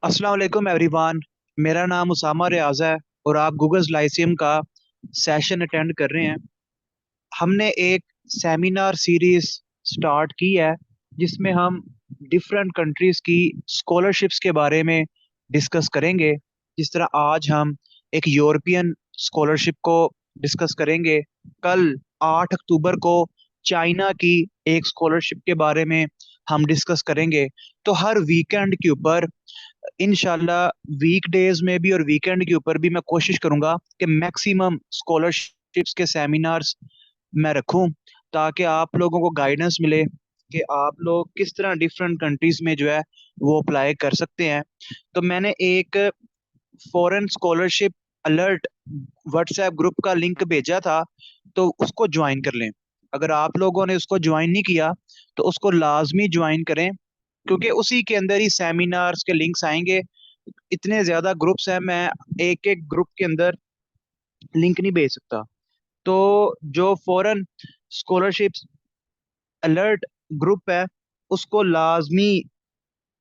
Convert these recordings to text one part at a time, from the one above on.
अस्सलाम वालेकुम एवरीवन। मेरा नाम उसामा रियाज है और आप गूगल लाइसियम का सेशन अटेंड कर रहे हैं। हमने एक सेमिनार सीरीज स्टार्ट की है जिसमें हम डिफरेंट कंट्रीज की स्कॉलरशिप्स के बारे में डिस्कस करेंगे। जिस तरह आज हम एक यूरोपियन स्कॉलरशिप को डिस्कस करेंगे। कल 8 अक्टूबर को चाइना की एक स्कॉलरशिप के बारे में हम डिस्कस करेंगे। तो हर वीकेंड के ऊपर इनशाला वीकडेज में भी और वीकेंड के ऊपर भी मैं कोशिश करूंगा कि मैक्सिमम स्कॉलरशिप्स के सेमिनार्स मैं रखूं, ताकि आप लोगों को गाइडेंस मिले कि आप लोग किस तरह डिफरेंट कंट्रीज में जो है वो अप्लाई कर सकते हैं। तो मैंने एक foreign scholarship alert WhatsApp group का लिंक भेजा था, तो उसको ज्वाइन कर लें। अगर आप लोगों ने उसको ज्वाइन नहीं किया तो उसको लाजमी ज्वाइन करें, क्योंकि उसी के अंदर ही सेमिनार्स के लिंक्स आएंगे। इतने ज्यादा ग्रुप्स हैं, मैं एक एक ग्रुप के अंदर लिंक नहीं भेज सकता। तो जो फॉरेन स्कॉलरशिप अलर्ट ग्रुप है उसको लाजमी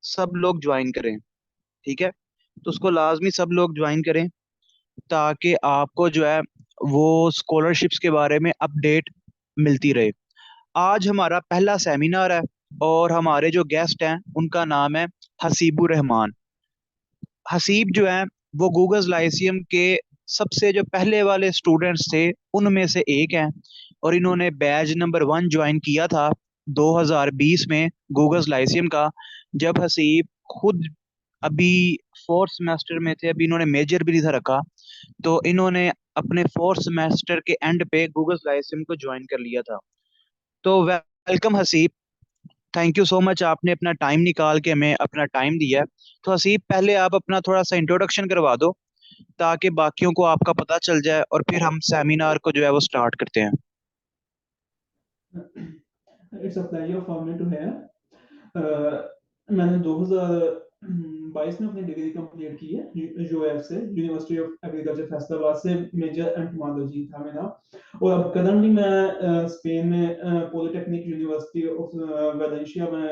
सब लोग ज्वाइन करें। ठीक है, तो उसको लाजमी सब लोग ज्वाइन करें ताकि आपको जो है वो स्कॉलरशिप्स के बारे में अपडेट मिलती रहे। आज हमारा पहला सेमिनार है और हमारे जो गेस्ट हैं उनका नाम है हसीबुर रहमान। हसीब जो है वो गूगल लाइसियम के सबसे जो पहले वाले स्टूडेंट्स थे उनमें से एक हैं, और इन्होंने बैच नंबर 1 ज्वाइन किया था 2020 में गूगल लाइसियम का। जब हसीब खुद अभी फोर्थ सेमेस्टर में थे, अभी इन्होंने मेजर भी नहीं था रखा, तो इन्होंने अपने फोर्थ सेमेस्टर के एंड पे गूगल लाइसियम को ज्वाइन कर लिया था। तो welcome Haseeb, thank you so much, आपने अपना टाइम निकाल के हमें अपना टाइम दिया है। तो हसीब, पहले आप अपना थोड़ा सा इंट्रोडक्शन करवा दो ताकि बाकियों को आपका पता चल जाए और फिर हम सेमिनार को जो है वो स्टार्ट करते हैं। It's a pleasure for me to here. मैंने 2022 में अपनी डिग्री कंप्लीट की है यूएफ से, यूनिवर्सिटी ऑफ एग्रीकल्चर फैसलाबाद से। मेजर एंटोमोलॉजी था मेरा। और अब करंटली मैं स्पेन में पॉलिटेक्निक यूनिवर्सिटी ऑफ वेलेंशिया में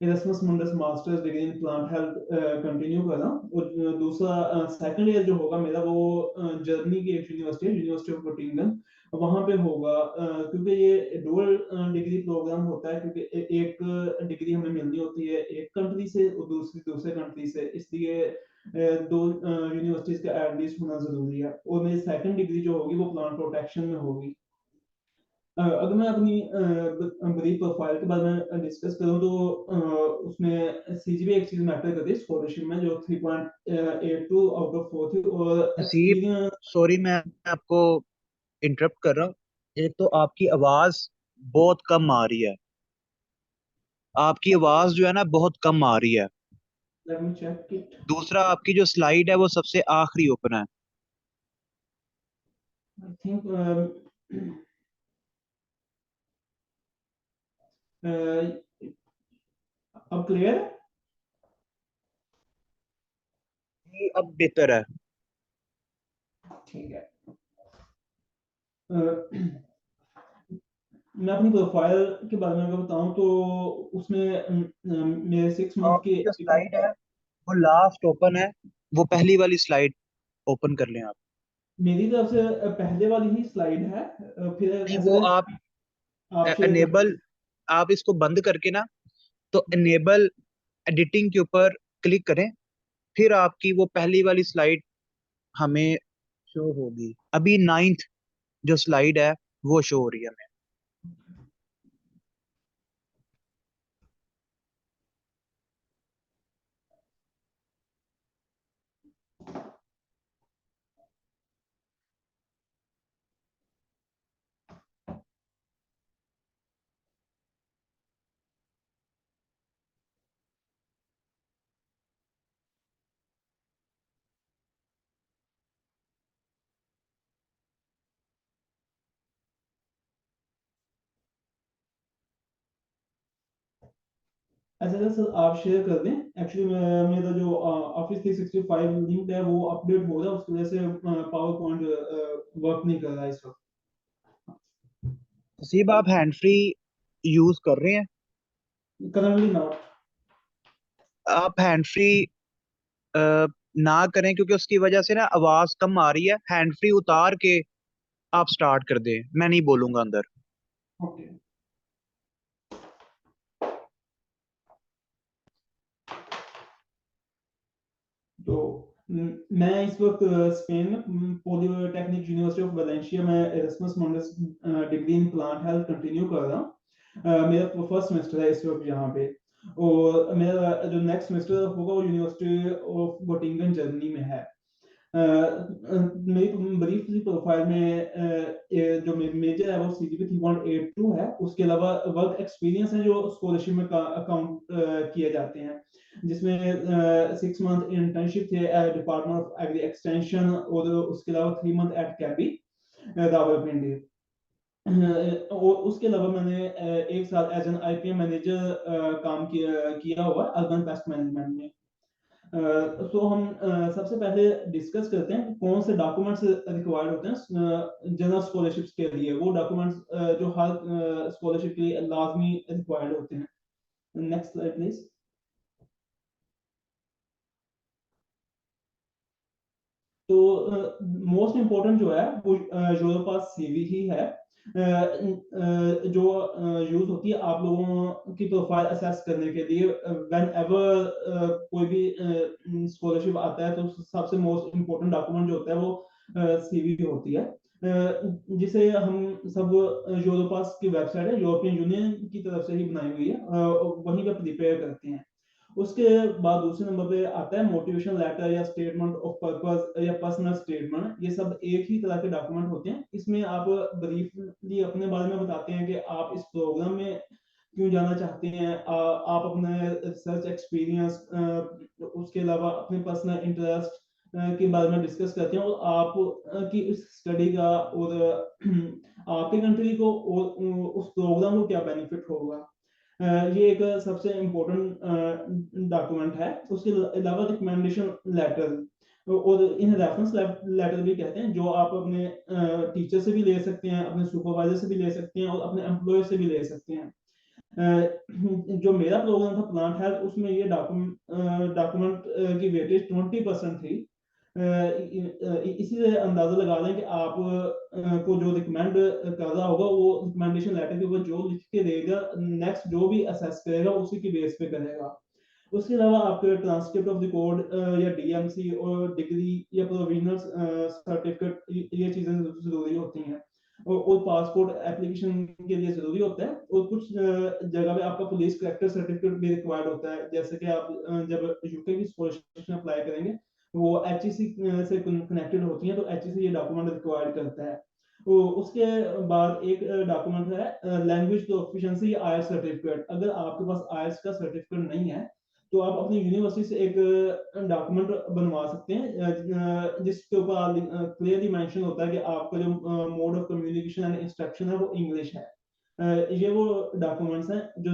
Erasmus Mundus masters degree in plant health continue कर रहा हूँ। और दूसरा सेकंड ईयर जो होगा मेरा वो जर्मनी की एक यूनिवर्सिटी है, यूनिवर्सिटी ऑफ गोटिंगन, वहां पे होगा। क्योंकि ये डुअल डिग्री प्रोग्राम होता है, क्योंकि एक डिग्री हमें मिलनी होती है एक कंट्री से और दूसरी दूसरे कंट्री से, इसलिए दो यूनिवर्सिटीज का एटलीस्ट होना जरूरी है। और मेरी सेकंड डिग्री जो होगी वो प्लांट प्रोटेक्शन में होगी। अगर मैं अपनी ब्रीफ प्रोफाइल के बारे में डिस्कस करूं तो उसमें सीजीपी एक चीज मैटर करती है स्कॉलरशिप में, जो 3.82 आउट ऑफ 4 थी। और हसीब, एक्सपीरियंस। सॉरी मैं आपको इंटरप्ट कर रहा हूँ। एक तो आपकी आवाज बहुत कम आ रही है, आपकी आवाज जो है ना बहुत कम आ रही है। Let me check it. दूसरा, आपकी जो स्लाइड है वो सबसे आखिरी ओपन है। आई थिंक अब क्लियर। ये अब बेहतर है। ठीक है। अ, मैं अपनी प्रोफाइल के बारे में अगर बताऊं तो उसमें मेरे 6 मंथ की। आपकी जो स्लाइड है वो लास्ट ओपन है, वो पहली वाली स्लाइड ओपन कर लें आप। मेरी तरफ से पहले वाली ही स्लाइड है। फिर नहीं, ऐसा वो करें, आप आप शेयर कर एनेबल, दीजिए। आप इसको बंद करके ना, तो एनेबल एडिटिंग के ऊपर क्लिक करें, फिर आपकी वो पहली वाली स्लाइड हमें शो होगी। अभी नाइन्थ जो स्लाइड है वो शो हो रही है हमें। ऐसा है सर, आप शेयर कर दें। एक्चुअली मेरा जो ऑफिस 365 लिंक है वो अपडेट हो रहा है, उसकी वजह से पावर पॉइंट वर्क नहीं कर रहा है इस वक्त। तसीब, आप हैंड फ्री यूज कर रहे हैं? Currently not. आप हैंड फ्री ना करें, क्योंकि उसकी वजह से ना आवाज कम आ रही है। हैंड फ्री उतार के आप स्टार्ट कर दें, मैं नहीं बोलूंगा अंदर। ओके। तो मैं इस वक्त स्पेन में पॉलिटेक्निक यूनिवर्सिटी ऑफ वैलेंसिया में Erasmus Mundus degree in plant health continue कर रहा हूँ। मेरा फर्स्ट सेमेस्टर है इस वक्त यहाँ पे, और मेरा जो नेक्स्ट सेमेस्टर होगा वो यूनिवर्सिटी ऑफ गोटिंगन जर्मनी में है। मेरी ब्रीफली प्रोफाइल में जो मेजर है वो CGPA 3.82 है। उसके अलावा वर्क एक्सपीरियंस है जो स्कॉलरशिप में अकाउंट किए जाते हैं, जिसमें 6 मंथ इंटर्नशिप थे डिपार्टमेंट ऑफ एग्री एक्सटेंशन, और उसके अलावा 3 मंथ एट कैबी रावलपिंडी। और उसके अलावा मैंने 1 साल एज एन IPM मैनेजर काम किया हुआ अर्बन पेस्ट मैनेजमेंट में। तो हम सबसे पहले डिस्कस करते हैं कौन से डॉक्यूमेंट्स रिक्वायर्ड होते हैं जनरल स्कॉलरशिप्स के लिए। वो डॉक्यूमेंट्स जो हर स्कॉलरशिप के लिए लाजमी रिक्वायर्ड होते हैं। Next slide please. तो मोस्ट इम्पोर्टेंट जो है वो योर पास CV ही है, जो यूज होती है आप लोगों की प्रोफाइल असेस करने के लिए। व्हेन एवर कोई भी स्कॉलरशिप आता है तो सबसे मोस्ट इम्पोर्टेंट डॉक्यूमेंट जो होता है वो CV होती है, जिसे हम सब यूरोपास की वेबसाइट है, यूरोपियन यूनियन की तरफ से ही बनाई हुई है, वहीं पे प्रिपेयर करते हैं। उसके बाद दूसरे नंबर पे आता है मोटिवेशन लेटर या स्टेटमेंट ऑफ पर्पस या पर्सनल स्टेटमेंट। ये सब एक ही तरह के डॉक्यूमेंट होते हैं। इसमें आप ब्रीफली अपने बारे में बताते हैं कि आप इस प्रोग्राम में क्यों जाना चाहते हैं, आप अपने रिसर्च एक्सपीरियंस, उसके अलावा अपने पर्सनल इंटरेस्ट के बारे में डिस्कस करते हैं, और आप की उस स्टडी का और आपके कंट्री को और उस प्रोग्राम को क्या बेनिफिट होगा। ये एक सबसे इम्पोर्टेंट डॉक्यूमेंट है। उसके अलावा रिकमेंडेशन लेटर, और इन रेफरेंस लेटर भी कहते हैं, जो आप अपने टीचर से भी ले सकते हैं, अपने सुपरवाइजर से भी ले सकते हैं, और अपने एम्प्लॉयर से भी ले सकते हैं। जो मेरा प्रोग्राम था प्लांट हेल्थ, उसमें ये डॉक्यूमेंट की वेटेज 20% थी। इसी से अंदाजा लगा लें कि आप को जो रिकमेंड कर रहा होगा वो रिकमेंडेशन लेटर के ऊपर जो लिख के देगा, नेक्स्ट जो भी असेस करेगा उसी की बेस पे करेगा। उसके अलावा आपके ट्रांसक्रिप्ट ऑफ रिकॉर्ड या DMC और डिग्री या प्रोविजनल सर्टिफिकेट, ये चीजें जरूरी होती हैं, और पासपोर्ट एप्लीकेशन के लिए जरूरी होता है। और कुछ जगह पे आपका पुलिस करेक्टर सर्टिफिकेट भी रिक्वायर्ड होता है, जैसे कि आप जब UK की स्कॉलरशिप में अप्लाई करेंगे वो HEC से कनेक्टेड होती है, तो HEC ये डॉक्यूमेंट रिक्वायर्ड करता है। तो उसके बाद एक डॉक्यूमेंट है लैंग्वेज प्रोफिशिएंसी IELTS सर्टिफिकेट। अगर आपके पास IELTS का सर्टिफिकेट नहीं है तो आप अपनी यूनिवर्सिटी से एक डॉक्यूमेंट बनवा सकते हैं, जिसके ऊपर क्लियरली मेंशन होता है कि आपका जो mode of communication and instruction है वो इंग्लिश है। ये वो डॉक्यूमेंट्स हैं जो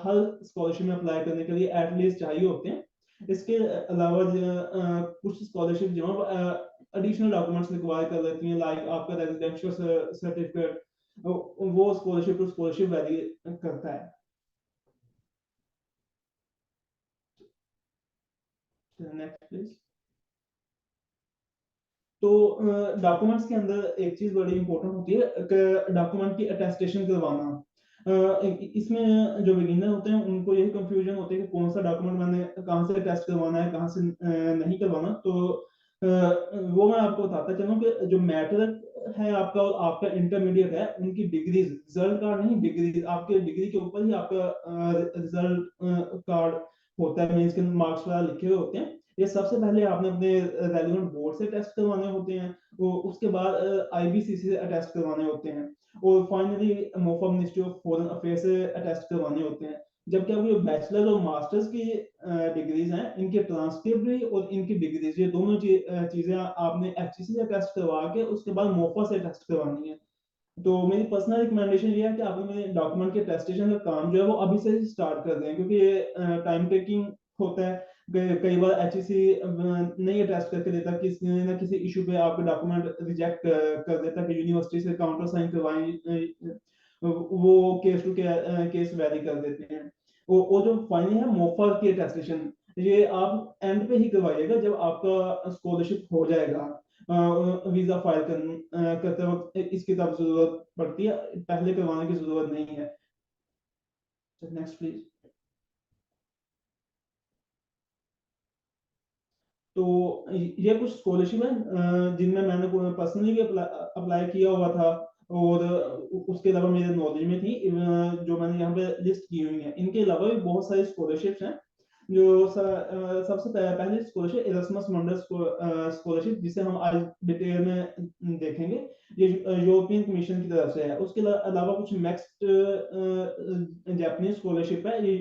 हर स्कॉलरशिप में अप्लाई करने के लिए एटलीस्ट चाहिए होते हैं। इसके अलावा कुछ स्कॉलरशिप जो है एडिशनल डॉक्यूमेंट्स रिक्वायर कर लेती हैं, लाइक आपका रेजिडेंशियल सर्टिफिकेट, वो स्कॉलरशिप टू स्कॉलरशिप वैरी करता है। Next please. तो डॉक्यूमेंट्स के अंदर एक चीज बड़ी इंपॉर्टेंट होती है, डॉक्यूमेंट की अटेस्टेशन करवाना। इसमें जो बिगिनर होते हैं उनको यही कंफ्यूजन होती है कि कौन सा डॉक्यूमेंट मैंने कहाँ से टेस्ट करवाना है, कहाँ से नहीं करवाना। तो वो मैं आपको बताता चलूं कि जो मैटर है आपका और आपका इंटरमीडिएट है, उनकी डिग्रीज, रिजल्ट कार्ड नहीं, डिग्री, आपके डिग्री के ऊपर ही आपका रिजल्ट कार्ड होता है, मींस के मार्क्स वगैरह लिखे हुए होते हैं। ये सबसे पहले आपने अपने रेलिवेंट बोर्ड से टेस्ट करवाने होते हैं, वो उसके बाद IBCC से अटेस्ट करवाने होते हैं, और finally MOFA ministry of foreign affair से अटेस्ट करवाने होते हैं। जबकि आपकी जो बैचलर और मास्टर्स की डिग्रीज हैं, इनके ट्रांसक्रिप्ट भी और इनकी डिग्रीज, ये दोनों चीजें आपने HEC से टेस्ट करवा के उसके बाद मोफा से टेस्ट करवानी है। तो मेरी पर्सनल रिकमेंडेशन ये है कि आप अपने डॉक्यूमेंट के टेस्टेशन का काम जो है वो अभी से ही स्टार्ट कर दें, क्योंकि ये टाइम टेकिंग होता है। कई बार HEC नहीं अटेस्ट करके देता, किसी ना किसी इशू पे आपके डॉक्यूमेंट रिजेक्ट कर देता कि यूनिवर्सिटी से काउंटर साइन करवाएं, वो केस टू केस वेरी कर देते हैं। वो जो फाइनली है मोफा की अटेस्टेशन, ये आप एंड पे ही करवाइएगा जब आपका स्कॉलरशिप हो जाएगा। वीज़ा फाइल करते वक़्त इसकी तब ज़रूरत पड़ती है, पहले करवाने की ज़रूरत नहीं है। Next please. तो ये कुछ स्कॉलरशिप है जिनमें मैंने पर्सनली भी अप्लाई किया हुआ था और उसके अलावा मेरे नॉलेज में थी, जो मैंने यहाँ पे लिस्ट की हुई है। इनके अलावा भी बहुत सारी स्कॉलरशिप्स हैं जो सबसे पहली स्कॉलरशिप इरasmus मुंडस स्कॉलरशिप, जिसे हम आज डिटेल में देखेंगे। ये यूरोपियन कमीशन की तरफ से है। उसके अलावा कुछ नेक्स्ट जापानीज स्कॉलरशिप है, ये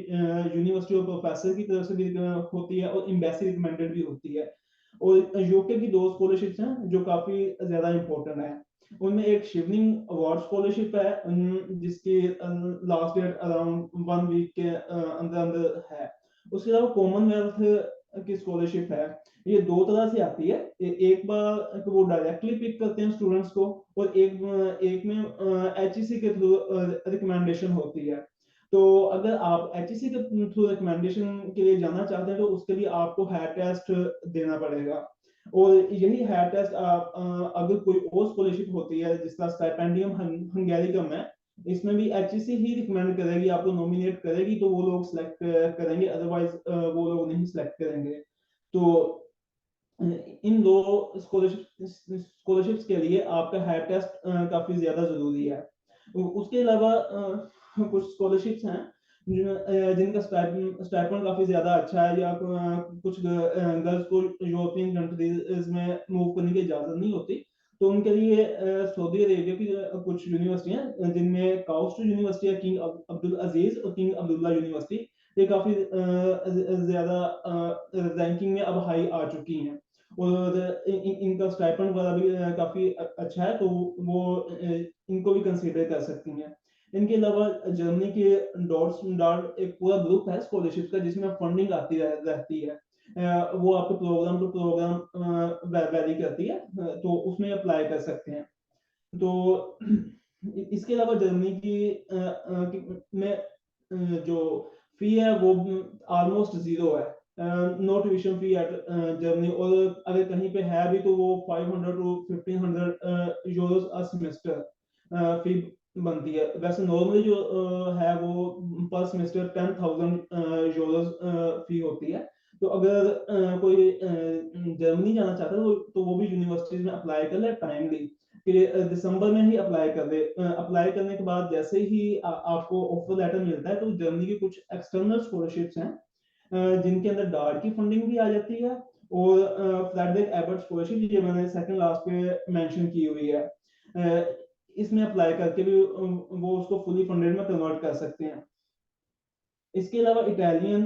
यूनिवर्सिटी ऑफ प्रोफेसर की तरफ से भी होती है और एम्बेसी रिकमेंडेड भी होती है। और यूके की दो स्कॉलरशिप्स हैं जो काफी ज्यादा इंपॉर्टेंट है। उनमें एक शिवनिंग अवार्ड स्कॉलरशिप है, जिसकी लास्ट डेट अराउंड 1 वीक के अंदर अंदर है। उसके अलावा कॉमनवेल्थ की स्कॉलरशिप है। ये दो तरह से आती है। एक बार वो डायरेक्टली पिक करते हैं स्टूडेंट्स को, और एक में एचईसी के थ्रू रिकमेंडेशन होती है। तो अगर आप एचईसी के थ्रू रिकमेंडेशन के लिए जाना चाहते हैं तो उसके लिए आपको हायर टेस्ट देना पड़ेगा। और यही हायर टेस्ट आप अगर कोई और स्कॉलरशिप होती है जिसका स्टाइपेंडियम हंगेरिकम है, इसमें भी एचईसी ही रिकमेंड करेगी, आपको नॉमिनेट करेगी तो वो लोग सिलेक्ट करेंगे, अदरवाइज वो लोग नहीं सिलेक्ट करेंगे। तो इन दो स्कॉलरशिप्स के लिए आपका हायर टेस्ट काफी ज्यादा जरूरी है। उसके अलावा कुछ स्कॉलरशिप्स हैं जिनका स्टाइपेंड काफी ज्यादा अच्छा है, या कुछ गर्ल्स को यूरोपियन कंट्रीज में मूव करने की इजाजत नहीं होती, तो उनके लिए सऊदी अरेबिया की कुछ यूनिवर्सिटी हैं जिनमें काउस्ट यूनिवर्सिटी है, किंग अब्दुल अजीज और किंग अब्दुल्ला यूनिवर्सिटी। ये काफी ज्यादा रैंकिंग में अब हाई आ चुकी हैं, और इनका स्टाइपेंड वाला भी काफी अच्छा है, तो वो इनको भी कंसीडर कर सकती हैं। इनके अलावा जर्मनी के डॉट एक पूरा ग्रुप है स्कॉलरशिप का जिसमें फंडिंग आती रहती है। वो आपके प्रोग्राम टू प्रोग्राम वैरी करती है, तो उसमें अप्लाई कर सकते हैं। तो इसके अलावा जर्मनी में जो फी है वो ऑलमोस्ट जीरो है। No tuition fee at Germany, और अगर कहीं पे है भी तो वो 500 to 1500 euros a semester fee बनती है। वैसे नॉर्मली जो है वो पर सेमेस्टर 10,000 यूरोस फी होती है। तो अगर कोई जर्मनी जाना चाहता है तो वो भी यूनिवर्सिटीज में अप्लाई कर ले टाइमली, कि दिसंबर में ही अप्लाई कर दे। अप्लाई करने के बाद जैसे ही आपको ऑफर लेटर मिलता है, तो जर्मनी की कुछ एक्सटर्नल स्कॉलरशिप्स हैं जिनके अंदर डार्ट की फंडिंग भी आ जाती है, और फ्रेडरिक एबर्ट स्कॉलरशिप ये मैंने सेकंड लास्ट पे मेंशन की हुई है। इसमें अप्लाई करके भी वो उसको फुली फंडेड में कन्वर्ट कर सकते हैं। इसके अलावा इटालियन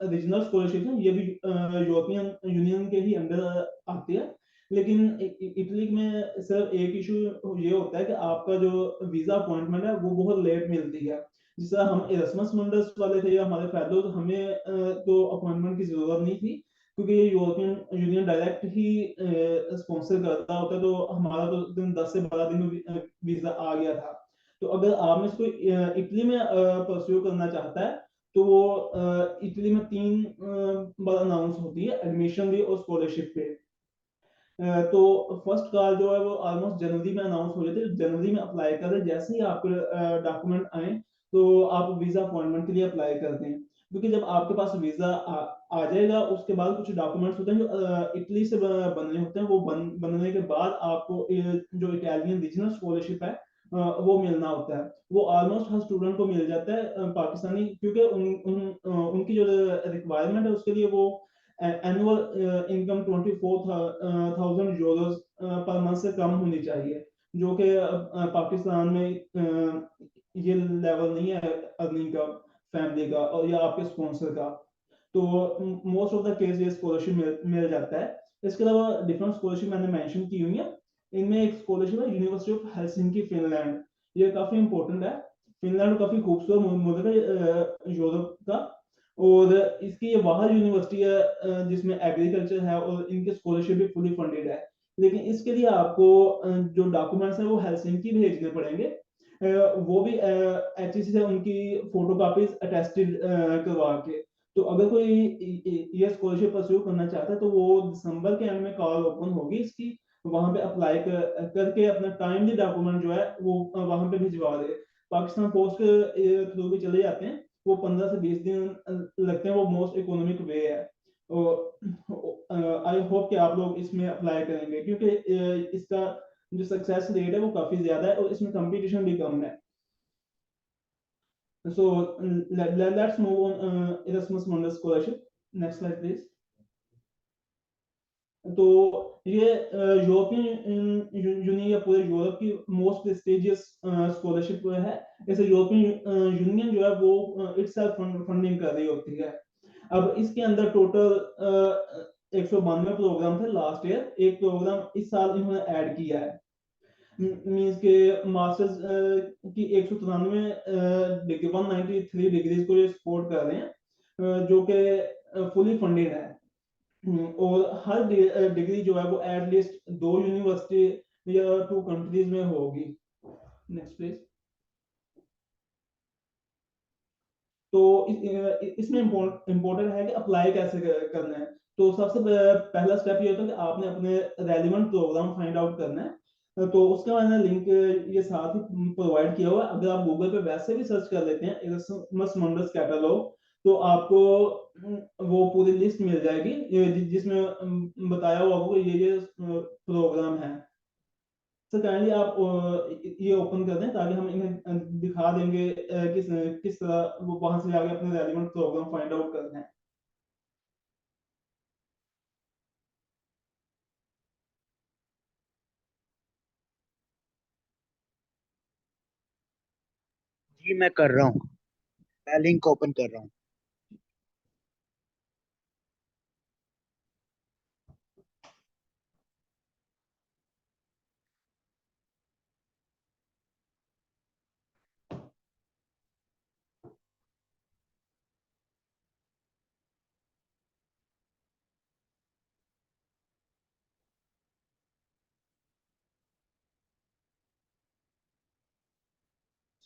रीजनल स्कॉलरशिप है, ये भी यूरोपियन यूनियन के ही अंडर आती है। लेकिन इटली में सिर्फ एक इशू ये होता है कि आपका जो वीजा अपॉइंटमेंट है वो बहुत लेट मिलती है। जिस तरह हम इरasmus मुंडस वाले थे या हमारे फेलो, तो हमें तो अपॉइंटमेंट की जरूरत नहीं थी, क्योंकि यूरोपियन यूनियन डायरेक्ट ही स्पॉन्सर करता होता है, तो हमारा तो 10 से 12 दिन में वीजा आ गया था। तो अगर आप में से कोई इटली में परस्यू करना चाहता है, तो वो इटली में 3 बार अनाउंस होती है, एडमिशन भी और स्कॉलरशिप पे। तो फर्स्ट कॉल जो है वो ऑलमोस्ट जनवरी में अनाउंस हो जाती है। जनवरी में अप्लाई करें, जैसे ही आपके डॉक्यूमेंट आए तो आप वीजा अपॉइंटमेंट के लिए अप्लाई करते हैं, क्योंकि जब आपके पास वीजा आ जाएगा उसके बाद कुछ डॉक्यूमेंट्स होते हैं जो इटली से बनने होते हैं, वो बनने के बाद आपको जो इटालियन रीजनल स्कॉलरशिप है वो मिलना होता है। वो ऑलमोस्ट हर स्टूडेंट को मिल जाता है पाकिस्तानी, क्योंकि उनकी जो रिक्वायरमेंट है उसके लिए वो annual income 24,000 Euros per month से कम होनी चाहिए, जो कि पाकिस्तान में ये लेवल नहीं है अर्निंग का, फैमिली का और या आपके स्पॉन्सर का। तो मोस्ट ऑफ द केस ये स्कॉलरशिप मिल जाता है। इसके अलावा डिफरेंट स्कॉलरशिप मैंने मेंशन की हुई है। इनमें एक स्कॉलरशिप है यूनिवर्सिटी ऑफ हेलसिंकी फिनलैंड। ये काफी इंपॉर्टेंट है। फिनलैंड काफी खूबसूरत मुल्क है यूरोप का, और इसकी ये बाहर यूनिवर्सिटी है जिसमें एग्रीकल्चर है, और इनके स्कॉलरशिप भी फुली फंडेड है। लेकिन इसके लिए आपको जो डॉक्यूमेंट्स है वो हेलसिंकी भेजने पड़ेंगे। वो भी एचईसी से उनकी फोटोकॉपीज अटेस्टेड करवा के। तो अगर कोई ये स्कॉलरशिप परस्यू करना चाहता है तो वो दिसंबर के एंड में कॉल ओपन होगी इसकी, वहां पे अप्लाई करके अपना टाइमली डॉक्यूमेंट जो है वो वहां पे भिजवा दे। पाकिस्तान पोस्ट के थ्रू भी चले जाते हैं, वो 15 से 20 दिन लगते हैं, वो मोस्ट इकोनॉमिक वे है। आई होप कि आप लोग इसमें अप्लाई करेंगे, क्योंकि इसका जो सक्सेस रेट है वो काफी ज्यादा है और इसमें कंपटीशन भी कम है। So let's move on Erasmus Mundus scholarship. Next slide, please. तो ये यूरोपियन यूनियन या पूरे यूरोप की मोस्ट प्रेस्टिजियस स्कॉलरशिप है। जैसे यूरोपियन यूनियन जो है वो इटसेल्फ फंडिंग कर रही होती है। अब इसके अंदर टोटल 192 प्रोग्राम थे लास्ट ईयर, एक प्रोग्राम इस साल इन्होंने ऐड किया है। मींस के मास्टर्स की 193 डिग्री 193 डिग्रीज को ये सपोर्ट कर रहे हैं, जो कि फुली फंडेड है। और हर डिग्री जो है वो एटलीस्ट 2 यूनिवर्सिटी या 2 कंट्रीज में होगी। Next please. तो इसमें इम्पोर्टेंट है कि अप्लाई कैसे करना है। तो सबसे पहला स्टेप ये होता है कि आपने अपने रेलिवेंट प्रोग्राम फाइंड आउट करना है। तो उसका मैंने लिंक ये साथ ही प्रोवाइड किया हुआ है। अगर आप गूगल पे वैसे भी सर्च कर लेते हैं इरasmus mundus कैटलॉग, तो आपको वो पूरी लिस्ट मिल जाएगी जिसमें बताया हुआ होगा ये प्रोग्राम है। सर काइंडली आप ये ओपन कर दें ताकि हम इन्हें दिखा देंगे किस किस तरह वो वहां से जाके अपने रेलिवेंट प्रोग्राम फाइंड आउट करते हैं। जी मैं कर रहा हूँ, मैं लिंक ओपन कर रहा हूँ।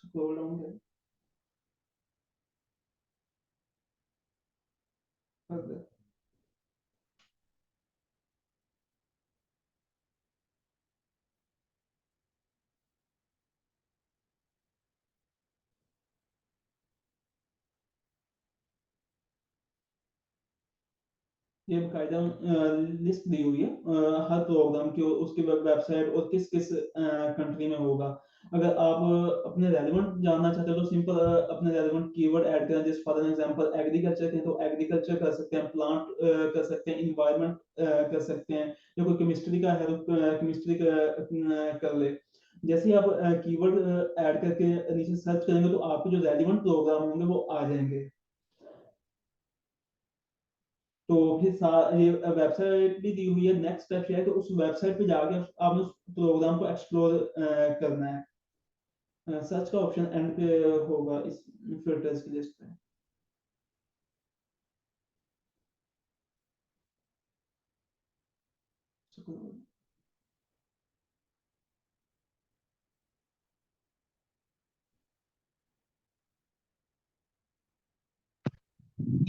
स्क्रॉल डाउन कर दे। ये बाकायदा लिस्ट दी हुई है हर प्रोग्राम की, उसकी वेबसाइट और किस किस कंट्री में होगा। अगर आप अपने रेलिवेंट जानना चाहते हो तो सिंपल अपने रेलिवेंट कीवर्ड ऐड करें। जैसे फॉर एग्जांपल एग्रीकल्चर के तो एग्रीकल्चर कर सकते हैं, प्लांट कर सकते हैं, इन्वायरमेंट कर सकते हैं, या कोई केमिस्ट्री का है तो केमिस्ट्री कर ले। जैसे ही आप कीवर्ड ऐड करके नीचे सर्च करेंगे तो आपके जो रेलिवेंट प्रोग्राम होंगे वो आ जाएंगे। तो फिर ये वेबसाइट भी दी हुई है। नेक्स्ट स्टेप ये है कि उस वेबसाइट पे जाके आपने उस प्रोग्राम को एक्सप्लोर करना है। सर्च का ऑप्शन एंड पे होगा इस फिल्टर्स की लिस्ट पे।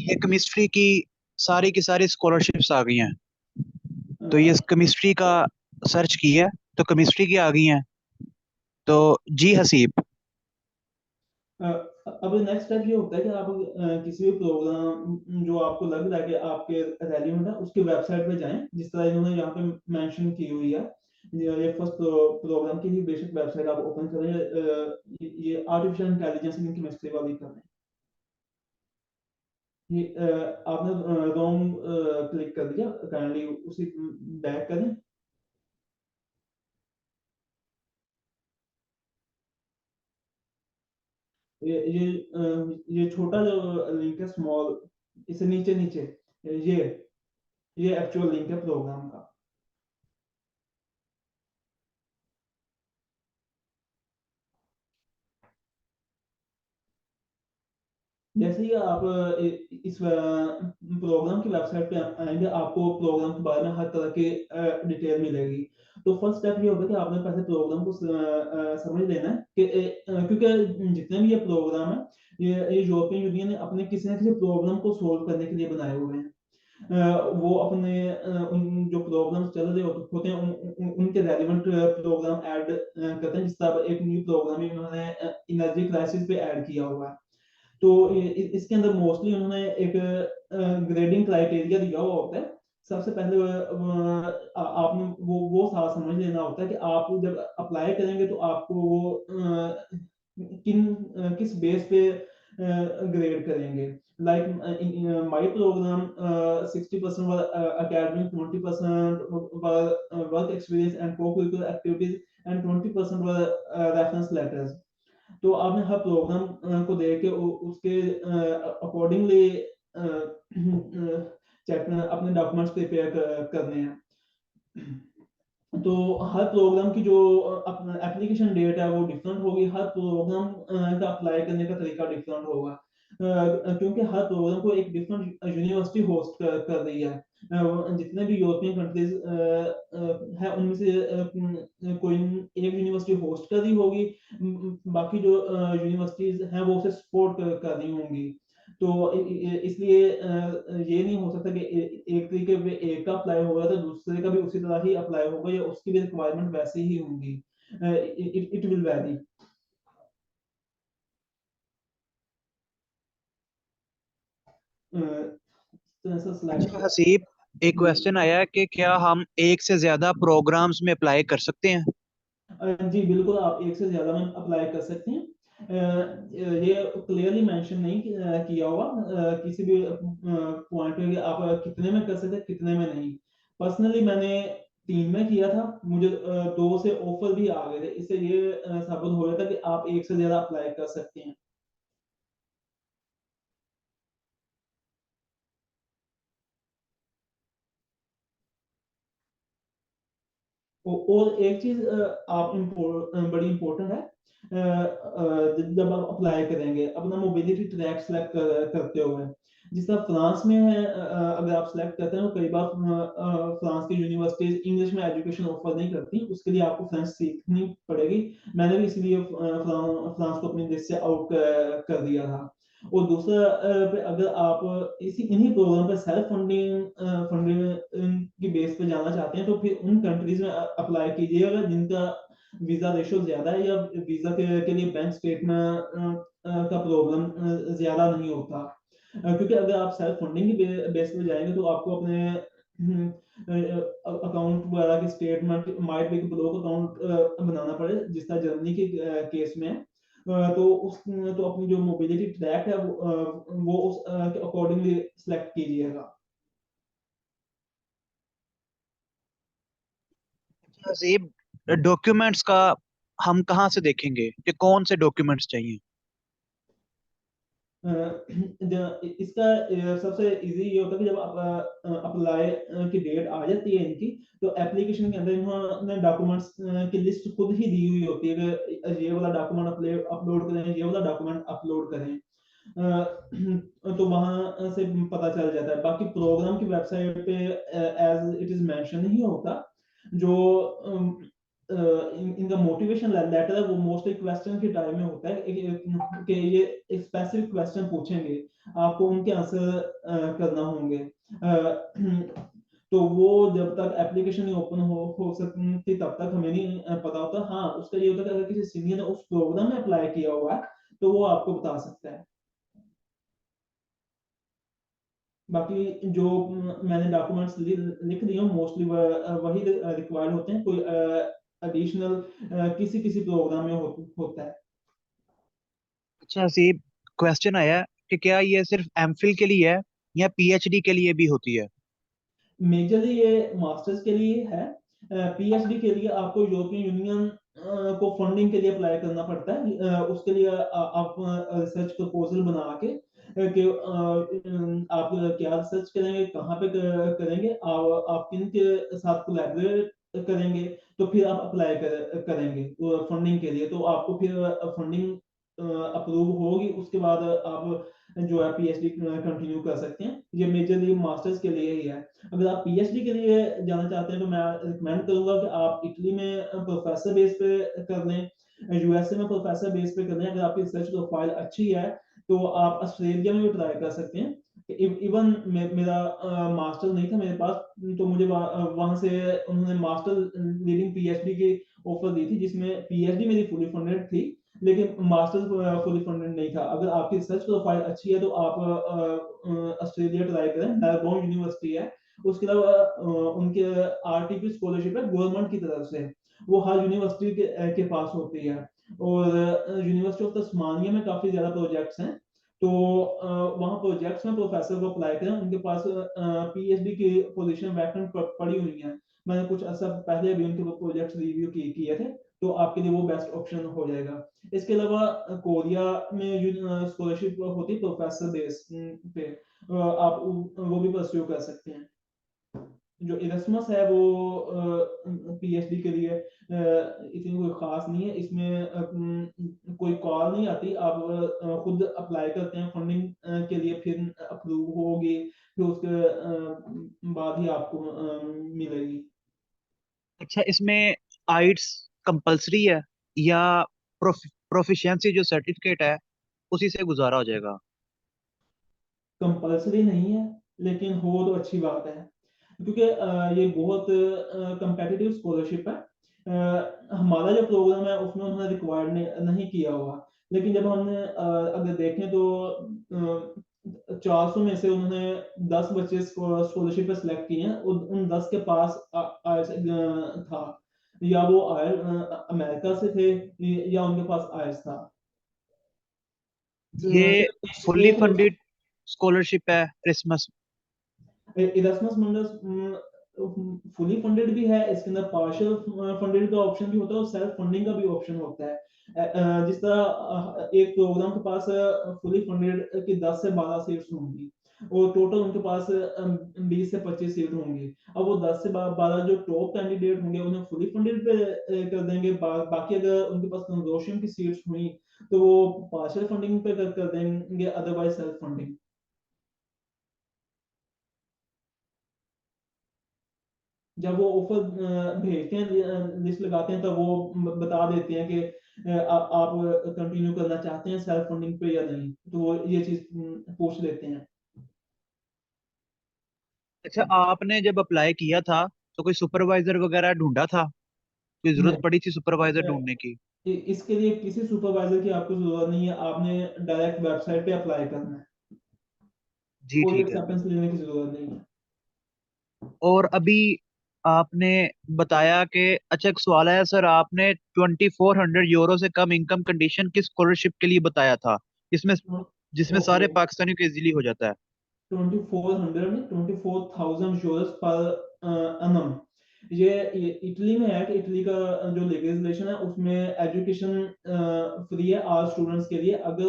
ये केमिस्ट्री की सारी स्कॉलरशिप्स आ गई हैं। तो ये केमिस्ट्री का सर्च किया तो केमिस्ट्री की आ गई हैं। तो जी हसीब। अब नेक्स्ट स्टेप ये होता है कि आप किसी भी प्रोग्राम जो आपको लग रहा है कि आपके रेलिवेंट है उसकी वेबसाइट पे जाएं, जिस तरह इन्होंने यहाँ पे मेंशन की हुई है। ये फर्स्ट प्रोग्राम की ही बेसिक वेबसाइट आप ओपन करें। ये आर्टिफिशियल इंटेलिजेंस इन केमिस्ट्री वाली कर रहे हैं। ये आपने रॉन्ग क्लिक कर दिया, काइंडली उसी बैक करें। ये छोटा जो लिंक है स्मॉल, इसे नीचे नीचे, ये ये एक्चुअल लिंक है प्रोग्राम का। जैसे ही आप इस प्रोग्राम की वेबसाइट पे आएंगे आपको प्रोग्राम के बारे में हर तरह की डिटेल मिलेगी। तो फर्स्ट स्टेप ये होगा कि आपने पहले प्रोग्राम को समझ लेना है कि क्योंकि जितने भी ये प्रोग्राम है ये यूरोपियन यूनियन ने अपने किसी ना किसी प्रॉब्लम को सोल्व करने के लिए बनाए हुए हैं। वो अपने उन जो प्रोग्राम्स चल रहे होते हैं उनके रेलिवेंट प्रोग्राम ऐड करते हैं। जिस तरह एक न्यू प्रोग्राम इन्होंने एनर्जी क्राइसिस पे ऐड किया हुआ है। तो इसके अंदर मोस्टली उन्होंने एक ग्रेडिंग क्राइटेरिया दिया हुआ होता है। सबसे पहले आपने वो सारा समझ लेना होता है कि आप जब अप्लाई करेंगे तो आपको वो किस बेस पे ग्रेड करेंगे। Like in my program 60% was academic, 20% work experience and co-curricular activities, and 20% were reference letters। तो आपने हर प्रोग्राम को देख के उसके अकॉर्डिंगली चेक अपने डॉक्यूमेंट्स प्रिपेयर करने हैं। तो हर प्रोग्राम की जो एप्लीकेशन डेट है वो डिफरेंट होगी। हर प्रोग्राम का अप्लाई करने का तरीका डिफरेंट होगा, क्योंकि हर प्रोग्राम को एक डिफरेंट यूनिवर्सिटी होस्ट कर रही है। जितने भी यूरोपियन कंट्रीज है उनमें से कोई एक यूनिवर्सिटी होस्ट कर रही होगी, बाकी जो यूनिवर्सिटीज हैं वो उसे सपोर्ट कर रही होंगी। तो इसलिए ये नहीं हो सकता कि एक तरीके पे एक का अप्लाई होगा तो दूसरे का भी उसी तरह ही अप्लाई होगा या उसकी भी रिक्वायरमेंट वैसी ही होंगी। It will vary. अच्छा सिलेक्ट। हसीब, एक जी। क्वेश्चन आया है कि क्या हम एक से ज्यादा प्रोग्राम्स में अप्लाई कर सकते हैं? जी बिल्कुल, आप एक से ज्यादा में अप्लाई कर सकते हैं। ये क्लियरली मेंशन नहीं किया हुआ किसी भी पॉइंट में कि आप कितने में कर सकते हैं कितने में नहीं। पर्सनली मैंने 3 में किया था, मुझे 2 से ऑफर भी आ गए थे। इससे ये साबित हो रहा था कि आप एक से ज्यादा अप्लाई कर सकते हैं। और एक चीज बड़ी इंपॉर्टेंट है। जब आप अप्लाई करेंगे अपना मोबिलिटी ट्रैक सेलेक्ट करते हुए, जिस तरह फ्रांस में है, अगर आप सेलेक्ट करते हैं तो कई बार फ्रांस की यूनिवर्सिटीज इंग्लिश में एजुकेशन ऑफर नहीं करती, उसके लिए आपको फ्रेंच सीखनी पड़ेगी। मैंने भी इसीलिए फ्रांस को अपनी लिस्ट से आउट कर दिया था। और दूसरा अगर आप इसी इन्हीं प्रोग्राम पे सेल्फ फंडिंग फंडिंग की बेस पे जाना चाहते हैं तो फिर उन कंट्रीज में अप्लाई कीजिएगा जिनका वीजा रेशो ज्यादा है या वीजा के लिए बैंक स्टेटमेंट का प्रॉब्लम ज्यादा नहीं होता। क्योंकि अगर आप सेल्फ फंडिंग की बेस पे जाएंगे तो आपको अपने अकाउंट वगैरह की स्टेटमेंट माइट भी ब्लॉक अकाउंट बनाना पड़े, जिस तरह जर्मनी के केस में है। तो अपनी जो मोबिलिटी ट्रैक है वो उस अकॉर्डिंगली सिलेक्ट कीजिएगा। हसीब, डॉक्यूमेंट्स का हम कहाँ से देखेंगे कि कौन से डॉक्यूमेंट्स चाहिए? इसका सबसे इजी ये होता है कि जब आप अप्लाई की डेट आ जाती है इनकी, तो एप्लीकेशन के अंदर इन्होंने डॉक्यूमेंट्स की लिस्ट खुद ही दी हुई होती है कि ये वाला डॉक्यूमेंट अपलोड करें, ये वाला डॉक्यूमेंट अपलोड करें। तो वहां से पता चल जाता है। बाकी प्रोग्राम की वेबसाइट पे एज इट इज मेंशन नहीं होता। जो इनका मोटिवेशन लेटर है वो मोस्टली क्वेश्चन के टाइम में होता है कि ये एक स्पेसिफिक क्वेश्चन पूछेंगे, आपको उनके आंसर करना होंगे। तो वो जब तक एप्लीकेशन नहीं ओपन हो सकती तब तक हमें नहीं पता होता। हाँ, उसका ये होता है कि अगर किसी सीनियर ने उस प्रोग्राम में अप्लाई किया हुआ है तो वो आपको बता सकता है। बाकी जो मैंने डॉक्यूमेंट्स लिख दिए मोस्टली वही रिक्वायर्ड होते हैं। कोई एडिशनल किसी किसी प्रोग्राम में होता है। अच्छा हसीब, क्वेश्चन आया है कि क्या ये सिर्फ एमफिल के लिए है या पीएचडी के लिए भी होती है? मेजरली ये मास्टर्स के लिए है। पीएचडी के लिए आपको यूरोपियन यूनियन को फंडिंग के लिए अप्लाई करना पड़ता है। उसके लिए आप रिसर्च प्रपोजल बना के कि आप क्या रिसर्च करेंगे, कहाँ पे करेंगे, आप किन के साथ कोलैबोरेट करेंगे, तो फिर आप अप्लाई करेंगे फंडिंग के लिए। तो आपको फिर फंडिंग अप्रूव होगी, उसके बाद आप जो है पीएचडी कंटिन्यू कर सकते हैं। ये मेजरली मास्टर्स के लिए ही है। अगर आप पीएचडी के लिए जाना चाहते हैं तो मैं रिकमेंड करूंगा कि आप इटली में प्रोफेसर बेस पे कर लें, यूएसए में प्रोफेसर बेस पे कर लें। अगर आपकी रिसर्च प्रोफाइल अच्छी है तो आप ऑस्ट्रेलिया में भी ट्राई कर सकते हैं। इवन मेरा मास्टर नहीं था मेरे पास, तो मुझे वहाँ से उन्होंने मास्टर लीडिंग पीएचडी की ऑफर दी थी, जिसमें पीएचडी मेरी फुली फंडेड थी, लेकिन मास्टर्स फुली फंडेड नहीं था। अगर आपकी रिसर्च प्रोफाइल अच्छी है तो आप ऑस्ट्रेलिया ट्राई करें, मेलबोर्न यूनिवर्सिटी है। उसके अलावा उनके आरटीपी स्कॉलरशिप है गवर्नमेंट की तरफ से, वो हर यूनिवर्सिटी के पास होती है। और यूनिवर्सिटी ऑफ तस्मानिया में काफी ज्यादा प्रोजेक्ट्स हैं, तो वहाँ प्रोजेक्ट्स में प्रोफेसर को अप्लाई करें, उनके पास पीएचडी की पोजीशन वैकेंट पड़ी हुई है। मैंने कुछ अर्सा पहले भी उनके प्रोजेक्ट्स रिव्यू किए थे, तो आपके लिए वो बेस्ट ऑप्शन हो जाएगा। इसके अलावा कोरिया में स्कॉलरशिप होती है प्रोफेसर बेस पे, आप वो भी परस्यू कर सकते हैं। जो इरस्मस है वो पीएचडी के लिए इतनी कोई खास नहीं है, इसमें कोई कॉल नहीं आती, आप खुद अप्लाई करते हैं फंडिंग के लिए, फिर अप्रूव होगी, फिर उसके बाद ही आपको मिलेगी। अच्छा, इसमें आइट्स कंपलसरी है या प्रोफिशिएंसी जो सर्टिफिकेट है उसी से गुजारा हो जाएगा? कंपल्सरी नहीं है, लेकिन हो तो अच्छी बात है, क्योंकि ये बहुत कंपेटिटिव स्कॉलरशिप है। हमारा जो प्रोग्राम है उसमें उन्होंने रिक्वायर्ड नहीं किया हुआ, लेकिन जब हमने अगर देखें तो 400 में से उन्होंने 10 बच्चे स्कॉलरशिप पे सिलेक्ट किए हैं, और उन 10 के पास आयल्स था, या वो आयल अमेरिका से थे, या उनके पास आयल्स था। ये सिर्फ फुल्ली एक फंडेड स्कॉलरशिप है क्रिसमस? इरास्मस मंडस फुली फंडेड भी है, इसके अंदर पार्शियल फंडेड का ऑप्शन भी होता है और सेल्फ फंडिंग का भी ऑप्शन होता है। जिस तरह एक प्रोग्राम के पास फुली फंडेड की 10 से 12 सीट्स होंगी, और टोटल उनके पास 20 से 25 सीट होंगी। अब वो 10 से 12 जो टॉप कैंडिडेट होंगे उन्हें फुली फंडेड पे कर देंगे, बाकी अगर उनके पास कंसोर्शियम की सीट्स हुई तो वो पार्शियल फंडिंग पे कर देंगे, अदरवाइज सेल्फ फंडिंग। जब वो ऑफर भेजते हैं, लिस्ट लगाते हैं, तब वो बता देते हैं कि आप कंटिन्यू करना चाहते हैं सेल्फ फंडिंग पे या नहीं, तो वो ये चीज पूछ लेते हैं। अच्छा, आपने जब अप्लाई किया था तो कोई सुपरवाइजर वगैरह ढूंढा था? कोई जरूरत नहीं, पड़ी थी सुपरवाइजर अ, ढूंढने की? इसके लिए किसी सुपरवाइजर की आपको जरूरत नहीं है, आपने डायरेक्ट वेबसाइट पे अप्लाई करना है, जी कोई ठीक है। एक्सेप्टेंस लेने की जरूरत नहीं है। और अभी आपने बताया कि, अच्छा एक सवाल है सर, आपने 2400 यूरो से कम इनकम कंडीशन किस स्कॉलरशिप के लिए बताया था, जिसमें जिसमें ओके, सारे पाकिस्तानियों को इजीली हो जाता है? 2400 में 24,000 यूरोस पर annum। ये इटली में है कि इटली का जो लेजिस्लेशन है उसमें एजुकेशन फ्री है आल स्टूडेंट्स के लिए, अगर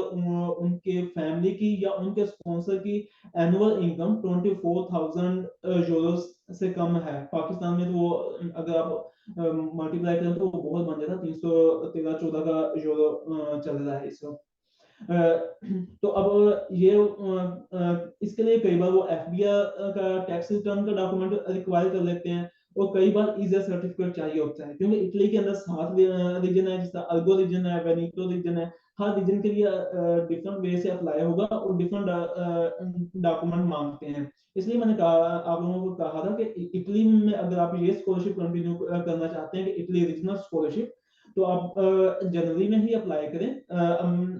उनके फैमिली की या उनके स्पॉन्सर की एनुअल इनकम 24,000 यूरोस से कम है। पाकिस्तान में तो वो अगर आप मल्टीप्लाई करें तो वो बहुत बन जाता है, 313-14 का यूरो चल रहा है इस वक्त। तो अब ये इसके लिए कई बार वो एफबीआई का टैक्स रिटर्न का डॉक्यूमेंट रिक्वायर कर लेते हैं, और कई बार ईज़र सर्टिफिकेट चाहिए होता है, क्योंकि इटली के अंदर 7 रीजन है, जिसका अल्गो रीजन है, वेनेटो रीजन है। हर रीजन के लिए डिफरेंट वे से अप्लाई होगा और डिफरेंट डॉक्यूमेंट मांगते हैं। इसलिए मैंने कहा, आप लोगों को कहा था कि इटली में अगर आप ये स्कॉलरशिप कंटिन्यू करना चाहते हैं कि इटली रीजनल स्कॉलरशिप, तो आप जनवरी में ही अप्लाई करें।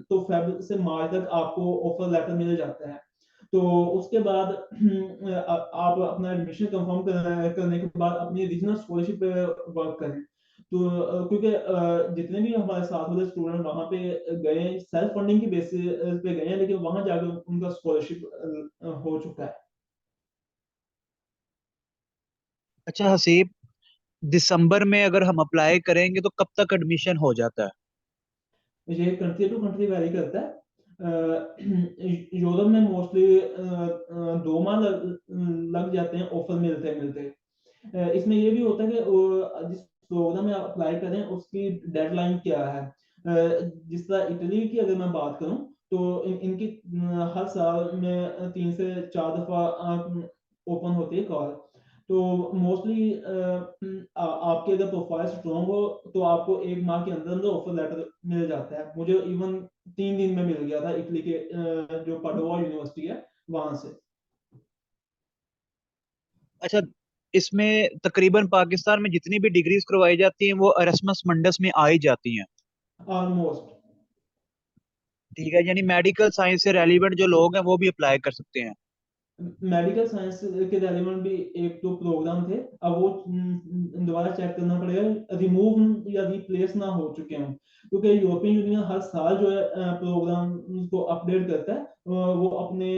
तो फेब से मार्च तक आपको ऑफर लेटर मिल जाता है। तो उसके बाद आप अपना एडमिशन कंफर्म करने के बाद अपनी रीजनल स्कॉलरशिप पे वर्क करें। तो क्योंकि जितने भी हमारे साथ वाले स्टूडेंट वहां पे गए सेल्फ फंडिंग की बेसिस पे गए हैं, लेकिन वहां जाकर उनका स्कॉलरशिप हो चुका है। अच्छा हसीब, दिसंबर में अगर हम अप्लाई करेंगे तो कब तक एडमिशन हो जाता है? ये कंट्री टू कंट्री वैरी करता है। यूरोप में मोस्टली 2 माह लग जाते हैं ऑफर मिलते मिलते। इसमें ये भी होता है कि जिस प्रोग्राम में आप अप्लाई करें उसकी डेडलाइन क्या है। जिस तरह इटली की अगर मैं बात करूं, तो इनकी हर साल में 3 से 4 दफा ओपन होती है कॉल। तो मोस्टली आपके अगर प्रोफाइल स्ट्रॉन्ग हो तो आपको 1 माह के अंदर ऑफर लेटर मिल जाता है। मुझे इवन 3 दिन में मिल गया था इटली के जो पाडुआ यूनिवर्सिटी है वहां से। अच्छा, इसमें तकरीबन पाकिस्तान में जितनी भी डिग्रीज करवाई जाती हैं वो अरसमस मंडस में आ ही जाती हैं। ऑलमोस्ट। ठीक है, यानी मेडिकल साइंस से रेलिवेंट जो लोग हैं वो भी अप्लाई कर सकते हैं। मेडिकल साइंस के रेलिवेंट भी एक दो प्रोग्राम थे, अब वो दोबारा चेक करना पड़ेगा रिमूव या रिप्लेस ना हो चुके हों, क्योंकि यूरोपियन यूनियन हर साल जो है प्रोग्राम को अपडेट करता है। वो अपने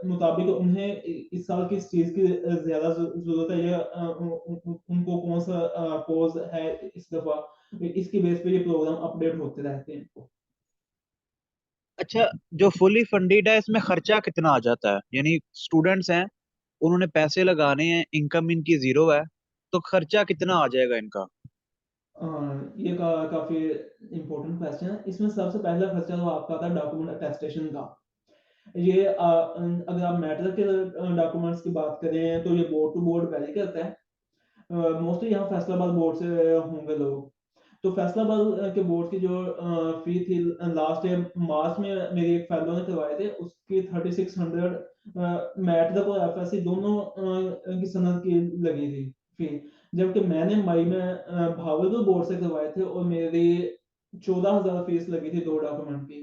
मुताबिक उन्हें इस साल किस चीज की ज्यादा जरूरत है या उनको कौन सा पोज है इस दफा, इसकी बेस पे ये प्रोग्राम अपडेट होते रहते हैं। अच्छा, जो फुली फंडेड है इसमें खर्चा कितना आ जाता है? यानी स्टूडेंट्स हैं, उन्होंने पैसे लगाने हैं, इनकम इनकी जीरो है, तो खर्चा कितना आ जाएगा इनका? ये काफी इम्पोर्टेंट क्वेश्चन है। इसमें सबसे पहला खर्चा तो आपका आता है डॉक्यूमेंट अटेस्टेशन का। ये अगर आप मैट्रिक के डॉक्यूमेंट्स की बात करें तो ये बोर्ड टू बोर्ड वेरी करता है। मोस्टली यहाँ फैसलाबाद बोर्ड से होंगे लोग। तो फैसलाबाद के बोर्ड की जो फी थी लास्ट ईयर मार्च में मेरी एक फेलो ने करवाए थे, उसकी 3600 मैट्रिक और एफएससी दोनों की सनद की लगी थी फी। जबकि मैंने मई में भावलपुर बोर्ड से करवाए थे और मेरी 14,000 फीस लगी थी 2 डॉक्यूमेंट की।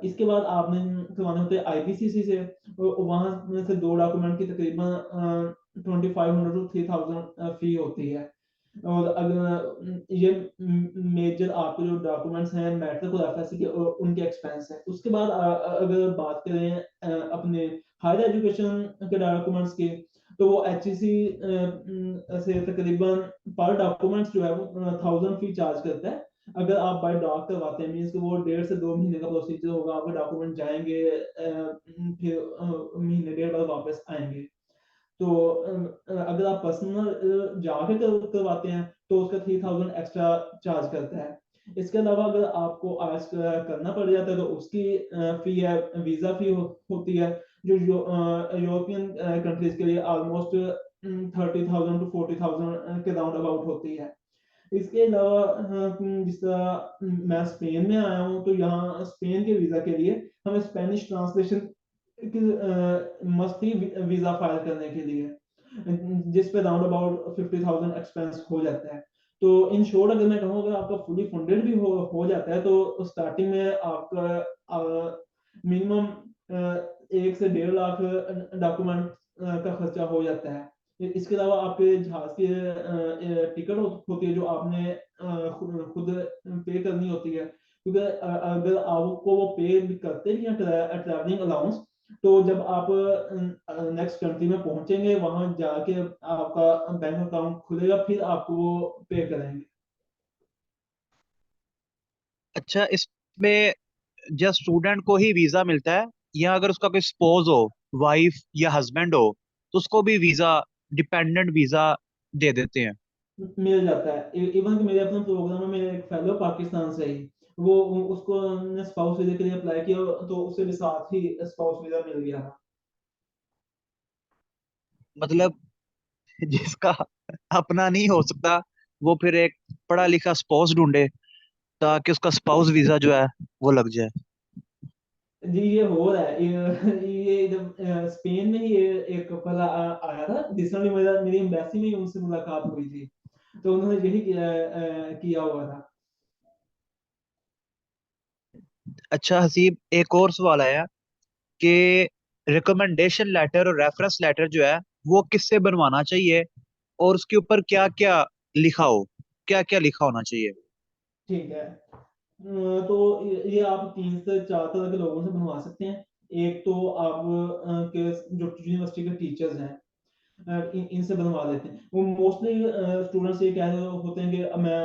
इसके बाद आपने करवाने होते हैं आईपीसीसी से, वहां से 2 डॉक्यूमेंट की तकरीबन 2500 टू 3000 फी होती है। और अगर ये मेजर आपके जो डॉक्यूमेंट्स हैं मैट्रिक और एफएससी के उनके एक्सपेंस है। उसके बाद अगर बात करें अपने हायर एजुकेशन के डॉक्यूमेंट्स की, तो वो एचईसी से तकरीबन पर डॉक्यूमेंट्स जो है वो 1000 फी चार्ज करता है। अगर आप बाय डॉक करवाते हैं मीन्स कि वो 1.5 से 2 महीने का प्रोसीजर होगा, आपके डॉक्यूमेंट जाएंगे फिर महीने डेढ़ बाद वापस आएंगे। तो अगर आप पर्सनल जाके करवाते हैं तो उसका 3000 एक्स्ट्रा चार्ज करता है। इसके अलावा अगर आपको आयल्स करना पड़ जाता है तो उसकी फी है, वीजा फी होती है, जो यूरोपियन कंट्रीज के लिए ऑलमोस्ट 30,000 टू 40,000 के राउंड अबाउट होती है। इसके अलावा जिस तरह मैं स्पेन में आया हूँ तो यहाँ स्पेन के वीजा के लिए हमें स्पेनिश ट्रांसलेशन मस्ट ही वीजा फाइल करने के लिए, जिस पे राउंड अबाउट 50,000 एक्सपेंस हो जाता है। तो इन शॉर्ट अगर मैं कहूँ अगर आपका फुली फंडेड भी हो जाता है तो स्टार्टिंग में आपका मिनिमम 1 से 1.5 लाख डॉक्यूमेंट का खर्चा हो जाता है। इसके अलावा आपके जहाज की टिकट होती है जो आपने खुद पे करनी होती है, क्योंकि अगर आपको वो पे करते भी हैं ट्रैवलिंग अलाउंस, तो जब आप नेक्स्ट कंट्री में पहुंचेंगे वहां जाके आपका बैंक अकाउंट खुलेगा फिर आपको वो पे करेंगे। अच्छा, इसमें जब स्टूडेंट को ही वीजा मिलता है, या अगर उसका कोई स्पोज हो, वाइफ या हस्बैंड हो, तो उसको भी वीजा, डिपेंडेंट वीजा दे देते हैं? मिल जाता है। इवन कि मेरे अपने प्रोग्राम में मेरे एक फेलो पाकिस्तान से ही, वो उसको स्पाउस वीजा के लिए अप्लाई किया तो उसे भी साथ ही स्पाउस वीजा मिल गया था। मतलब जिसका अपना नहीं हो सकता, वो फिर एक पढ़ा लिखा स्पाउस ढूंढे ताकि उसका स्पाउस वीजा जो है वो लग जाए। जी ये हो रहा है। ये जब स्पेन में ही ये एक कपल आया था जिसने मेरी एम्बेसी में ही उनसे मुलाकात हुई थी, तो उन्होंने यही किया हुआ था। अच्छा हसीब, एक और सवाल आया कि रिकमेंडेशन लेटर और रेफरेंस लेटर जो है वो किससे बनवाना चाहिए, और उसके ऊपर क्या क्या लिखा हो, क्या क्या लिखा होना चाहिए? ठीक है। तो ये आप 3 से 4 तरह के लोगों से बनवा सकते हैं। एक तो आप के जो यूनिवर्सिटी के टीचर्स हैं इनसे बनवा लेते हैं। वो मोस्टली स्टूडेंट्स ये कह रहे होते हैं कि मैं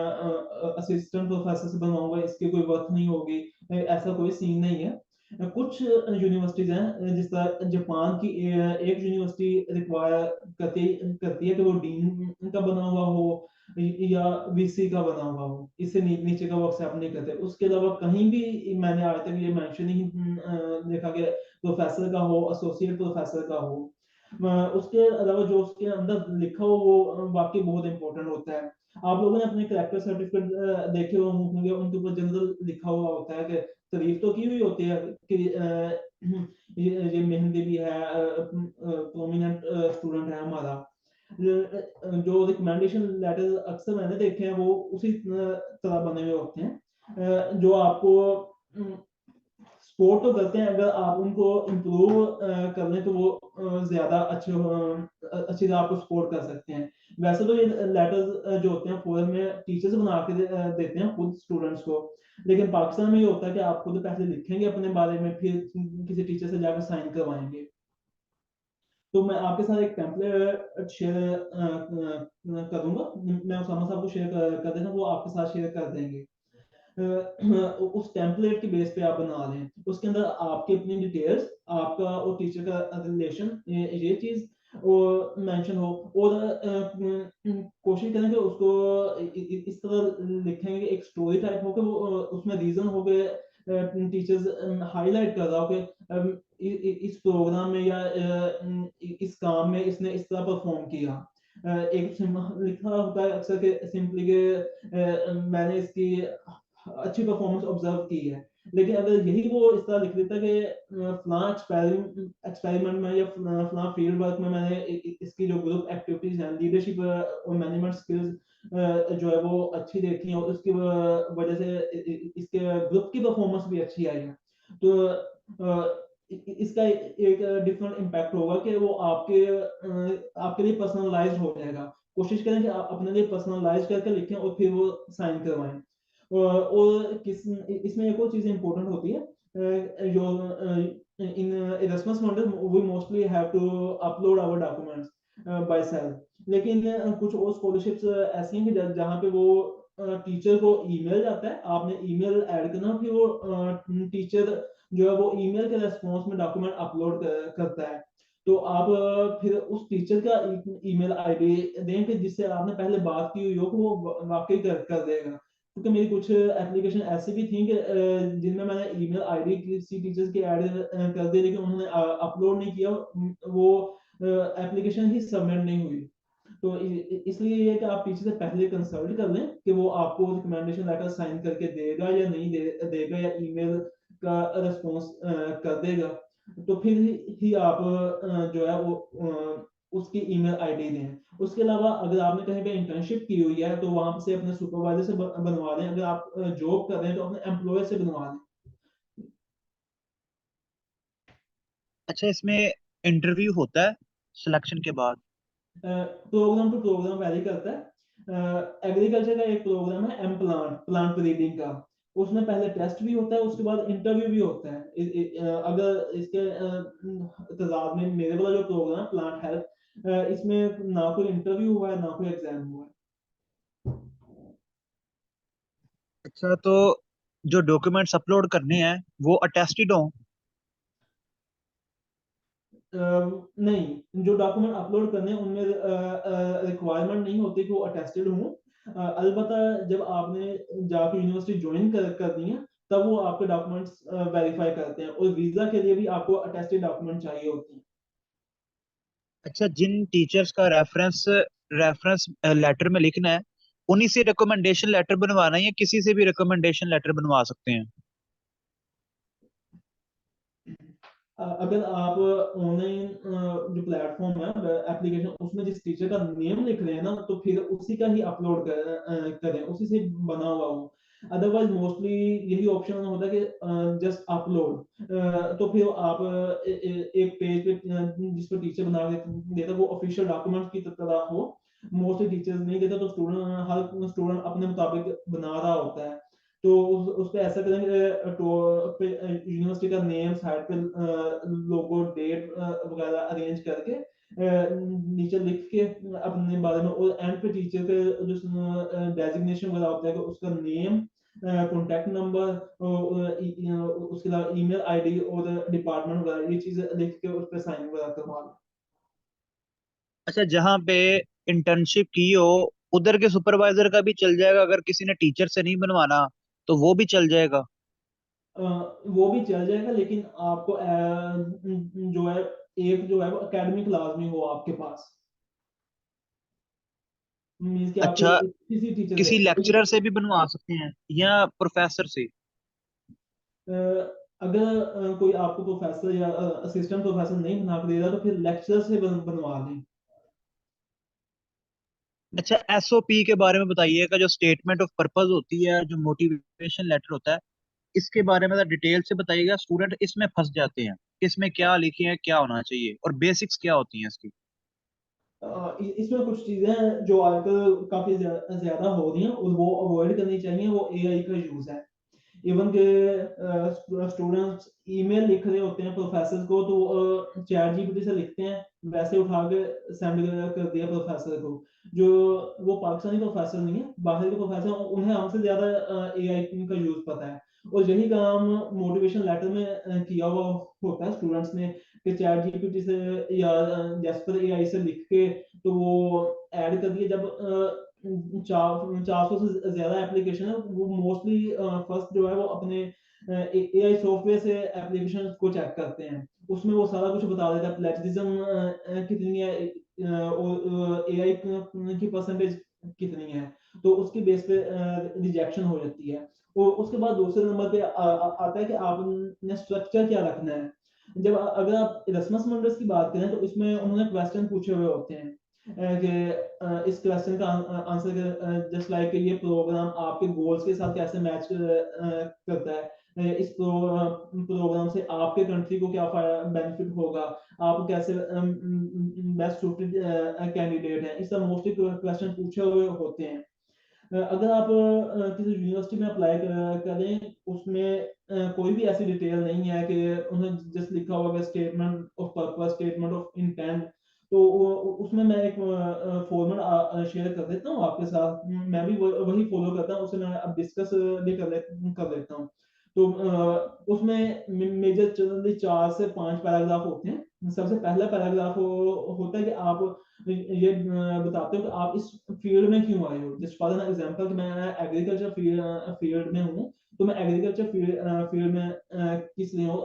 असिस्टेंट प्रोफेसर से बनवाऊंगा, इसकी कोई वर्थ नहीं होगी। ऐसा कोई सीन नहीं है। कुछ यूनिवर्सिटीज हैं जिस तरह जापान की एक यूनिवर्सिटी रिक्वायर करती है कि वो डीन का बना हुआ हो या वीसी का बना हुआ हो, इससे नीचे का वो एक्सेप्ट नहीं करते। उसके अलावा कहीं भी मैंने आज तक ये मेंशन ही देखा कि प्रोफेसर का हो, एसोसिएट प्रोफेसर का हो। उसके अलावा जो उसके अंदर लिखा हो वो वाकई बहुत इंपॉर्टेंट होता है। आप लोगों ने अपने करेक्टर सर्टिफिकेट देखे होंगे, उनके ऊपर जनरल लिखा हुआ होता है कि तारीफ तो की हुई होती है कि ये मेहंदी भी है, प्रोमिनेंट स्टूडेंट है हमारा। जो रिकमेंडेशन लेटर अक्सर मैंने देखे हैं वो उसी तरह बने हुए होते हैं, जो आपको सपोर्ट तो करते हैं, अगर आप उनको इम्प्रूव कर लें तो वो ज्यादा अच्छी तरह आपको सपोर्ट कर सकते हैं। वैसे तो ये लेटर्स जो होते हैं फॉरन में टीचर्स बना के देते हैं खुद स्टूडेंट्स को, लेकिन पाकिस्तान में ये होता है कि आप खुद पहले लिखेंगे अपने बारे में, फिर किसी टीचर से जाकर साइन करवाएंगे। तो मैं आपके साथ एक टेम्पलेट शेयर करूंगा, मैं उसामा साहब को शेयर कर देता हूँ, वो आपके साथ शेयर कर देंगे। उस टेम्पलेट के बेस पे आप बना लें, उसके अंदर आपकी अपनी डिटेल्स, आपका और टीचर का रिलेशन, ये चीज और मेंशन हो, और कोशिश करें कि उसको इस तरह लिखेंगे कि एक स्टोरी टाइप हो कि वो उसमें रीजन हो गए, टीचर्स हाईलाइट कर रहा हो कि इस प्रोग्राम में या इस काम में इसने इस तरह परफॉर्म किया। एक लिखा होता है अक्सर के सिंपली के मैंने इसकी अच्छी परफॉर्मेंस ऑब्जर्व की है, लेकिन अगर यही वो इस तरह लिख देता कि फलां एक्सपेरिमेंट में या फलां फील्ड वर्क में मैंने इसकी जो ग्रुप एक्टिविटीज हैं, लीडरशिप और मैनेजमेंट स्किल्स जो है वो अच्छी देखी है, और उसकी वजह से इसके ग्रुप की परफॉर्मेंस भी अच्छी आई है, तो इसका एक डिफरेंट इम्पैक्ट होगा कि वो आपके लिए पर्सनलाइज्ड हो जाएगा। कोशिश करें कि आप अपने लिए पर्सनलाइज करके लिखें और फिर वो साइन करवाएं। और किस इसमें एक और चीज इंपॉर्टेंट होती है, जो इन Erasmus funders we mostly have to upload our documents by self, लेकिन कुछ और स्कॉलरशिप्स ऐसी हैं कि जहाँ पे वो टीचर को ईमेल जाता है, आपने ईमेल ऐड करना, फिर वो टीचर जो है वो ईमेल के रेस्पॉन्स में डॉक्यूमेंट अपलोड करता है। तो आप फिर उस टीचर का ईमेल आईडी दें कि जिससे आपने पहले बात की हुई हो कि वो वाकई कर देगा, क्योंकि मेरी कुछ एप्लीकेशन ऐसी भी थी कि जिनमें मैंने ईमेल आईडी किसी टीचर्स की ऐड कर दी, लेकिन उन्होंने अपलोड नहीं किया, वो एप्लीकेशन ही सबमिट नहीं हुई। तो इसलिए ये है कि आप टीचर से पहले कंसल्ट कर लें कि वो आपको रिकमेंडेशन लेटर साइन करके देगा या नहीं देगा, या ईमेल का रिस्पॉन्स कर देगा, तो फिर ही आप जो है वो उसकी ईमेल आईडी दें। उसके अलावा अगर आपने कहीं पे इंटर्नशिप की हुई है तो वहां से अपने सुपरवाइजर से बनवा दें, अगर आप जॉब कर रहे हैं तो अपने एम्प्लॉयर से बनवा दें। अच्छा, इसमें इंटरव्यू होता है सिलेक्शन के बाद? प्रोग्राम टू प्रोग्राम वैरी करता है। एग्रीकल्चर का एक प्रोग्राम है एम प्लांट प्लांट ब्रीडिंग का, उसमें पहले टेस्ट भी होता है, उसके बाद इंटरव्यू भी होता है। अगर इसके तजाद में मेरे वाला जो प्रोग्राम प्लांट हेल्थ, इसमें ना कोई इंटरव्यू हुआ है ना कोई एग्जाम हुआ है। अच्छा, तो जो डॉक्यूमेंट्स अपलोड करने हैं वो अटेस्टेड हो? नहीं, जो डॉक्यूमेंट अपलोड करने हैं उनमें रिक्वायरमेंट नहीं होती कि वो अटेस्टेड हों। अलबत्ता जब आपने जाके यूनिवर्सिटी ज्वाइन करनी है तब वो आपके डॉक्यूमेंट्स वेरीफाई करते हैं, और वीजा के लिए भी आपको अटेस्टेड डॉक्यूमेंट चाहिए होते हैं। अच्छा, जिन टीचर्स का रेफरेंस रेफरेंस लेटर में लिखना है, उन्हीं से रिकमेंडेशन लेटर बनवाना है या किसी से भी रिकमेंडेशन लेटर बनवा सकते हैं? अगर आप ऑनलाइन जो प्लेटफॉर्म है एप्लीकेशन, उसमें जिस टीचर का नेम लिख रहे हैं ना, तो फिर उसी का ही अपलोड करें, उसी से बना हुआ हो। अदरवाइज मोस्टली यही ऑप्शन होता है कि जस्ट अपलोड, तो फिर आप एक पेज पे जिस पर टीचर बना देता है वो ऑफिशियल डॉक्यूमेंट की तरह हो। मोस्टली टीचर्स नहीं देता, तो स्टूडेंट हर स्टूडेंट अपने मुताबिक बना रहा होता है। तो उस पे ऐसा करेंगे, तो पे यूनिवर्सिटी का नेम साइड पे लोगो डेट वगैरह अरेंज करके नीचे लिख के अपने बारे में, और एंड पे टीचर के जो डेजिग्नेशन वगैरह होता है कि उसका नेम, कॉन्टैक्ट नंबर, उसके अलावा ईमेल आईडी और डिपार्टमेंट वगैरह, ये चीजें लिख के उस पर साइन वगैरह करवा लो। अच्छा, जहाँ पे इंटर्नशिप की हो उधर के सुपरवाइजर का भी चल जाएगा? अगर किसी ने टीचर से नहीं बनवाना तो वो भी चल जाएगा? वो भी चल जाएगा, लेकिन आपको जो है एक जो है वो एकेडमिक लाजमी हो आपके पास, मीन्स कि आपके अच्छा, किसी टीचर से किसी कोई लेक्चरर से भी बनवा सकते हैं या प्रोफेसर से? अगर कोई आपको प्रोफेसर या असिस्टेंट प्रोफेसर नहीं बना के दे रहा, तो फिर लेक्चरर से बनवा लें। अच्छा, एसओपी के बारे में बताइएगा, जो स्टेटमेंट ऑफ पर्पस होती है, जो मोटिवेशन लेटर होता है, इसके बारे में डिटेल से बताइएगा। स्टूडेंट इसमें फंस जाते हैं, इसमें क्या लिखे हैं, क्या होना चाहिए, और बेसिक्स क्या होती हैं इसकी। इसमें कुछ चीजें हैं जो आजकल काफी ज्यादा हो रही हैं और वो अवॉइड करनी चाहिए, वो एआई का यूज है। इवन के स्टूडेंट्स ईमेल लिख रहे होते हैं प्रोफेसर को, तो चैट जीपीटी से लिखते हैं, वैसे उठा के सेंड कर दिया प्रोफेसर को। जो वो पाकिस्तानी प्रोफेसर नहीं है, बाहर के प्रोफेसर, उन्हें हमसे ज्यादा एआई का यूज पता है। और यही काम मोटिवेशन लेटर में किया हुआ होता है स्टूडेंट्स ने, कि चैट जीपीटी से या जैस्पर एआई से लिख के तो वो ऐड कर दिए। जब 400 से ज्यादा एप्लीकेशन है, वो मोस्टली फर्स्ट जो है वो अपने एआई सॉफ्टवेयर से एप्लीकेशन को चेक करते हैं। उसमें वो सारा कुछ बता देता है, प्लेजरिज्म कितनी है और एआई की परसेंटेज कितनी है, तो उसकी बेस पे रिजेक्शन हो जाती है। और उसके बाद दूसरे नंबर पे आता है कि आपने स्ट्रक्चर क्या रखना है। जब अगर आप इरस्मस मंडस की बात करें, तो इसमें उन्होंने क्वेश्चन पूछे हुए होते हैं कि इस क्वेश्चन का आंसर जस्ट लाइक ये प्रोग्राम आपके गोल्स के साथ कैसे मैच करता है, इस प्रोग्राम से आपके कंट्री को क्या बेनिफिट होगा, आप कैसे बेस्ट सूटेड कैंडिडेट हैं, इस तरह मोस्टली क्वेश्चन पूछे हुए होते हैं। अगर आप किसी यूनिवर्सिटी में अप्लाई करें, उसमें कोई भी ऐसी डिटेल नहीं है कि उन्हें जस्ट लिखा होगा statement of purpose, statement of intent. तो उसमें मैं एक फॉर्मेट शेयर कर देता हूँ आपके साथ, मैं भी वही फॉलो करता हूँ, उसे मैं अब डिस्कस भी कर लेता हूँ। तो उसमें मेजर 4 से 5 पैराग्राफ होते हैं। सबसे पहला पैराग्राफ होता है कि आप ये बताते हो कि आप इस फील्ड में क्यों आए हो। जस्ट फॉर एन एग्जांपल, कि मैं एग्रीकल्चर फील्ड में हूँ, तो मैं एग्रीकल्चर फील्ड में किस लिए हूँ,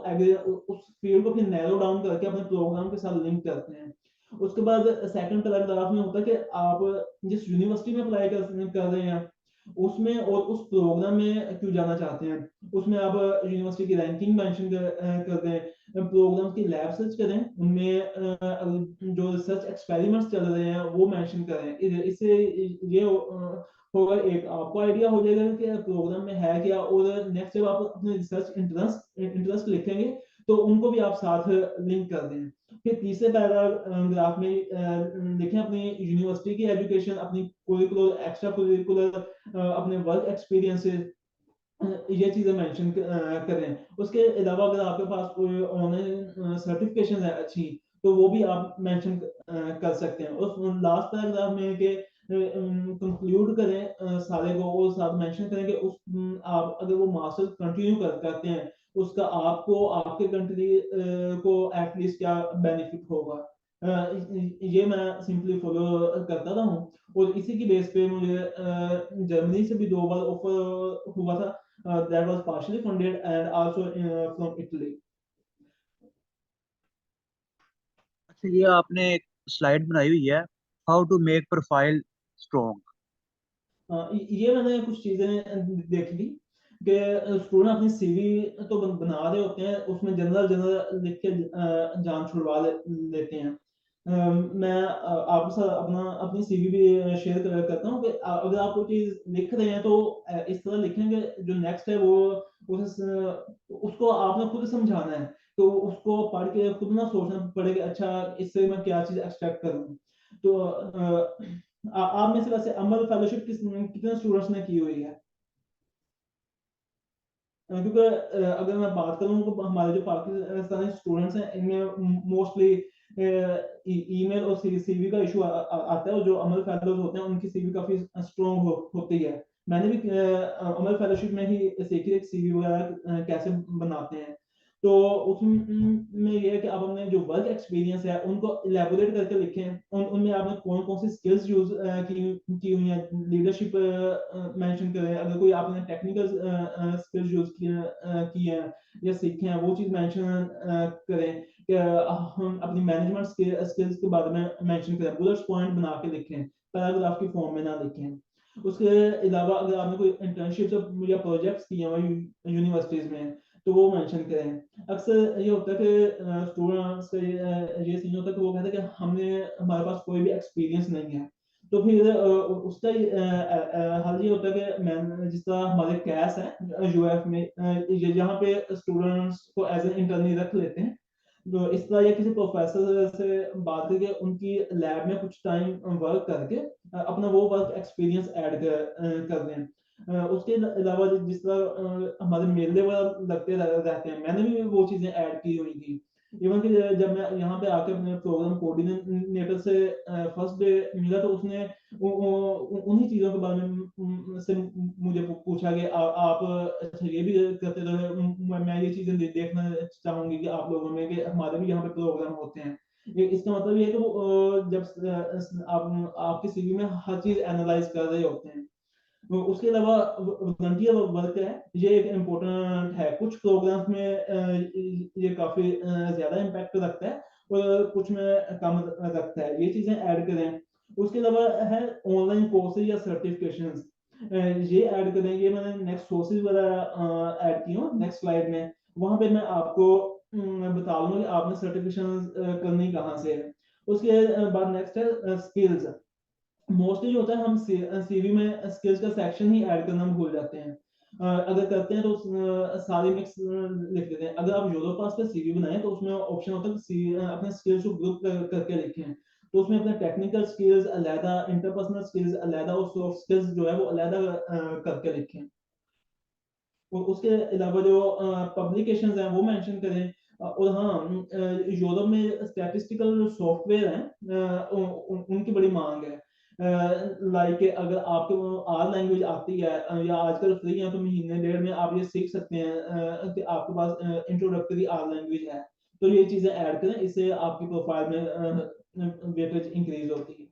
उस फील्ड को फिर नैरो डाउन करके अपने प्रोग्राम के साथ लिंक करते हैं। उसके बाद सेकंड पैराग्राफ में होता है कि आप जिस यूनिवर्सिटी में अप्लाई कर रहे हैं उसमें और उस प्रोग्राम में क्यों जाना चाहते हैं। उसमें आप यूनिवर्सिटी की रैंकिंग मेंशन कर दें, प्रोग्राम की लैब सर्च करें, उनमें जो रिसर्च एक्सपेरिमेंट्स चल रहे हैं वो मेंशन करें। इससे ये होगा, एक आपको आइडिया हो जाएगा कि प्रोग्राम में है क्या। और नेक्स्ट जब आप अपने रिसर्च इंटरेस्ट लिखेंगे, तो उनको भी आप साथ लिंक कर दें। फिर तीसरे पैराग्राफ में लिखें अपनी यूनिवर्सिटी की एजुकेशन, अपनी कुरिकुलर, एक्स्ट्रा कुरिकुलर, अपने वर्क एक्सपीरियंसेस, ये चीजें मेंशन करें। उसके अलावा अगर आपके पास कोई ऑनलाइन सर्टिफिकेशन है अच्छी, तो वो भी आप मेंशन कर सकते हैं। और लास्ट पैराग्राफ में कि कंक्लूड करें सारे को, और साथ मेंशन करें कि आप अगर वो मास्टर्स कंटिन्यू करते हैं, उसका आपको आपके कंट्री को एटलीस्ट क्या बेनिफिट होगा। ये मैं सिंपली फॉलो करता रहा हूँ, और इसी की बेस पे मुझे जर्मनी से भी 2 बार ऑफर हुआ था, that was partially funded, and also from Italy. अच्छा, ये आपने एक स्लाइड बनाई हुई है, how to make profile strong. ये मैंने कुछ चीजें देख ली कि स्टूडेंट अपनी सीवी तो बना रहे होते हैं, उसमें जनरल जनरल लिख के जान छुड़वा लेते हैं। मैं आपके साथ अपनी सीवी भी शेयर करता हूँ कि अगर आप कोई चीज लिख रहे हैं, तो इस तरह लिखेंगे, जो नेक्स्ट है वो उसको आपने खुद समझाना है, तो उसको पढ़ के खुद ना सोचना पड़ेगा, अच्छा इससे मैं क्या चीज एक्सपेक्ट करूँ। तो आप में से वैसे अमल फेलोशिप कितने स्टूडेंट्स ने की हुई है? क्योंकि अगर मैं बात करूँ, तो हमारे जो पाकिस्तानी स्टूडेंट्स हैं, इनमें मोस्टली ईमेल और सीवी का इशू आता है, और जो अमल फेलोज होते हैं उनकी सीवी काफी स्ट्रॉन्ग होती है। मैंने भी अमल फेलोशिप में ही सीखी है सीवी वगैरह कैसे बनाते हैं। तो उसमें ये है कि आप अपने जो वर्क एक्सपीरियंस है उनको इलेबोरेट करके लिखें, उनमें आपने कौन कौन सी स्किल्स यूज की हुई हैं, लीडरशिप मेंशन करें, अगर कोई आपने टेक्निकल स्किल्स यूज की हैं या सीखे हैं वो चीज मेंशन करें, कि हम अपनी मैनेजमेंट स्किल्स के बारे में मेंशन करें, बुलेट्स पॉइंट बना के लिखें, पैराग्राफ की फॉर्म में ना लिखें। उसके अलावा अगर आपने कोई इंटर्नशिप या प्रोजेक्ट्स किए हुए यूनिवर्सिटीज में तो वो मेंशन करें। अक्सर ये होता है कि स्टूडेंट्स का ये सीन होता है कि वो कहते हैं कि हमने हमारे पास कोई भी एक्सपीरियंस नहीं है, तो फिर उसका हल ये होता है कि मैं जिस तरह हमारे कैस है यूएफ में, यहाँ पे स्टूडेंट्स को एज ए इंटर्नी रख लेते हैं, तो इस तरह या किसी प्रोफेसर से बात करके उनकी लैब में कुछ टाइम वर्क करके अपना वो वर्क एक्सपीरियंस ऐड कर दें। उसके अलावा जिस तरह हमारे मेले वगैरह लगते रहते हैं, मैंने भी वो चीजें ऐड की हुई थी। इवन कि जब मैं यहाँ पे आके अपने प्रोग्राम कोऑर्डिनेटर से फर्स्ट डे मिला तो उसने उन्हीं चीजों के बारे में से मुझे पूछा कि आप अच्छा ये भी करते रहे, मैं ये चीजें देखना चाहूंगी कि आप लोगों में कि हमारे भी यहाँ पे प्रोग्राम होते हैं। इसका मतलब ये है कि वो जब आप आपके सीवी में हर चीज एनालाइज कर रहे होते हैं। तो उसके अलावा वॉलंटियर वर्क है, ये एक इम्पोर्टेंट है, कुछ प्रोग्राम्स में ये काफी ज्यादा इम्पैक्ट रखता है और कुछ में कम रखता है, ये चीजें ऐड करें। उसके अलावा है ऑनलाइन कोर्सेज या सर्टिफिकेशंस, ये ऐड करें, ये मैंने नेक्स्ट सोर्सेज वगैरह ऐड की हूँ नेक्स्ट स्लाइड में, वहां पे मैं आपको बता दूंगा कि आपने सर्टिफिकेशन करनी कहाँ से है। उसके बाद नेक्स्ट है स्किल्स। मोस्टली जो होता है हम सीवी में स्किल्स का सेक्शन ही ऐड करना भूल जाते हैं, अगर करते हैं तो सारे मिक्स लिख देते हैं। अगर आप यूरोपास पे सीवी बनाए तो उसमें ऑप्शन होता है कि अपने स्किल्स को ग्रुप करके लिखें, तो उसमें अपने टेक्निकल स्किल्स अलहदा, इंटरपर्सनल स्किल्स अलहदा और सॉफ्ट स्किल्स जो है वो अलहदा करके लिखें। और उसके अलावा जो पब्लिकेशंस हैं वो मेंशन करें। और हाँ, यूरोप में स्टैटिस्टिकल सॉफ्टवेयर हैं, उनकी बड़ी मांग है। लाइक अगर आपको आर लैंग्वेज आती है या आजकल फ्री है तो महीने डेढ़ में आप ये सीख सकते हैं कि आपके पास इंट्रोडक्टरी आर लैंग्वेज है, तो ये चीजें ऐड करें, इससे आपकी प्रोफाइल में वेटेज इंक्रीज होती है।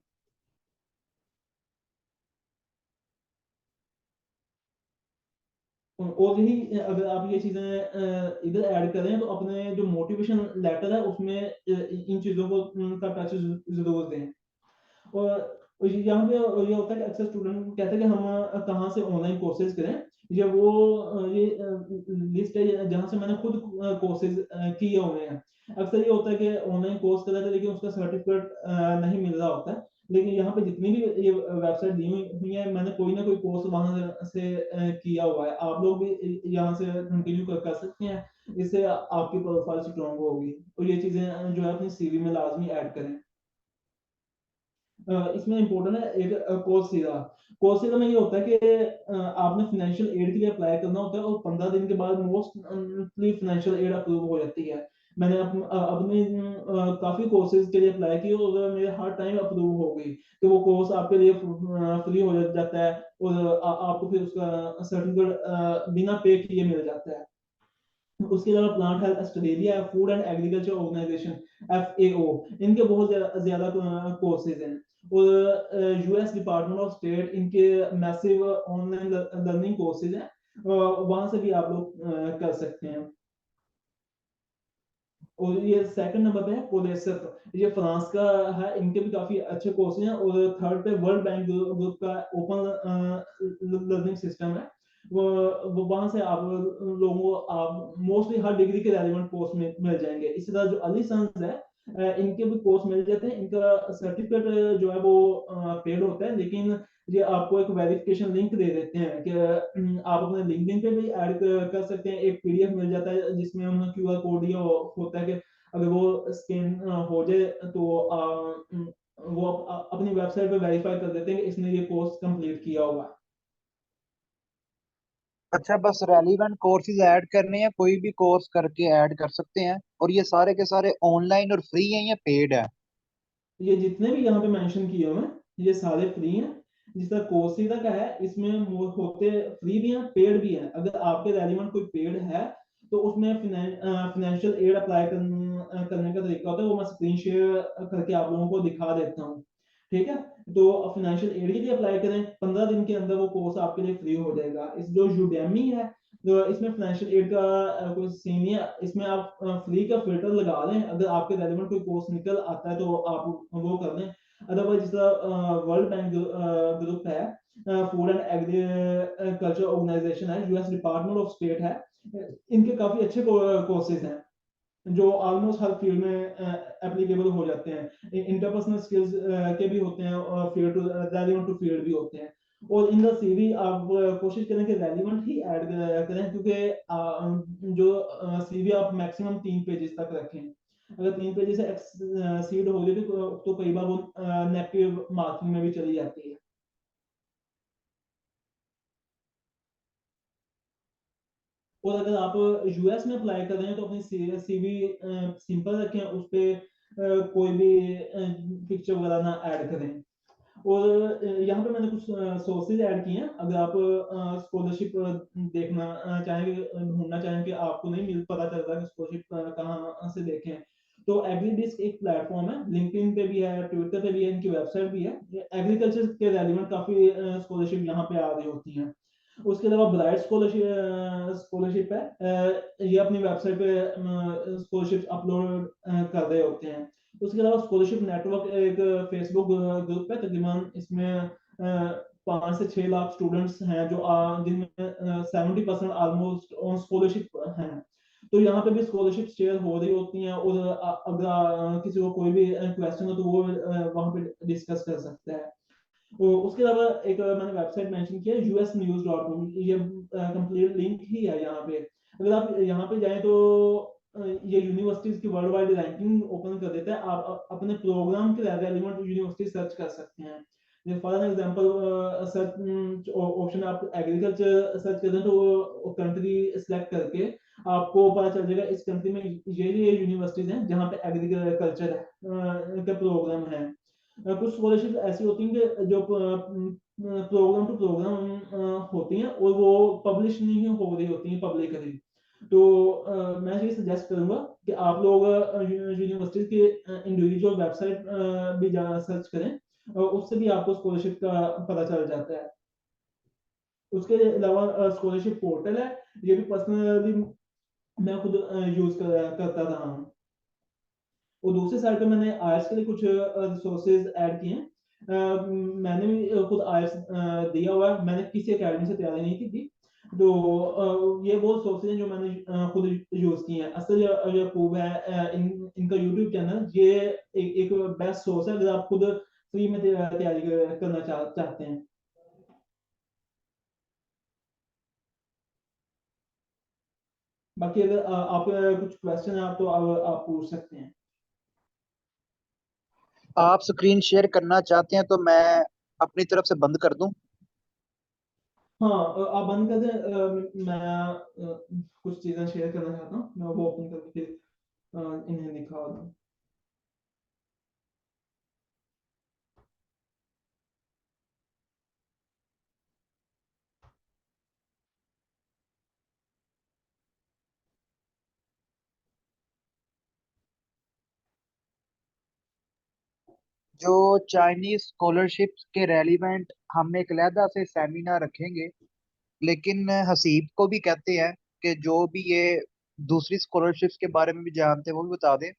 और यही अगर आप ये चीजें इधर ऐड करें तो अपने जो मोटिवेशन लेटर है उसमें इन चीजों को का टच जरूर दें। और यहाँ पे ये होता है कि अक्सर स्टूडेंट कहते हैं कि हम कहाँ से ऑनलाइन कोर्सेज करें, ये वो ये लिस्ट है जहाँ से मैंने खुद कोर्सेज किए हुए हैं। अक्सर ये होता है कि ऑनलाइन कोर्स कर रहे थे लेकिन उसका सर्टिफिकेट नहीं मिल रहा होता है, लेकिन यहाँ पे जितनी भी ये वेबसाइट दी हुई है मैंने कोई ना कोई कोर्स वहां से किया हुआ है, आप लोग भी यहाँ से कंटिन्यू कर सकते हैं, इससे आपकी प्रोफाइल स्ट्रॉन्ग होगी। और ये चीजें जो है अपनी सीवी में लाजमी ऐड करें। इसमें इम्पोर्टेंट है एक कोर्सेरा। कोर्सेरा में ये होता है कि आपने फाइनेंशियल एड के लिए अप्लाई करना होता है और 15 दिन के बाद मोस्टली फाइनेंशियल एड अप्रूव हो जाती है। मैंने अपने काफी कोर्सेज के लिए अप्लाई किए और मेरे हर टाइम अप्रूव हो गई, तो वो कोर्स आपके लिए फ्री हो जाता है और आपको फिर उसका सर्टिफिकेट बिना पे किए मिल जाता है। उसके अलावा plant health Australia, food and agriculture organization FAO, इनके बहुत ज्यादा कोर्सेज हैं। और यूएस डिपार्टमेंट ऑफ स्टेट इनके मैसिव ऑनलाइन लर्निंग कोर्सेज हैं, वहां से भी आप लोग कर सकते हैं। और ये सेकंड नंबर पे है कोलेसर, ये फ्रांस का है, इनके भी काफी अच्छे कोर्सेज हैं। और थर्ड पे वर्ल्ड बैंक ग्रुप का ओपन लर्निंग सिस्टम है, वो वहां से आप लोगों को आप मोस्टली हर डिग्री के रेलिवेंट कोर्स में मिल जाएंगे। इसी तरह जो अली सन्स है, इनके भी कोर्स मिल जाते हैं, इनका सर्टिफिकेट जो है वो पेड होता है, लेकिन ये आपको एक वेरिफिकेशन लिंक दे देते हैं कि आप अपने लिंक्डइन पे भी ऐड कर सकते हैं, एक पीडीएफ मिल जाता है जिसमें उन्होंने क्यूआर कोड दिया होता है कि अगर वो स्कैन हो जाए तो वो अपनी वेबसाइट पे वेरीफाई कर देते हैं कि इसने ये कोर्स कंप्लीट किया हुआ है। अच्छा, बस रेलिवेंट कोर्सेज ऐड करने हैं, कोई भी कोर्स करके ऐड कर सकते हैं? और ये सारे के सारे ऑनलाइन और फ्री हैं या पेड है? ये जितने भी यहाँ पे मेंशन किए हुए हैं ये सारे फ्री हैं। जिस तरह कोर्सेरा का है इसमें होते फ्री भी हैं पेड भी हैं, अगर आपके रेलिवेंट कोई पेड है तो उसमें फाइनेंशियल एड अप्लाई करने का तरीका होता है, वो मैं स्क्रीन शेयर करके आप लोगों को दिखा देता हूँ। ठीक है, तो फाइनेंशियल एड के लिए अप्लाई करें, 15 दिन के अंदर वो कोर्स आपके लिए फ्री हो जाएगा। इस जो यूडेमी है, तो इसमें फाइनेंशियल एड का कोई सीन नहीं है, इसमें आप फ्री का फिल्टर लगा लें, अगर आपके रेलिवेंट कोई कोर्स निकल आता है तो आप वो कर लें। अदरवाइज जिस वर्ल्ड बैंक ग्रुप है, फूड एंड एग्रीकल्चर ऑर्गेनाइजेशन है, यूएस डिपार्टमेंट ऑफ स्टेट है, इनके काफी अच्छे कोर्सेज हैं जो ऑलमोस्ट हर फील्ड में एप्लीकेबल हो जाते हैं। इंटरपर्सनल स्किल्स के भी होते हैं और field to relevant to field भी होते हैं। और इन द सीवी आप कोशिश करें कि रेलिवेंट ही ऐड करें, क्योंकि जो सीवी आप मैक्सिमम 3 पेजेस तक रखें। अगर 3 पेजेस से एक्सीड हो जाए तो कई बार वो नेगेटिव मार्किंग में भी चली जाती है। और अगर आप यूएस में अप्लाई कर रहे हैं तो अपनी सीवी सिंपल रखें, उस पर कोई भी पिक्चर वगैरह ना ऐड करें। और यहाँ पे मैंने कुछ सोर्सेज ऐड किए हैं, अगर आप स्कॉलरशिप देखना चाहेंगे, ढूंढना चाहें कि आपको नहीं मिल पता चलता कि स्कॉलरशिप कहाँ से देखें, तो एग्रीडिस्क एक प्लेटफॉर्म है, लिंक्डइन पे भी है, ट्विटर पे भी है, इनकी वेबसाइट भी है। एग्रीकल्चर के रेलिवेंट काफी स्कॉलरशिप यहाँ पे आ रही होती हैं। उसके अलावा ब्राइट स्कॉलरशिप स्कॉलरशिप है, ये अपनी वेबसाइट पे स्कॉलरशिप अपलोड कर रहे होते हैं। उसके अलावा स्कॉलरशिप नेटवर्क एक फेसबुक ग्रुप है, तकरीबन इसमें 5 से 6 लाख स्टूडेंट्स हैं जो जिनमें 70% ऑलमोस्ट ऑन स्कॉलरशिप हैं। तो यहाँ पे भी स्कॉलरशिप शेयर हो रही होती हैं, और अगर किसी को कोई भी क्वेश्चन हो तो वो वहाँ पे डिस्कस कर सकता है। तो उसके अलावा एक मैंने वेबसाइट मेंशन किया है usnews.com, ये कंप्लीट लिंक ही है यहाँ पे। अगर आप यहाँ पे जाएं तो ये यूनिवर्सिटीज की वर्ल्ड वाइड रैंकिंग ओपन कर देता है, आप अपने प्रोग्राम के रेलेवेंट यूनिवर्सिटी सर्च कर सकते हैं। जैसे for an example search option आप एग्रीकल्चर सर्च करते हैं तो कंट्री सेलेक्ट करके आपको पता चल जाएगा इस कंट्री में ये यूनिवर्सिटीज हैं जहाँ पे एग्रीकल्चर का प्रोग्राम है। कुछ स्कॉलरशिप ऐसी होती हैं कि जो प्रोग्राम टू प्रोग्राम होती हैं और वो पब्लिश नहीं हो रही होती हैं पब्लिकली। तो मैं ये सजेस्ट करूंगा कि आप लोग यूनिवर्सिटी के इंडिविजुअल वेबसाइट भी सर्च करें, उससे भी आपको स्कॉलरशिप का पता चल जाता है। उसके अलावा स्कॉलरशिप पोर्टल है, ये भी पर्सनली मैं खुद यूज करता रहा हूँ। और दूसरी साइड पे मैंने आयल्स के लिए कुछ रिसोर्सेज ऐड किए हैं। मैंने भी खुद आयल्स दिया हुआ है, मैंने किसी एकेडमी से तैयारी नहीं की थी। तो ये वो सोर्सेज हैं जो मैंने खुद यूज किए हैं। असल यकूब है, इनका यूट्यूब चैनल, ये एक बेस्ट सोर्स है अगर आप खुद फ्री में तैयारी करना चाहते हैं। बाकी अगर आप कुछ क्वेश्चन है आप तो आप पूछ सकते हैं। आप स्क्रीन शेयर करना चाहते हैं तो मैं अपनी तरफ से बंद कर दूं। हाँ, आप बंद कर दें, मैं कुछ चीजें शेयर करना चाहता हूँ, मैं वो ओपन करके फिर इन्हें दिखा दूँ। जो चाइनीज स्कॉलरशिप के रेलिवेंट हम एक अलहदा से सेमिनार रखेंगे, लेकिन हसीब को भी कहते हैं कि जो भी ये दूसरी स्कॉलरशिप्स के बारे में भी जानते हैं वो भी बता दें।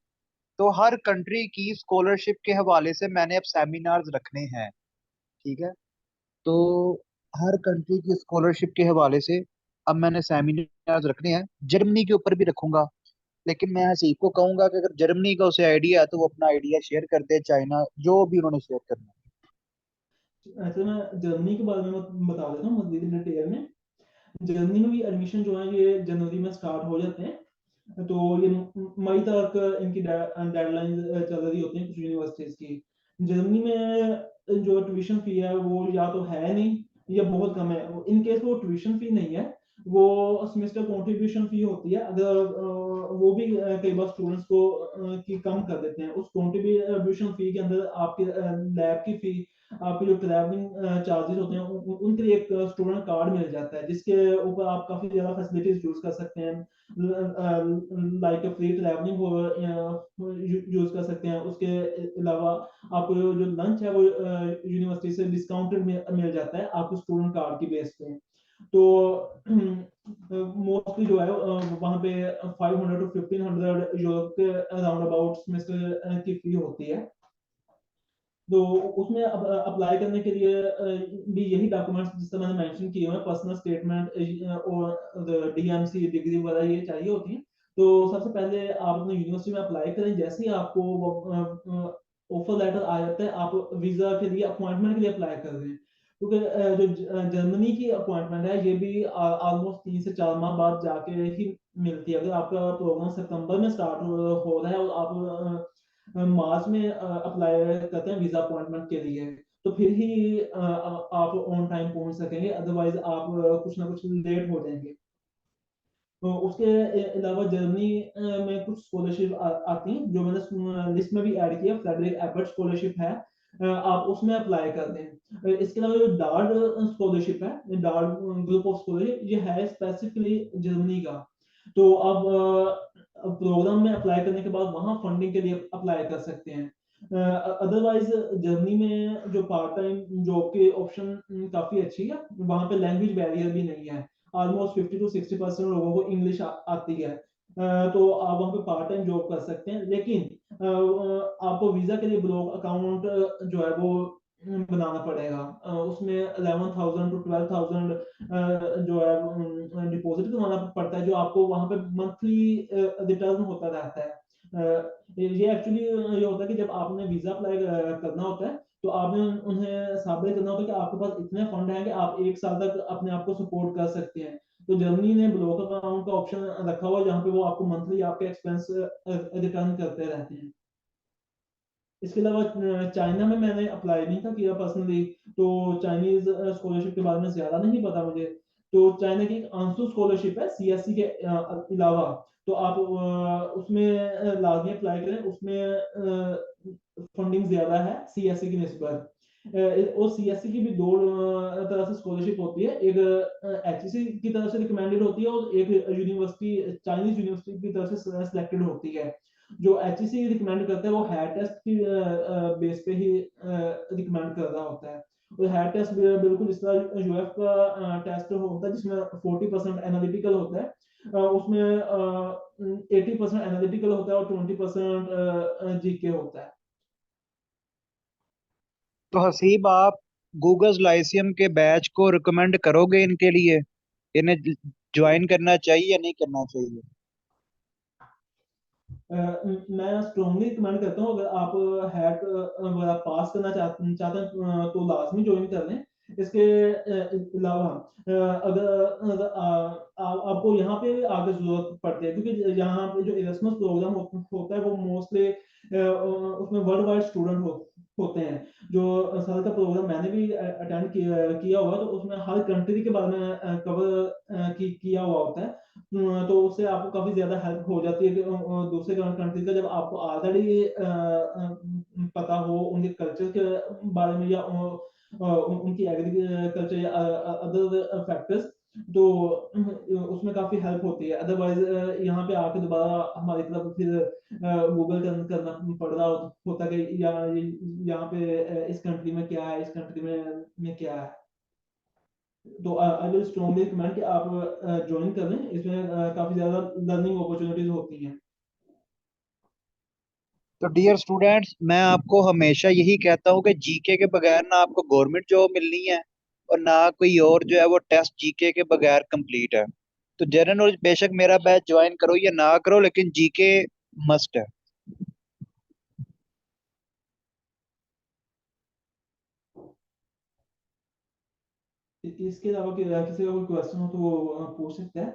तो हर कंट्री की स्कॉलरशिप के हवाले से मैंने अब सेमिनार्स रखने हैं। ठीक है, तो हर कंट्री की स्कॉलरशिप के हवाले से अब मैंने सेमिनार्स रखने हैं। जर्मनी के ऊपर भी रखूंगा, लेकिन मैं हसीब को कहूंगा कि अगर जर्मनी का उसे आइडिया है तो वो अपना आइडिया शेयर कर दे, चाइना जो भी उन्होंने शेयर करना है। ऐसे मैं जर्मनी के बारे में बता देता हूँ मजीद डिटेल में। जर्मनी में भी एडमिशन जो है ये जनवरी में स्टार्ट हो जाते हैं, तो ये मई तक इनकी डेडलाइन चल रही होती है कुछ यूनिवर्सिटीज की। जर्मनी में जो ट्यूशन फी है वो या तो है नहीं या बहुत कम है। इन केस वो ट्यूशन फी नहीं है, वो सेमेस्टर कंट्रीब्यूशन फी होती है। अगर वो भी कई बार स्टूडेंट्स को की कम कर देते हैं। उस कंट्रीब्यूशन फी के अंदर आपके लैब की फी, आपके जो ट्रैवलिंग चार्जेस होते हैं, उनके लिए एक स्टूडेंट कार्ड मिल जाता है, जिसके ऊपर आप काफी ज्यादा फैसिलिटीज यूज कर सकते हैं, लाइक फ्री ट्रैवलिंग यूज कर सकते हैं। उसके अलावा आपको जो लंच है वो यूनिवर्सिटी से डिस्काउंटेड मिल जाता है आपको स्टूडेंट कार्ड की बेस पे। तो मोस्टली जो है वहाँ पे 500 टू 1500 यूरो के अराउंड अबाउट सेमेस्टर की फी होती है। तो उसमें अप्लाई करने के लिए भी यही डॉक्यूमेंट्स जिससे मैंने मेंशन किए हुए हैं, पर्सनल स्टेटमेंट और डीएमसी डिग्री वगैरह ये चाहिए होती है। तो सबसे पहले आप अपने यूनिवर्सिटी में अप्लाई करें। जैसे ही आपको ऑफर लेटर आ जाता है, आप वीजा के लिए अपॉइंटमेंट के लिए अप्लाई कर दें, क्योंकि जो जर्मनी की अपॉइंटमेंट है ये भी ऑलमोस्ट 3 से 4 माह बाद जाके ही मिलती है। अगर आपका प्रोग्राम सितंबर में स्टार्ट हो रहा है और आप मार्च में अप्लाई करते हैं वीजा अपॉइंटमेंट के लिए, तो फिर ही आप ऑन टाइम पहुंच सकेंगे, अदरवाइज आप कुछ ना कुछ लेट हो जाएंगे। तो उसके अलावा जर्मनी में कुछ स्कॉलरशिप आती हैं जो मैंने लिस्ट में भी ऐड किया। फ्रेडरिक एबर्ट स्कॉलरशिप है, आप उसमें अप्लाई कर दें। इसके अलावा जो डार्ड स्कॉलरशिप है, डार्ड ग्रुप ऑफ स्कॉलरशिप, ये है स्पेसिफिकली जर्मनी का। तो अब प्रोग्राम में अप्लाई करने के बाद वहां फंडिंग के लिए अप्लाई कर सकते हैं। अदरवाइज जर्मनी में जो पार्ट टाइम जॉब के ऑप्शन काफी अच्छी है, वहां पे लैंग्वेज बैरियर भी नहीं है। ऑलमोस्ट 50 to 60% लोगों को इंग्लिश आती है। तो आप वहाँ पे पार्ट टाइम जॉब कर सकते हैं, लेकिन आपको वीजा के लिए ब्लॉक अकाउंट जो है वो बनाना पड़ेगा। उसमें 11,000 to 12,000 जो है डिपॉजिट करवाना पड़ता है, जो आपको वहाँ पे मंथली रिटर्न होता रहता है। ये एक्चुअली ये होता है कि जब आपने वीजा अप्लाई करना होता है, तो आपने उन्हें साबित करना होता है कि आपके पास इतने फंड हैं कि आप 1 साल तक अपने आप को सपोर्ट कर सकते हैं। तो जर्मनी ने ब्लॉक अकाउंट का ऑप्शन रखा हुआ है, जहाँ पे वो आपको मंथली आपके एक्सपेंस रिटर्न करते रहते हैं। इसके अलावा चाइना में मैंने अप्लाई नहीं था किया पर्सनली, तो चाइनीज स्कॉलरशिप के बारे में ज्यादा नहीं पता मुझे। तो चाइना की एक आंसू स्कॉलरशिप है सीएससी के अलावा, तो आप उसमें लाजमी अप्लाई करें। उसमें फंडिंग ज्यादा है सीएससी की निस्बत। और सीएससी की भी दो तरह से स्कॉलरशिप होती है, एक एचईसी की तरफ से रिकमेंडेड होती है और एक यूनिवर्सिटी चाइनीज यूनिवर्सिटी की तरफ से सिलेक्टेड होती है। जो एचईसी रिकमेंड करता है वो हेयर टेस्ट की बेस पे ही रिकमेंड कर रहा होता है। और हेयर टेस्ट बिल्कुल इस तरह यूएफ का टेस्ट होता है जिसमें 40% एनालिटिकल होता है। उसमें 80% एनालिटिकल होता है और 20% जीके होता है। तो हसीब, आप गूगल लाइसियम के बैच को रिकमेंड करोगे इनके लिए? इन्हें ज्वाइन करना चाहिए या नहीं करना चाहिए? मैं स्ट्रॉन्गली रिकमेंड करता हूँ, अगर आप हैट वगैरह पास करना चाहते हैं तो लाजमी ज्वाइन कर लें। इसके अलावा अगर आपको यहाँ पे आगे जरूरत पड़ती है, क्योंकि यहाँ पे जो इरasmus प्रोग्राम होता है वो मोस्टली उसमें वर्ल्ड वाइड स्टूडेंट होते हैं। जो साल का प्रोग्राम मैंने भी अटेंड किया हुआ, तो उसमें हर कंट्री के बारे में कवर किया हुआ होता है। तो उससे आपको काफी ज्यादा हेल्प हो जाती है कि दूसरे कंट्री का जब आपको ऑलरेडी पता हो उनके कल्चर के बारे में, या उनकी एग्रीकल्चर या अदर फैक्टर्स, तो उसमें काफी हेल्प होती है। अदरवाइज यहाँ पे आके दोबारा हमारी तरफ फिर गूगल करना पड़ रहा होता है कि यहाँ पे इस कंट्री में क्या है, इस कंट्री में क्या है। तो आई विल स्ट्रांगली रिकमेंड कि आप ज्वाइन कर लें। इसमें काफी ज्यादा लर्निंग अपॉर्चुनिटीज होती हैं। तो डियर स्टूडेंट्स, मैं आपको हमेशा यही कहता हूँ कि जीके के बगैर ना आपको गवर्नमेंट जॉब मिलनी है, और ना कोई और जो है वो टेस्ट जीके के बगैर कंप्लीट है। तो जनरल नॉलेज बेशक मेरा बैच ज्वाइन करो या ना करो, लेकिन जीके मस्ट है। इसके अलावा किसी का कोई क्वेश्चन हो तो वो पूछ सकते हैं।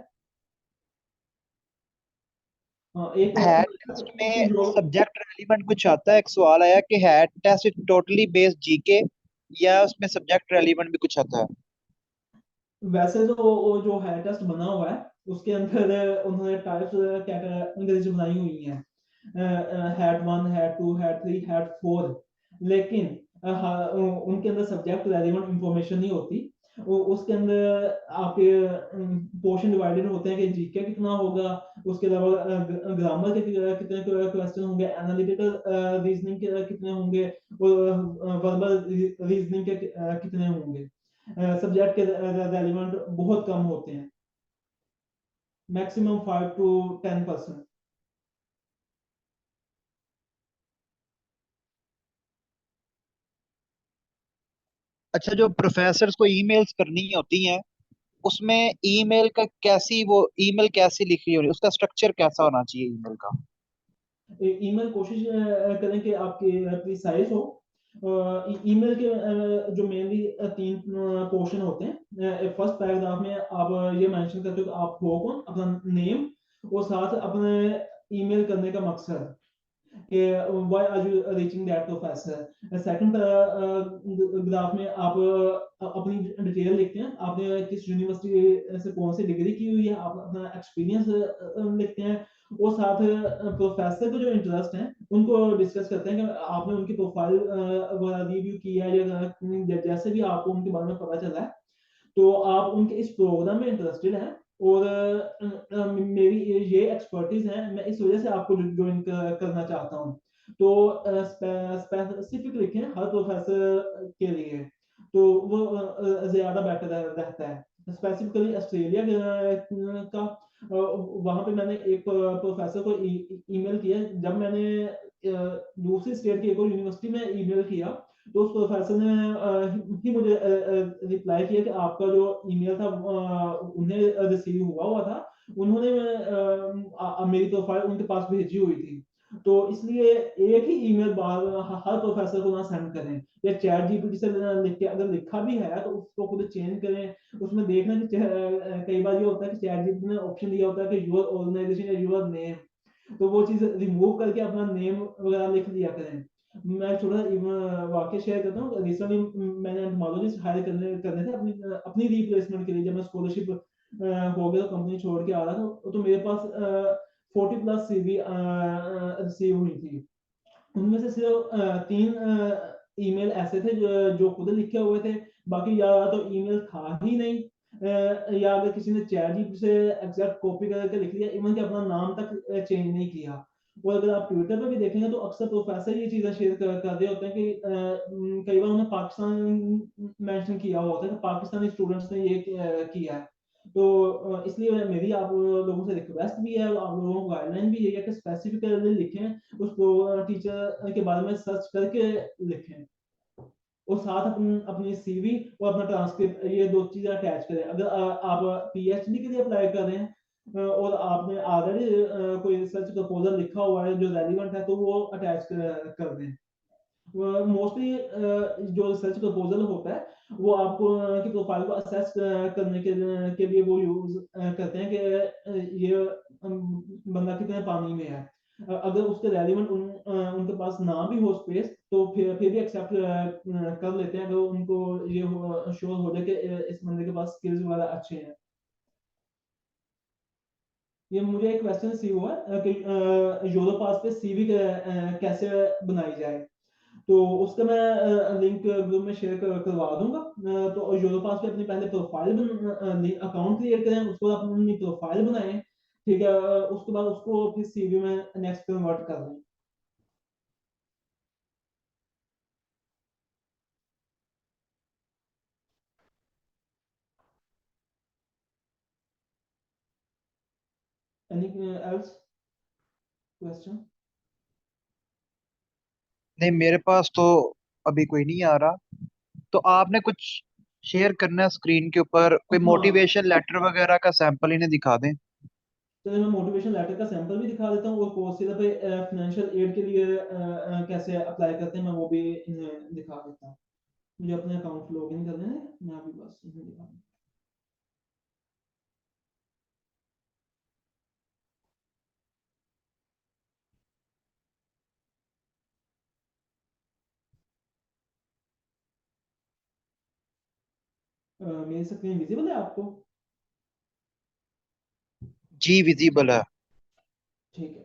एक है टेस्ट में जो सब्जेक्ट रेलिवेंट कुछ आता है? एक सवाल आया कि है टेस्ट टोटली बेस्ड जीके या उसमें सब्जेक्ट रेलिवेंट भी कुछ आता है? वैसे तो वो जो है टेस्ट बना हुआ है, उसके अंदर उन्होंने टाइप्स कैटेगरीज बनाई हुई हैं, hat one, hat two, hat three, hat four. लेकिन हाँ, उनके अंदर सब्जेक्ट रेलिवेंट इंफॉर्मेशन नहीं होती। उसके अंदर आपके पोर्शन डिवाइडेड होते हैं कि जीके कितना होगा, उसके अलावा ग्रामर के कितने क्वेश्चन होंगे, एनालिटिकल रीजनिंग के कितने होंगे, और वर्बल रीजनिंग के कितने होंगे। सब्जेक्ट के रेलिवेंट बहुत कम होते हैं, मैक्सिमम 5 to 10%। अच्छा, जो प्रोफेसर्स को ईमेल्स करनी होती हैं, उसमें ईमेल का कैसी वो ईमेल कैसी लिखी होनी, उसका स्ट्रक्चर कैसा होना चाहिए ईमेल का? ईमेल कोशिश करें कि आपके प्रिसाइज हो। ईमेल के जो मेनली तीन पोर्शन होते हैं। फर्स्ट पैराग्राफ में आप ये मेंशन करते हो कि आप हो कौन, अपना नेम, और साथ अपने ईमेल करने का मकसद कि why are you reaching that professor. Second graph में आप अपनी डिटेल लिखते हैं, आपने किस यूनिवर्सिटी से कौन सी डिग्री की हुई है, आप अपना एक्सपीरियंस लिखते हैं। और साथ प्रोफेसर को जो इंटरेस्ट है उनको डिस्कस करते हैं कि आपने उनकी प्रोफाइल रिव्यू की है, या जैसे भी आपको उनके बारे में पता चला है, तो आप उनके इस प्रोग्राम में इंटरेस्टेड हैं, और मेरी ये एक्सपर्टीज है, मैं इस वजह से आपको ज्वाइन करना चाहता हूँ। तो स्पेसिफिक लिखें हर प्रोफेसर के लिए, तो वो ज्यादा बेटर रहता है। स्पेसिफिकली ऑस्ट्रेलिया का वहां पे मैंने एक प्रोफेसर को ईमेल किया, जब मैंने दूसरी स्टेट की एक और यूनिवर्सिटी में ईमेल किया, तो उस प्रोफेसर ने ही मुझे रिप्लाई किया कि आपका जो ईमेल था उन्हें रिसीव हुआ हुआ था, उन्होंने मेरी प्रोफाइल उनके पास भेजी हुई थी। तो इसलिए एक ही ईमेल बार हर प्रोफेसर को ना सेंड करें, या चैट जीपीटी से लिख के अगर लिखा भी है तो उसको खुद चेंज करें। उसमें देखना कि कई बार ये होता है कि चैट जीपीटी ने ऑप्शन दिया होता है कि यूर ऑर्गेनाइजेशन या यूर नेम, तो वो चीज रिमूव करके अपना नेम वगैरह लिख दिया करें। मैं छोटा सा वाक्य शेयर करता हूँ। रिसेंटली मैंने एंटोमोलॉजिस्ट हायर करने थे अपनी अपनी रिप्लेसमेंट के लिए, जब मैं स्कॉलरशिप हो गया तो कंपनी छोड़ के आ रहा था, तो मेरे पास 40+ सीवी रिसीव हुई थी। उनमें से सिर्फ तीन ईमेल ऐसे थे जो खुद लिखे हुए थे, बाकी या तो ईमेल था ही नहीं, या अगर किसी ने चैट जीपीटी से एग्जैक्ट कॉपी करके लिख लिया, इवन कि अपना नाम तक चेंज नहीं किया। और अगर आप ट्विटर पे भी देखेंगे तो अक्सर प्रोफेसर ये चीजें शेयर कर रहे होते हैं कि कई बार उन्हें पाकिस्तान मेंशन किया हुआ होता है कि पाकिस्तानी स्टूडेंट्स ने ये किया है। तो इसलिए मेरी आप लोगों से रिक्वेस्ट भी है, आप लोगों को गाइडलाइन भी है कि स्पेसिफिकली लिखें, उसको टीचर के बारे में सर्च करके लिखें, और साथ अपनी सीवी और अपना ट्रांसक्रिप्ट, ये दो चीजें अटैच करें। अगर आप पीएचडी के लिए अप्लाई कर रहे हैं और आपने ऑलरेडी कोई रिसर्च प्रपोजल लिखा हुआ है जो रेलिवेंट है, तो वो अटैच कर दें। मोस्टली जो रिसर्च प्रपोजल होता है वो आपको की प्रोफाइल को असेस करने के लिए वो यूज करते हैं कि ये बंदा कितने पानी में है। अगर उसके रेलिवेंट उनके पास ना भी हो स्पेस, तो फिर भी एक्सेप्ट कर लेते हैं, अगर उनको ये श्योर हो जाए कि इस बंदे के पास स्किल्स वगैरह अच्छे हैं। ये मुझे एक क्वेश्चन सी हुआ कि यूरोपास पे सीवी कैसे बनाई जाए, तो उसका मैं लिंक ग्रुप में शेयर करवा दूंगा। तो यूरोपास पे अपनी पहले प्रोफाइल अकाउंट क्रिएट करें, उसको अपनी प्रोफाइल बनाएं, ठीक है, उसके बाद उसको फिर सीवी में नेक्स्ट कन्वर्ट कर दें। Any else question? नहीं, मेरे पास तो अभी कोई नहीं आ रहा। तो आपने कुछ शेयर करना है स्क्रीन के ऊपर, कोई हाँ, मोटिवेशन लेटर वगैरह का सैंपल इन्हें दिखा दें। तो मैं मोटिवेशन लेटर का सैंपल भी दिखा देता हूँ, और कोर्सेरा पे फाइनेंशियल एड के लिए कैसे अप्लाई करते हैं मैं वो भी इन्हें दिखा देता हूँ। मुझे अपने अकाउंट लॉग इन करने हैं, मैं अभी बस इन्हें दिखा दूँ। मेरी स्क्रीन विजिबल है आपको? जी विजिबल है। ठीक है।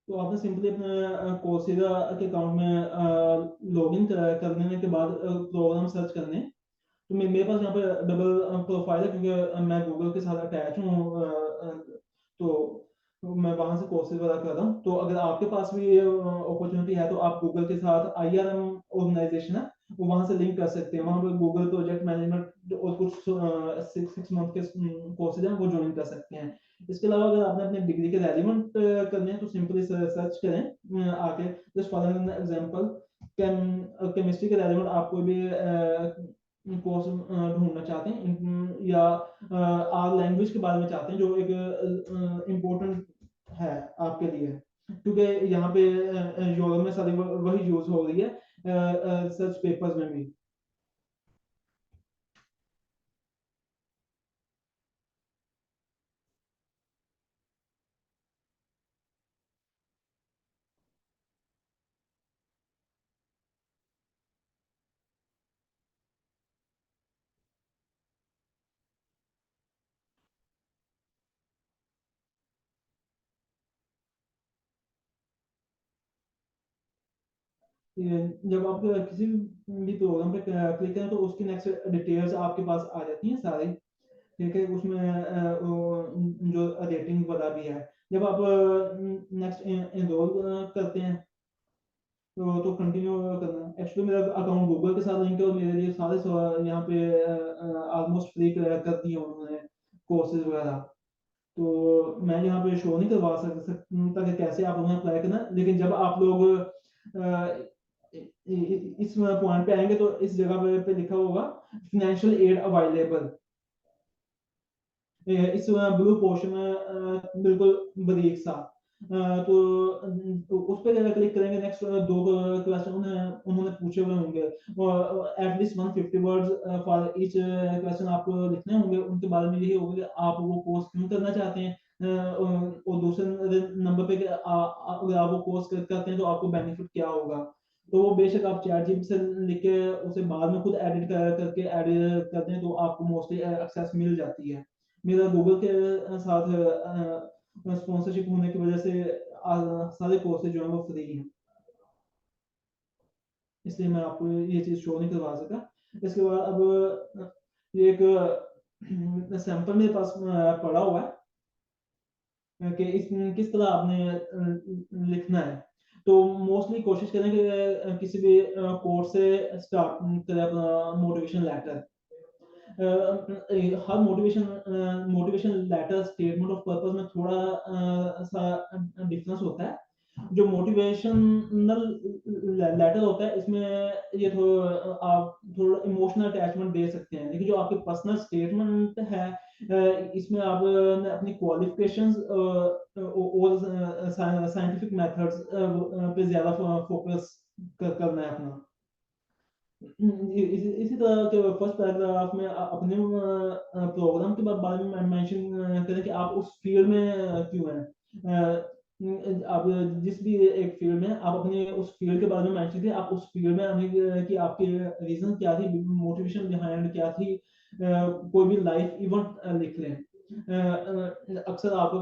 तो आपने सिंपली अपने कोर्सेरा के अकाउंट में लॉगिन करने के बाद प्रोग्राम सर्च करने। तो मेरे पास यहाँ पे डबल प्रोफाइल है, क्योंकि मैं गूगल के साथ अटैच हूँ। तो मैं वहां से कोर्सेज वगैरह कर रहा हूँ। तो अगर आपके पास भी ये अपॉर्चुनिटी है तो आप गूगल के साथ IRM ऑर्गेनाइजेशन है, वो वहां से लिंक कर सकते हैं। वहां पर गूगल प्रोजेक्ट मैनेजमेंट और कुछ 6 मंथ के कोर्सेज हैं, वो ज्वाइन कर सकते हैं। इसके अलावा अगर आपने अपने डिग्री के रेलिवेंट करने हैं तो सिंपली सर्च करें आके, just for an example chemistry के रेलिवेंट आप कोई भी कोर्स ढूंढना चाहते हैं, या आप लैंग्वेज के बारे में चाहते हैं जो एक इम्पोर्टेंट है आपके लिए, क्योंकि यहाँ पे यूरोप में सारी वही यूज हो रही है सर्च पेपर्स में भी। जब आप किसी भी प्रोग्राम पे क्लिक करें तो उसकी नेक्स्ट डिटेल्स आपके पास आ जाती हैं सारी। ठीक है, उसमें जो रेटिंग वगैरह भी है। जब आप नेक्स्ट इनरोल करते हैं तो कंटिन्यू करना है। एक्चुअली मेरा अकाउंट गूगल के साथ लिंक है और मेरे लिए सारे यहाँ पे ऑलमोस्ट फ्री कर दिए उन्होंने कोर्सेज वगैरह। तो मैं यहाँ पे शो नहीं करवा सकता कि कैसे आप उन्हें अप्लाई करना, लेकिन जब आप लोग इस पॉइंट पे आएंगे तो इस जगह पे लिखा होगा फाइनेंशियल एड अवेलेबल। इस ब्लू पोर्शन में बिल्कुल बारीक सा तो उस पर क्लिक करेंगे। नेक्स्ट दो क्वेश्चन उन्होंने पूछे हुए होंगे और at least 150 words for each question आपको लिखने होंगे। उनके बारे में यही होगा कि आप वो कोर्स क्यों करना चाहते हैं, और दूसरे नंबर पे अगर आप वो कोर्स करते हैं तो आपको बेनिफिट क्या होगा। तो वो बेशक आप चैट जीपीटी से लिख के उसे बाद में खुद एडिट करके ऐड कर दें तो आपको मोस्टली एक्सेस मिल जाती है। मेरा गूगल के साथ स्पॉन्सरशिप होने की वजह से सारे कोर्सेज जो हैं वो फ्री हैं, इसलिए मैं आपको ये चीज़ शो नहीं करवा सका। इसके बाद अब ये एक सैंपल मेरे पास पड़ा हुआ है कि इस किस तरह आपने लिखना है। तो मोस्टली कोशिश करें कि किसी भी कोर्स से स्टार्ट करें अपना मोटिवेशन लेटर। हर motivation letter statement of purpose में थोड़ा सा डिफरेंस होता है। जो मोटिवेशनल लेटर होता है इसमें ये आप थोड़ा इमोशनल अटैचमेंट दे सकते हैं, लेकिन जो आपके पर्सनल स्टेटमेंट है इसमें आप अपनी क्वालिफिकेशंस और साइंटिफिक मेथड्स पे ज्यादा फोकस करना है अपना। इसी तरह के फर्स्ट पैराग्राफ में अपने प्रोग्राम के बारे में मेंशन करें कि आप उस फील्ड में क्यों हैं। आप जिस भी एक फील्ड में आप अपने उस फील्ड के बारे में मेंशन करें, आप उस फील्ड में आने की आपके रीजन क्या थी, मोटिवेशन बिहाइंड क्या थी। कोई भी लाइफ इवेंट लिख लें। अक्सर आपका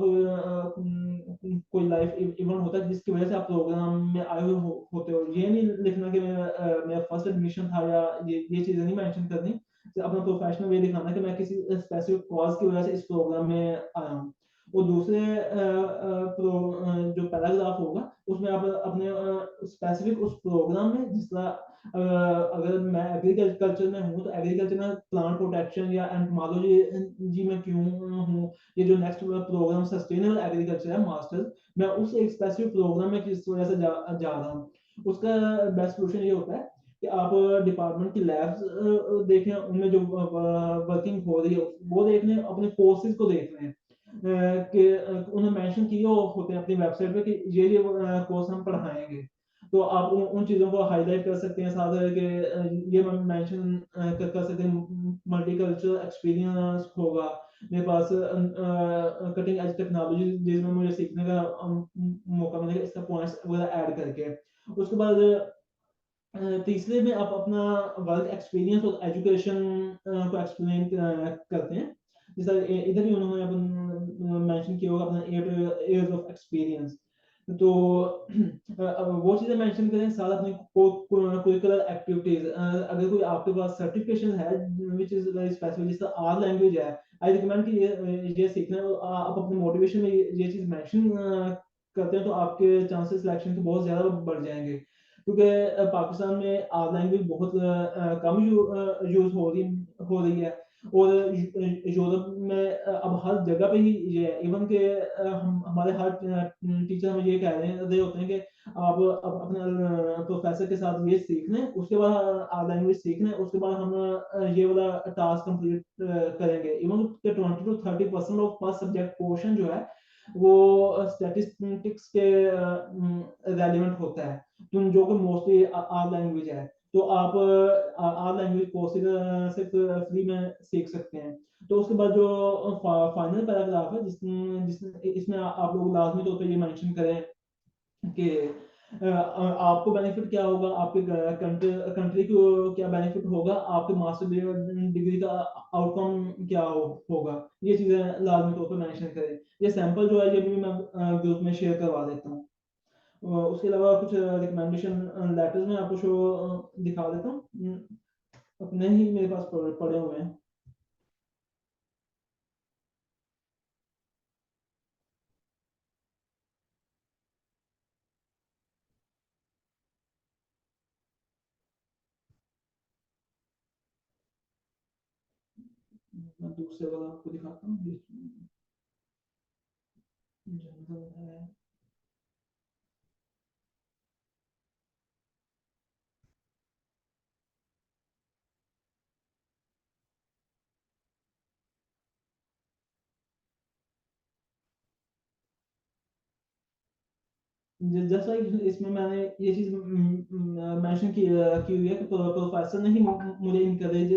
कोई लाइफ इवेंट होता है जिसकी वजह से आप प्रोग्राम में आए हुए होते हो। ये नहीं लिखना कि मेरा फर्स्ट एडमिशन था, या ये चीजें नहीं मेंशन करनी। तो अपना प्रोफेशनल वे दिखाना कि मैं किसी स्पेसिफिक कॉज की वजह से इस प्रोग्राम में आया हूँ। और दूसरे जो पैराग्राफ होगा उसमें आप अपने स्पेसिफिक उस प्रोग्राम में, जिस तरह अगर मैं एग्रीकल्चर में हूँ तो एग्रीकल्चर में प्लांट प्रोटेक्शन या एंटोमोलॉजी जी में क्यों हूँ। ये जो नेक्स्ट प्रोग्राम सस्टेनेबल एग्रीकल्चर है मास्टर्स, मैं उस एक स्पेसिफिक प्रोग्राम में किस वजह से जा रहा हूँ। उसका बेस्ट सोल्यूशन ये होता है कि आप डिपार्टमेंट की लैब्स देखें, उनमें जो वर्किंग हो रही है वो देख लें, अपने कोर्सेज को देख लें कि उन्हें मेंशन किए होते हैं अपनी वेबसाइट पे कि ये कोर्स हम पढ़ाएंगे। तो आप उन चीज़ों को हाईलाइट कर सकते हैं, साथ कि ये मेंशन कर सकते हैं मल्टीकल्चरल एक्सपीरियंस होगा मेरे पास, कटिंग एज टेक्नोलॉजी जिसमें मुझे सीखने का मौका मिलेगा, इसका पॉइंट्स वगैरह ऐड करके। उसके बाद तीसरे में आप अपना वर्क एक्सपीरियंस और एजुकेशन को एक्सप्लेन करते हैं। जैसा इधर भी उन्होंने अपन मेंशन किया होगा अपना 8 इयर्स ऑफ एक्सपीरियंस। तो वो चीज़ें मेंशन करें, साथ अपनी करिकुलर एक्टिविटीज, अगर कोई आपके पास सर्टिफिकेशन है विच इज वेरी स्पेसिफिक, जैसे आर लैंग्वेज है, आई रिकमेंड कि ये सीखना है। आप अपने मोटिवेशन में ये चीज़ मेंशन करते हैं तो आपके चांसेस सिलेक्शन के बहुत ज़्यादा बढ़ जाएंगे, क्योंकि पाकिस्तान में आर लैंग्वेज बहुत कम यूज हो रही है। और यूरोप में अब हर जगह पे ही ये है, इवन के हम हमारे हर टीचर हमें ये कह रहे होते हैं कि आप अपने प्रोफेसर के साथ ये सीख लें, उसके बाद आर लैंग्वेज सीख लें, उसके बाद हम ये वाला टास्क कंप्लीट करेंगे। इवन के 20 to 30% of first subject portion जो है वो स्टैटिस्टिक्स के रेलिवेंट होता है, तो जो कि मोस्टली आर लैंग्वेज है। तो आप आर लैंग्वेज कोर्सेज सिर्फ फ्री में सीख सकते हैं। तो उसके बाद जो फाइनल पैराग्राफ है इसमें आप लोग लाजमी तौर पे ये मेंशन करें कि आपको बेनिफिट क्या होगा, आपके कंट्री कंट्री को क्या बेनिफिट होगा, आपके मास्टर डिग्री का आउटकम क्या होगा, ये चीजें लाजमी तौर पे मेंशन करें। ये सैंपल जो है ये भी मैं ग्रुप में शेयर करवा देता हूँ। उसके अलावा कुछ रिकमेंडेशन लेटर्स में आपको शो दिखा देता हूँ। अपने ही मेरे पास पड़े हुए हैं। मैं दूसरे वाला आपको दिखाता हूँ। जनरल है। जैसा इसमें मैंने ये चीज मेंशन की हुई है कि प्रोफेसर ने ही मुझे इनकरेज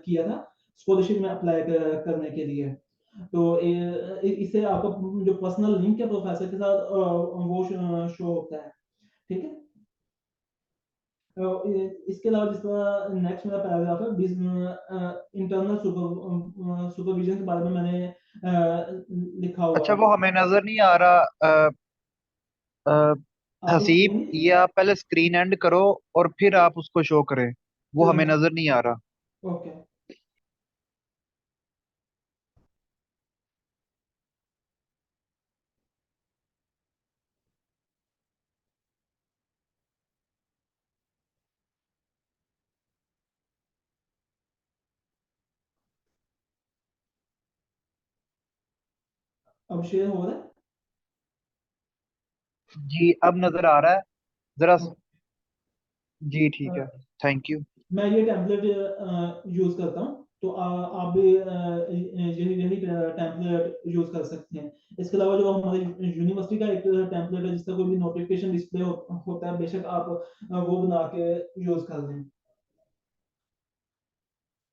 किया था स्कॉलरशिप में अप्लाई करने के लिए। तो इससे आपका जो पर्सनल लिंक है प्रोफेसर के साथ वो शो होता है। ठीक है। इसके अलावा जिस तरह नेक्स्ट मेरा पैराग्राफ है, इंटरनल सुपरविजन के बारे में मैंने लिखा हुआ अच्छा, है। वो हमें नजर नहीं आ रहा। अ, आप लोग हसीब, सुनिए। ये आप पहले स्क्रीन एंड करो और फिर आप उसको शो करें। वो चलो हमें मैं नजर नहीं आ रहा। ओके। अब शेयर हो रहा है। जी, अब नजर आ रहा है। जरा ओके। जी ठीक है। Thank you. मैं ये टेम्पलेट यूज करता हूँ, तो आप भी यही यही टेम्पलेट यूज कर सकते हैं। इसके अलावा जो हमारी यूनिवर्सिटी का एक टेम्पलेट है जिसका कोई भी नोटिफिकेशन डिस्प्ले होता है, बेशक आप वो बना के यूज कर लें।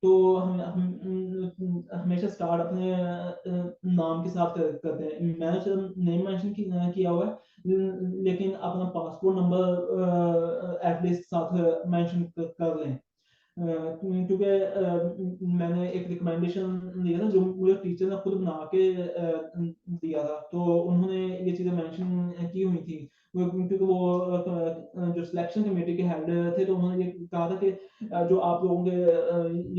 तो हम हमेशा स्टार्ट अपने नाम के साथ करते हैं। मैंने सिर्फ नेम मेंशन किया हुआ है, लेकिन अपना पासपोर्ट नंबर एटलीस्ट साथ मेंशन कर लें। क्योंकि मैंने एक रिकमेंडेशन लिया था जो मुझे टीचर ने खुद बना के दिया था, तो उन्होंने ये चीज़ें मेंशन की हुई थी। क्योंकि वो जो सिलेक्शन कमेटी के हेड थे, तो उन्होंने ये कहा था कि जो आप लोगों के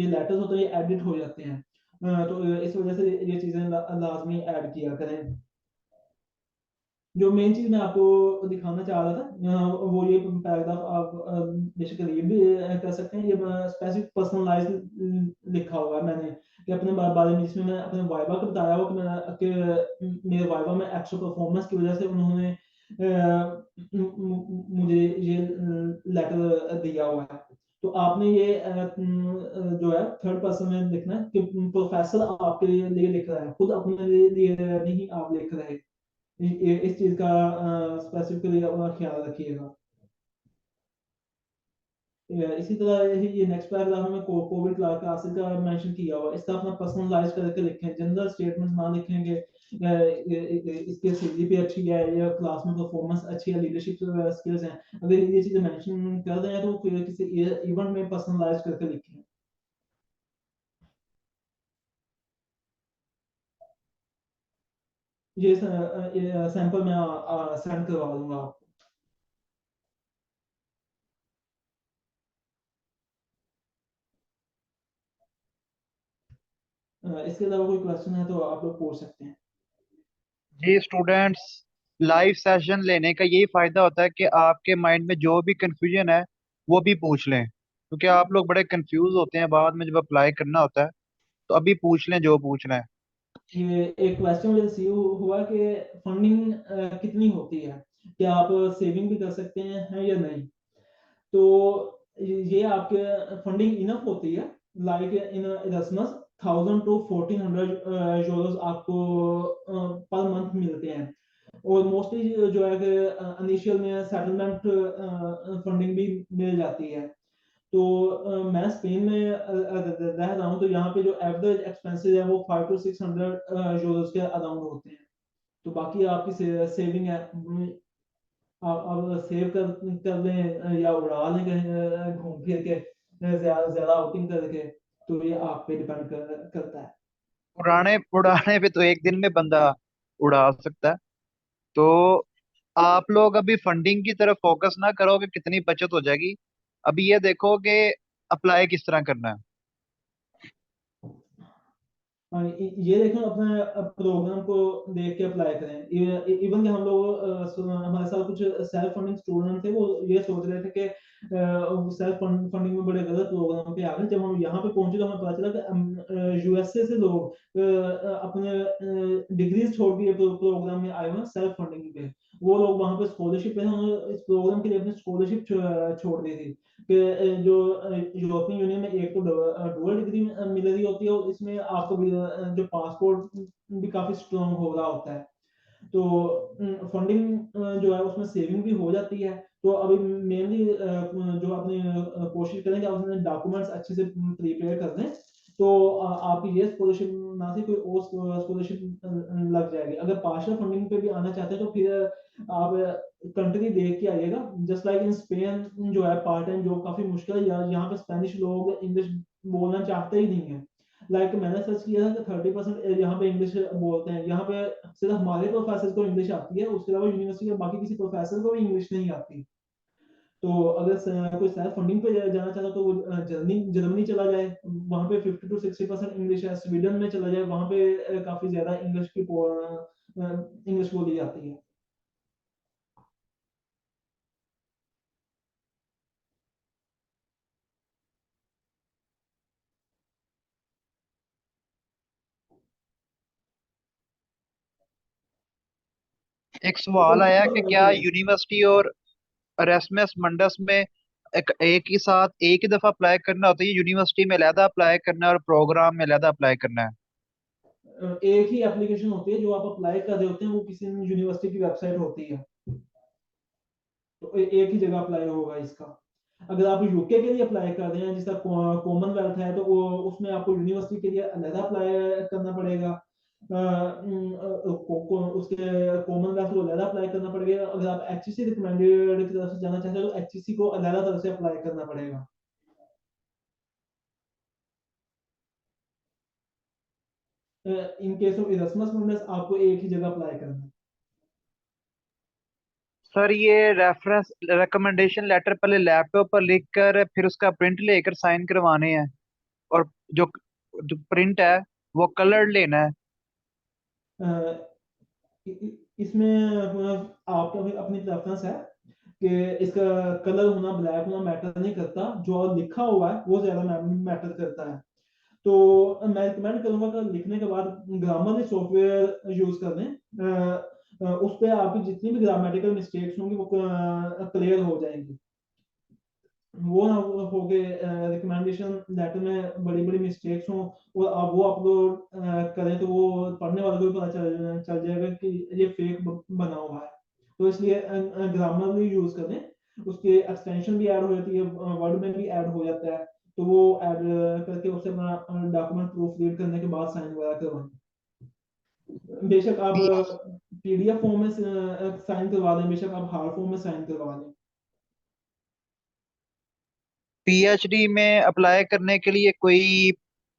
ये लेटर्स होते हैं ये एडिट हो जाते हैं, तो इस वजह से ये चीज़ें लाजमी ऐड किया करें। जो मेन चीज मैं आपको दिखाना चाह रहा था वो ये पैराग्राफ आप बेशक रीड भी कर सकते हैं। ये स्पेसिफिक पर्सनलाइज लिखा हुआ है मैंने कि अपने बारे में, जिसमें मैं अपने वाइवा को बताया हुआ कि मेरे वाइवा में एक्स्ट्रा परफॉर्मेंस की वजह से उन्होंने मुझे ये लेटर दिया हुआ है। तो आपने ये जो है थर्ड पर्सन में लिखना है कि प्रोफेसर आपके लिए लिख रहा है, खुद अपने लिए नहीं आप लिख रहे। इस चीज का स्पेसिफिकली अपना ख्याल रखिएगा। इसी तरह ये नेक्स्ट पैराग्राफ में कोविड क्लासेस का मेंशन किया हुआ है, इसका अपना पर्सनलाइज करके लिखें, जनरल स्टेटमेंट ना लिखेंगे। इसके सीजीपीए अच्छी है या क्लास में परफॉर्मेंस अच्छी है, लीडरशिप स्किल्स हैं, अगर ये चीजें मेंशन कर रहे हैं तो फिर किसी इवेंट में पर्सनलाइज करके लिखें। ये सैंपल मैं सेंड करवा दूंगा आपको। इसके अलावा कोई क्वेश्चन है तो आप लोग पूछ सकते हैं। जी स्टूडेंट्स, लाइव सेशन लेने का यही फायदा होता है कि आपके माइंड में जो भी कंफ्यूजन है वो भी पूछ लें, क्योंकि आप लोग बड़े कंफ्यूज होते हैं बाद में जब अप्लाई करना होता है। तो अभी पूछ लें जो पूछना है। ये एक क्वेश्चन मुझे रिसीव हुआ कि फंडिंग कितनी होती है, क्या आप सेविंग भी कर सकते हैं या नहीं। तो ये आपके फंडिंग इनफ होती है, लाइक इन इरasmus 1000 to 1400 यूरोस आपको पर मंथ मिलते हैं। और मोस्टली जो है कि इनिशियल में सेटलमेंट फंडिंग भी मिल जाती है। तो मैं स्पेन में रह रहा हूँ, तो यहाँ पे जो एवरेज एक्सपेंसेस है वो 500 to 600 यूरोस के अराउंड होते हैं। तो बाकी आपकी सेविंग है, आप सेव कर लें या उड़ा लें कहीं घूम फिर के, ज्यादा ज्यादा आउटिंग करके, तो ये आप पे डिपेंड करता है। उड़ाने उड़ाने पे तो एक दिन में बंदा उड़ा सकता है। तो आप लोग अभी फंडिंग की तरफ फोकस ना करो कि कितनी बचत हो जाएगी। अभी ये देखो कि अप्लाई किस तरह करना है। हाँ, ये देखें अपने प्रोग्राम को देख के अप्लाई करें। इवन कि हम लोग हमारे साथ कुछ सेल्फ फंडिंग स्टूडेंट थे, वो ये सोच रहे थे कि सेल्फ फंडिंग में बड़े गलत प्रोग्राम पे आ गए। जब हम यहाँ पे पहुंचे तो हमें पता चला कि यूएसए से लोग अपने डिग्रीज छोड़ के प्रोग्राम में आए हुए हैं सेल्फ फंडिंग पे। वो लोग वहाँ पे स्कॉलरशिप पे उन्होंने इस प्रोग्राम के लिए अपनी स्कॉलरशिप छोड़ दी थी कि जो यूरोपियन यूनियन में एक तो डुअल डिग्री मिल रही होती है, और इसमें आपको भी जो पासपोर्ट भी काफी स्ट्रॉन्ग हो रहा होता है। तो फंडिंग जो है उसमें सेविंग भी हो जाती है। तो अभी मेनली जो अपनी कोशिश करें कि अपने डॉक्यूमेंट्स अच्छे से प्रिपेयर कर दें, तो आपकी ये स्कॉलरशिप ना से कोई और स्कॉलरशिप लग जाएगी। अगर पार्शियल फंडिंग पे भी आना चाहते हैं तो फिर आप कंट्री देख के आइएगा। जस्ट लाइक इन स्पेन जो है पार्ट टाइम जॉब काफी मुश्किल है, यहाँ पे स्पेनिश लोग इंग्लिश बोलना चाहते ही नहीं है। मैंने सर्च किया था कि 30% यहाँ पे इंग्लिश बोलते हैं। यहाँ पे सिर्फ हमारे प्रोफेसर को इंग्लिश आती है, उसके अलावा यूनिवर्सिटी के बाकी किसी प्रोफेसर को भी इंग्लिश नहीं आती। तो अगर कोई सेल्फ फंडिंग पे जाना चाहता तो वो जर्मनी जर्मनी चला जाए, वहाँ पे 50 to 60% इंग्लिश है। स्वीडन में चला जाए, वहाँ पे काफी ज्यादा इंग्लिश बोली जाती है। एक सवाल आया कि क्या यूनिवर्सिटी और अरेस्मस मंडस में एक ही साथ एक ही दफा अप्लाई करना होता है, यूनिवर्सिटी में अलहदा अप्लाई करना है और प्रोग्राम में अलहदा अप्लाई करना है? एक ही एप्लीकेशन होती है जो आप अप्लाई कर रहे होते हैं, वो किसी यूनिवर्सिटी की वेबसाइट होती है, तो एक ही जगह अप्लाई होगा इसका। अगर आप यूके के लिए अप्लाई कर रहे हैं, जिसका कॉमनवेल्थ है, तो वो उसमें आपको यूनिवर्सिटी के लिए अलग अप्लाई करना पड़ेगा। उसके कॉमनवेल्थ को अलग अप्लाई करना पड़ेगा। अगर आप एचईसी रिकमेंडेड की तरफ से जाना चाहते हो तो एचईसी को अलग तरफ से अप्लाई करना पड़ेगा। इन केस ऑफ इरasmus मुंडस आपको एक ही जगह अप्लाई करना है। सर ये रेफरेंस रिकमेंडेशन लेटर पहले लैपटॉप पर लिख कर फिर उसका प्रिंट लेकर साइन करवाने हैं, और जो जो प्रिंट है वो कलर्ड लेना है? अ, इसमें आपका अपनी प्रेफरेंस है कि इसका कलर होना, ब्लैक होना मैटर नहीं करता, जो लिखा हुआ है वो ज्यादा मैटर करता है। तो मैं रिकमेंड करूंगा कि लिखने के बाद ग्रामरली सॉफ्टवेयर यूज कर लें। उस पर आपकी जितनी भी ग्रामेटिकल मिस्टेक्स होंगी वो क्लियर हो जाएंगी। वो ना हो के रिकमेंडेशन लेटर में बड़ी बड़ी मिस्टेक्स हों और आप वो अपलोड करें, तो वो पढ़ने वालों को भी पता चल जाएगा कि ये फेक बना हुआ है। तो इसलिए ग्रामरली यूज करें। उसके एक्सटेंशन भी ऐड हो जाती है, वर्ड में भी ऐड हो जाता है, तो वो ऐड करके उससे अपना डॉक्यूमेंट प्रूफ रीड करने के बाद साइन वगैरह करवाएं। बेशक आप पी पीडीएफ फॉर्म में साइन करवा दें, बेशक आप हार्ड फॉर्म में साइन करवा दें। पीएचडी में अप्लाई करने के लिए कोई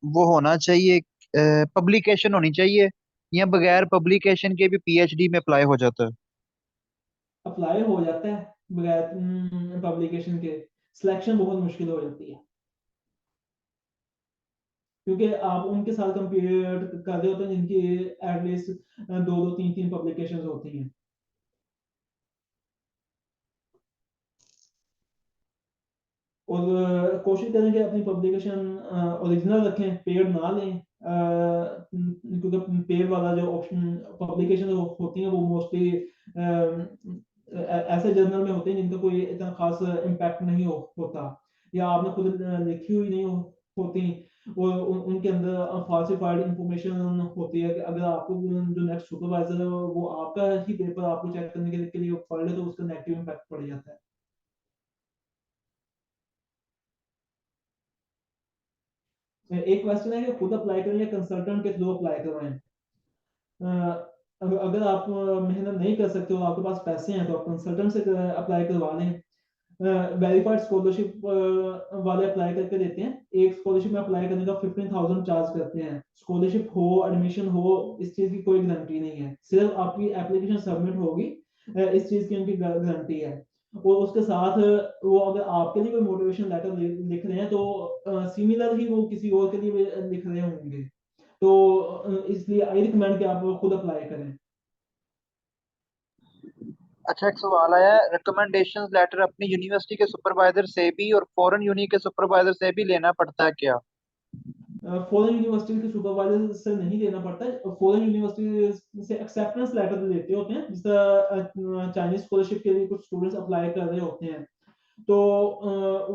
वो होना चाहिए, पब्लिकेशन होनी चाहिए, या बगैर पब्लिकेशन के भी पीएचडी में अप्लाई हो जाता है? अप्लाई हो जाता है बगैर पब्लिकेशन के, सिलेक्शन बहुत मुश्किल हो जाती है, क्योंकि आप उनके साथ कंपेयर कर रहे होते हैं जिनकी एटलीस्ट दो दो तीन तीन पब्लिकेशंस होती हैं। और कोशिश करें कि अपनी पब्लिकेशन ओरिजिनल रखें, पेड ना लें, क्योंकि पेड वाला जो ऑप्शन पब्लिकेशन होती हैं वो मोस्टली ऐसे जर्नल में होते हैं जिनका कोई इतना खास इम्पैक्ट नहीं होता, या आपने खुद लिखी हुई नहीं होती, और उनके अंदर फाल्सिफाइड इंफॉर्मेशन होती है कि अगर आपको जो नेक्स्ट सुपरवाइजर है वो आपका ही पेपर आपको चेक करने के लिए पढ़ ले तो उसका नेगेटिव इम्पैक्ट पड़ जाता है। एक क्वेश्चन है कि खुद अप्लाई करें या कंसल्टेंट के थ्रू अप्लाई करवाएं। अगर आप मेहनत नहीं कर सकते हो, आपके पास पैसे हैं, तो आप कंसल्टेंट से अप्लाई करवा लें। वेरीफाइड स्कॉलरशिप वाले अप्लाई करके देते हैं, एक स्कॉलरशिप में अप्लाई करने का 15,000 चार्ज करते हैं। स्कॉलरशिप हो, एडमिशन हो, इस चीज की कोई गारंटी नहीं है, सिर्फ आपकी एप्लीकेशन सबमिट होगी, इस चीज की उनकी गारंटी है। और उसके साथ वो अगर आपके लिए कोई मोटिवेशन लेटर लिख रहे हैं तो सिमिलर ही वो किसी और के लिए भी लिख रहे होंगे, तो इसलिए आई रिकमेंड कि आप खुद अप्लाई करें। अच्छा, एक सवाल आया है, रिकमेंडेशन लेटर अपनी यूनिवर्सिटी के सुपरवाइजर से भी और फॉरेन यूनि के सुपरवाइजर से भी लेना पड़ता है क्या? फॉरेन यूनिवर्सिटी के सुपरवाइजर से नहीं लेना पड़ता है, फॉरेन यूनिवर्सिटी से एक्सेप्टेंस लेटर लेते होते हैं, जिस तरह चाइनीज स्कॉलरशिप के लिए कुछ स्टूडेंट्स अप्लाई कर रहे होते हैं, तो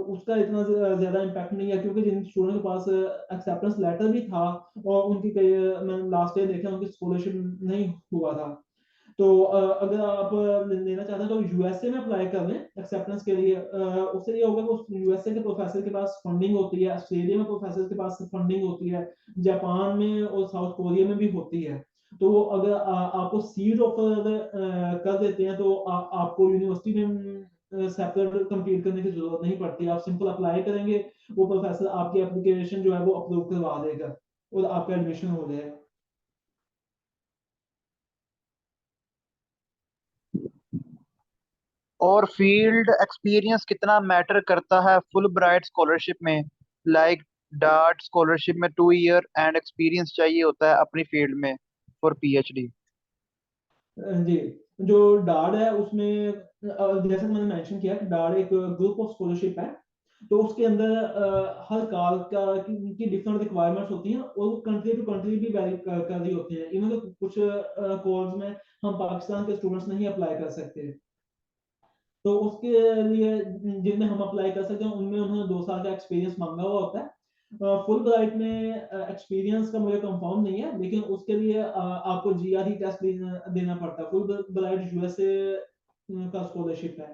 उसका इतना ज्यादा इम्पैक्ट नहीं है, क्योंकि जिन स्टूडेंट के पास एक्सेप्टेंस लेटर भी था और उनकी कई मैंने लास्ट ईयर देखा उनकी स्कॉलरशिप नहीं हुआ था, तो अगर आप लेना चाहते हैं तो यूएसए में अप्लाई कर लें एक्सेप्टेंस के लिए। उससे ये होगा कि यूएसए के प्रोफेसर के पास फंडिंग होती है, ऑस्ट्रेलिया में प्रोफेसर के पास फंडिंग होती है, जापान में और साउथ कोरिया में भी होती है। तो वो अगर आपको सीट ऑफर कर देते हैं तो आपको यूनिवर्सिटी में सेपरेट कंप्लीट करने की जरूरत नहीं पड़ती, आप सिंपल अप्लाई करेंगे, वो प्रोफेसर आपकी एप्लीकेशन जो है वो अप्रूव करवा देगा और आपका एडमिशन हो जाएगा। और फील्ड एक्सपीरियंस कितना मैटर करता है फुल ब्राइट स्कॉलरशिप में? लाइक डार्ट स्कॉलरशिप में 2 ईयर एंड एक्सपीरियंस चाहिए होता है अपनी फील्ड में फॉर पीएचडी। जी, जो डार्ड है उसमें जैसे मैंने मेंशन किया कि डार्ड एक ग्रुप ऑफ स्कॉलरशिप है, तो उसके अंदर हर काल की डिफरेंट रिक्वायरमेंट्स होती हैं और वो कंट्री टू कंट्री भी वेरी कर रही होती हैं, इवन कुछ कोर्स में हम पाकिस्तान के स्टूडेंट्स नहीं अप्लाई कर सकते, तो उसके लिए जिनमें हम अप्लाई कर सकते हैं उनमें उन्होंने 2 साल का एक्सपीरियंस मांगा हुआ होता है। फुल ब्राइट में एक्सपीरियंस का मुझे कंफर्म नहीं है, लेकिन उसके लिए आपको जीआरई टेस्ट देना पड़ता है। फुल ब्राइट यूएसए का स्कॉलरशिप है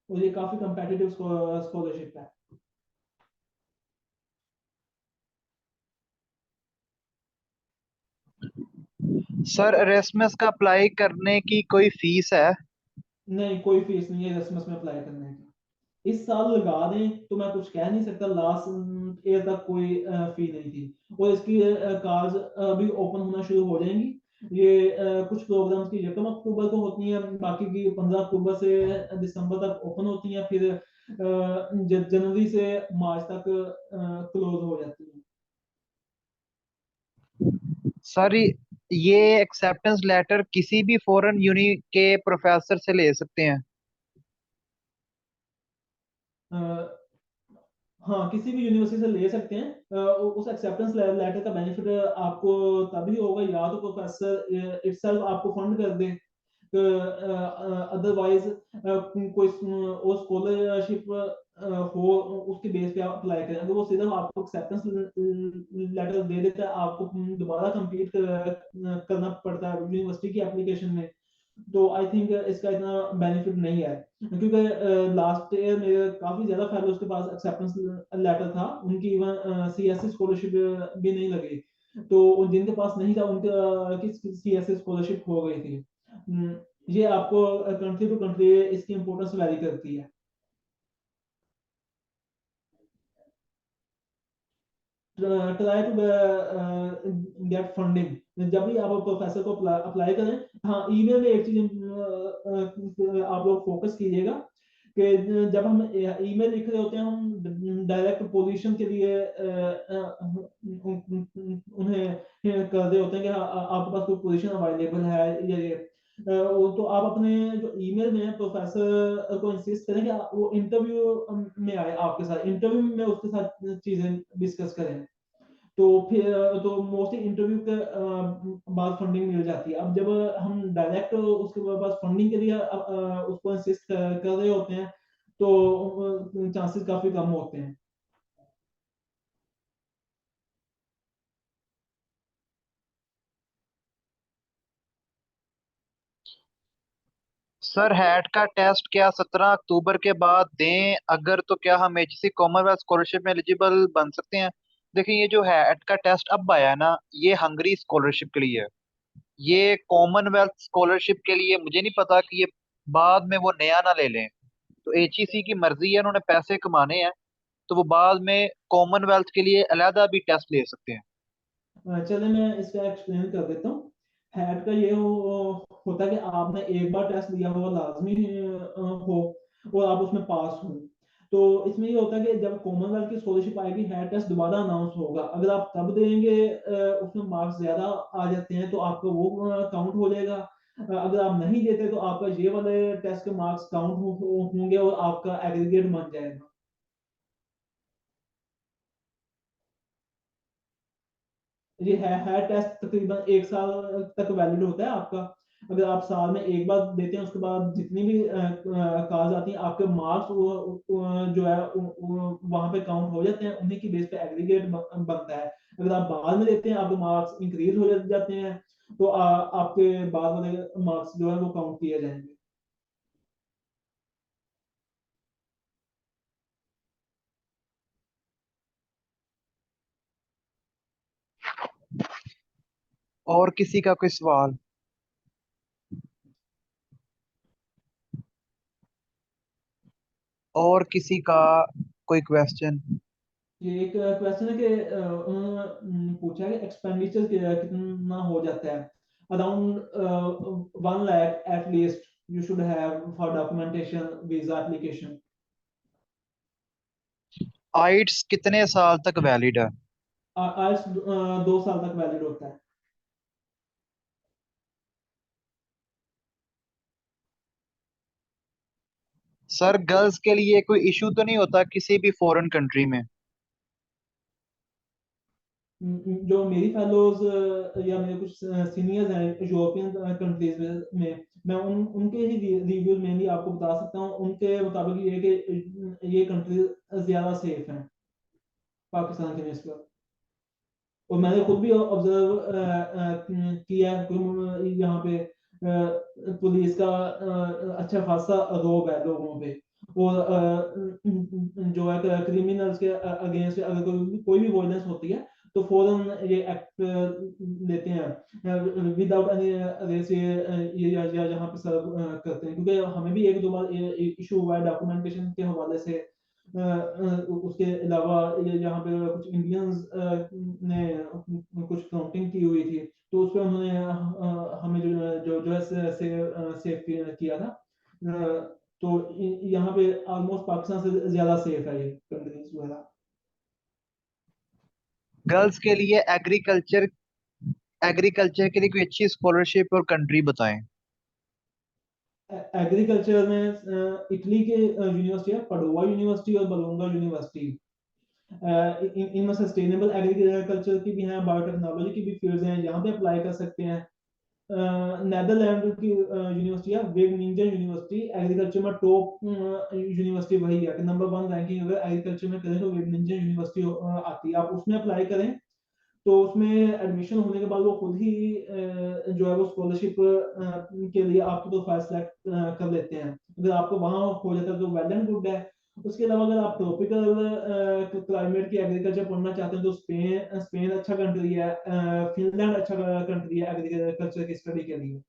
और ये काफी कंपेटिटिव स्कॉलरशिप है। सर, एरेस्मस का अप्लाई करने की कोई फीस है? नहीं, कोई फीस नहीं है एरasmus में अप्लाई करने की, इस साल लगा दें तो मैं कुछ कह नहीं सकता, लास्ट ईयर तक कोई फी नहीं थी, और इसकी कार्ड अभी ओपन होना शुरू हो जाएंगी। ये कुछ प्रोग्राम्स की 1 अक्टूबर को होती हैं, बाकी की 15 अक्टूबर से दिसंबर तक ओपन होती हैं, फिर जनवरी से मार्च तक क्लोज हो जाती हैं। सर, ये एक्सेप्टेंस लेटर किसी भी फॉरेन यूनि के प्रोफेसर से ले सकते हैं? अ, हाँ, किसी भी यूनिवर्सिटी से ले सकते हैं। उस एक्सेप्टेंस लेटर का बेनिफिट आपको तभी होगा या तो प्रोफेसर इटसेल्फ आपको फंड कर दे, अदरवाइज कोई और स्कॉलरशिप हो उसके बेस पे आप अप्लाई करें। अगर वो सिर्फ आपको एक्सेप्टेंस लेटर दे देता है, आपको दोबारा कंप्लीट करना पड़ता है यूनिवर्सिटी की एप्लीकेशन में, तो आई थिंक इसका इतना बेनिफिट नहीं है, क्योंकि लास्ट ईयर मेरे काफी ज्यादा फेलोज के पास एक्सेप्टेंस लेटर था, उनकी इवन सीएससी स्कॉलरशिप भी नहीं लगी, तो जिनके पास नहीं था उनका किसी ऐसे स्कॉलरशिप हो गई थी। ये आपको कंट्री टू कंट्री इसकी इंपॉर्टेंस वैरी करती है। ट्राई टू गेट फंडिंग, जब भी आप प्रोफेसर को अप्लाई करें, हाँ ईमेल में एक चीज आप लोग फोकस कीजिएगा कि जब हम ईमेल लिख रहे होते हैं हम डायरेक्ट पोजीशन के लिए उन्हें कर रहे होते हैं कि आपके पास कोई पोजीशन अवेलेबल है या ये तो आप अपने जो ईमेल में प्रोफेसर को इंसिस्ट करें कि वो इंटरव्यू में आए, आपके साथ इंटरव्यू में उसके साथ चीजें डिस्कस करें। तो फिर तो मोस्टली इंटरव्यू के बाद फंडिंग मिल जाती है। अब जब हम डायरेक्ट उसके पास फंडिंग के लिए उसको इंसिस्ट कर रहे होते हैं तो चांसेस काफी कम होते हैं। सर हैट का टेस्ट क्या 17 अक्टूबर के बाद दें? अगर तो क्या हम एचएससी कॉमनवेल्थ स्कॉलरशिप में एलिजिबल बन सकते हैं? देखिए, ये जो हैट का टेस्ट अब आया है ना, ये हंगरी स्कॉलरशिप के लिए है। ये कॉमनवेल्थ स्कॉलरशिप के लिए मुझे नहीं पता कि ये बाद में वो नया ना ले लें। तो एचईसी की मर्जी है, उन्होंने पैसे कमाने हैं, तो वो बाद में कॉमनवेल्थ के लिए अलहदा भी टेस्ट ले सकते हैं। चलिए मैं इसका एक्सप्लेन कर देता हूँ। हैट का ये होता है कि आपने एक बार टेस्ट दिया हो लाजमी हो और आप उसमें पास हो। तो इसमें ये होता है कि जब कॉमनवेल्थ की स्कॉलरशिप आएगी हैट टेस्ट दोबारा अनाउंस होगा, अगर आप तब देंगे उसमें मार्क्स ज्यादा आ जाते हैं तो आपका वो काउंट हो जाएगा। अगर आप नहीं देते तो आपका ये वाले टेस्ट के मार्क्स काउंट होंगे और आपका एग्रीगेट बन जाएगा। ये है टेस्ट तकरीबन 1 साल तक वैलिड होता है आपका। अगर आप साल में एक बार देते हैं उसके बाद जितनी भी कॉल्स आती हैं आपके मार्क्स जो है वहां पे काउंट हो जाते हैं, उन्हीं की बेस पे एग्रीगेट बनता है। अगर आप बाद में देते हैं आपके मार्क्स इंक्रीज हो जाते हैं तो आपके बाद वाले मार्क्स जो है वो काउंट किए जाएंगे। और किसी का कोई सवाल? और किसी का कोई क्वेश्चन? ये एक क्वेश्चन है कि उन्होंने पूछा है कि एक्सपेंडिचर कितना हो जाता है। Around 1 lakh at least you should have for documentation visa application. IELTS कितने साल तक वैलिड है? आज 2 साल तक वैलिड होता है। सर गर्ल्स के लिए कोई इशू तो नहीं होता किसी भी फॉरेन कंट्री में? जो मेरी फेलोज या मेरे कुछ सीनियर्स हैं यूरोपियन कंट्रीज में, मैं उनके ही रिव्यूज मेनली आपको बता सकता हूँ। उनके मुताबिक ये कि ये कंट्री ज्यादा सेफ है पाकिस्तान के नस्बत। और मैंने खुद भी ऑब्जर्व किया है कि यहाँ पे पुलिस का अच्छा खासा रोब है लोगों पे। और जो है क्रिमिनल्स के अगेंस्ट अगर कोई भी वायलेंस होती है तो फौरन ये एक्ट लेते हैं विदाउट एनी रेस। ये यहाँ पे सर्व करते हैं, क्योंकि हमें भी एक दो बार इशू हुआ है डॉक्यूमेंटेशन के हवाले से। उसके अलावा ये यहाँ पे कुछ इंडियंस ने कुछ काउंटिंग की हुई थी, तो उसमें उन्होंने हमें जो है सेव किया था। तो यहाँ पे ऑलमोस्ट पाकिस्तान से ज्यादा सेफ है ये कंट्रीज वगैरह। गर्ल्स के लिए एग्रीकल्चर एग्रीकल्चर के लिए कोई अच्छी स्कॉलरशिप और कंट्री बताएं। एग्रीकल्चर में इटली के यूनिवर्सिटी है पडोवा यूनिवर्सिटी और बलोंगा यूनिवर्सिटी। इनमें सस्टेनेबल एग्रीकल्चर की भी हैं, बायोटेक्नोलॉजी की भी फील्ड्स हैं, यहाँ पे अप्लाई कर सकते हैं। नेदरलैंड की यूनिवर्सिटी है वेगनिंजन यूनिवर्सिटी, एग्रीकल्चर में टॉप यूनिवर्सिटी वही है कि नंबर 1 रैंकिंग अगर एग्रीकल्चर में करें तो वेगनिंजन यूनिवर्सिटी आती है। आप उसमें अप्लाई करें तो उसमें एडमिशन होने के बाद वो खुद ही जो है वो स्कॉलरशिप के लिए आपको तो फाइल सेलेक्ट कर लेते हैं। अगर आपको वहां हो जाता है तो वेल एंड गुड है। उसके अलावा अगर आप ट्रॉपिकल क्लाइमेट की एग्रीकल्चर पढ़ना चाहते हैं तो स्पेन स्पेन अच्छा कंट्री है, फिनलैंड अच्छा कंट्री है एग्रीकल्चर की स्टडी के लिए।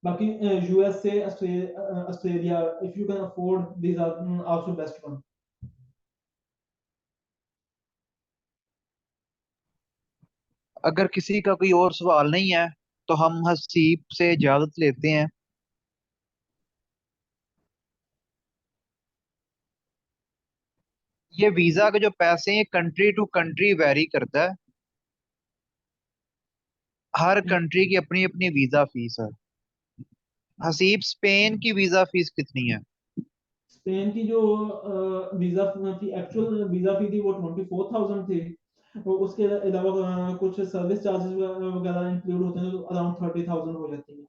बाकी USA, Australia, if you can afford these are also best one. अगर किसी का कोई और सवाल नहीं है तो हम हसीब से इजाजत लेते हैं। ये वीजा के जो पैसे हैं कंट्री टू कंट्री वेरी करता है। हर कंट्री की अपनी अपनी वीजा फीस है। हसीब, स्पेन की वीजा फीस कितनी है? स्पेन की जो वीजा थी, एक्चुअल वीजा फी थी वो 24,000 थी। और उसके अलावा कुछ सर्विस चार्जेस वगैरह इंक्लूड होते हैं तो अराउंड 30,000 हो जाती है।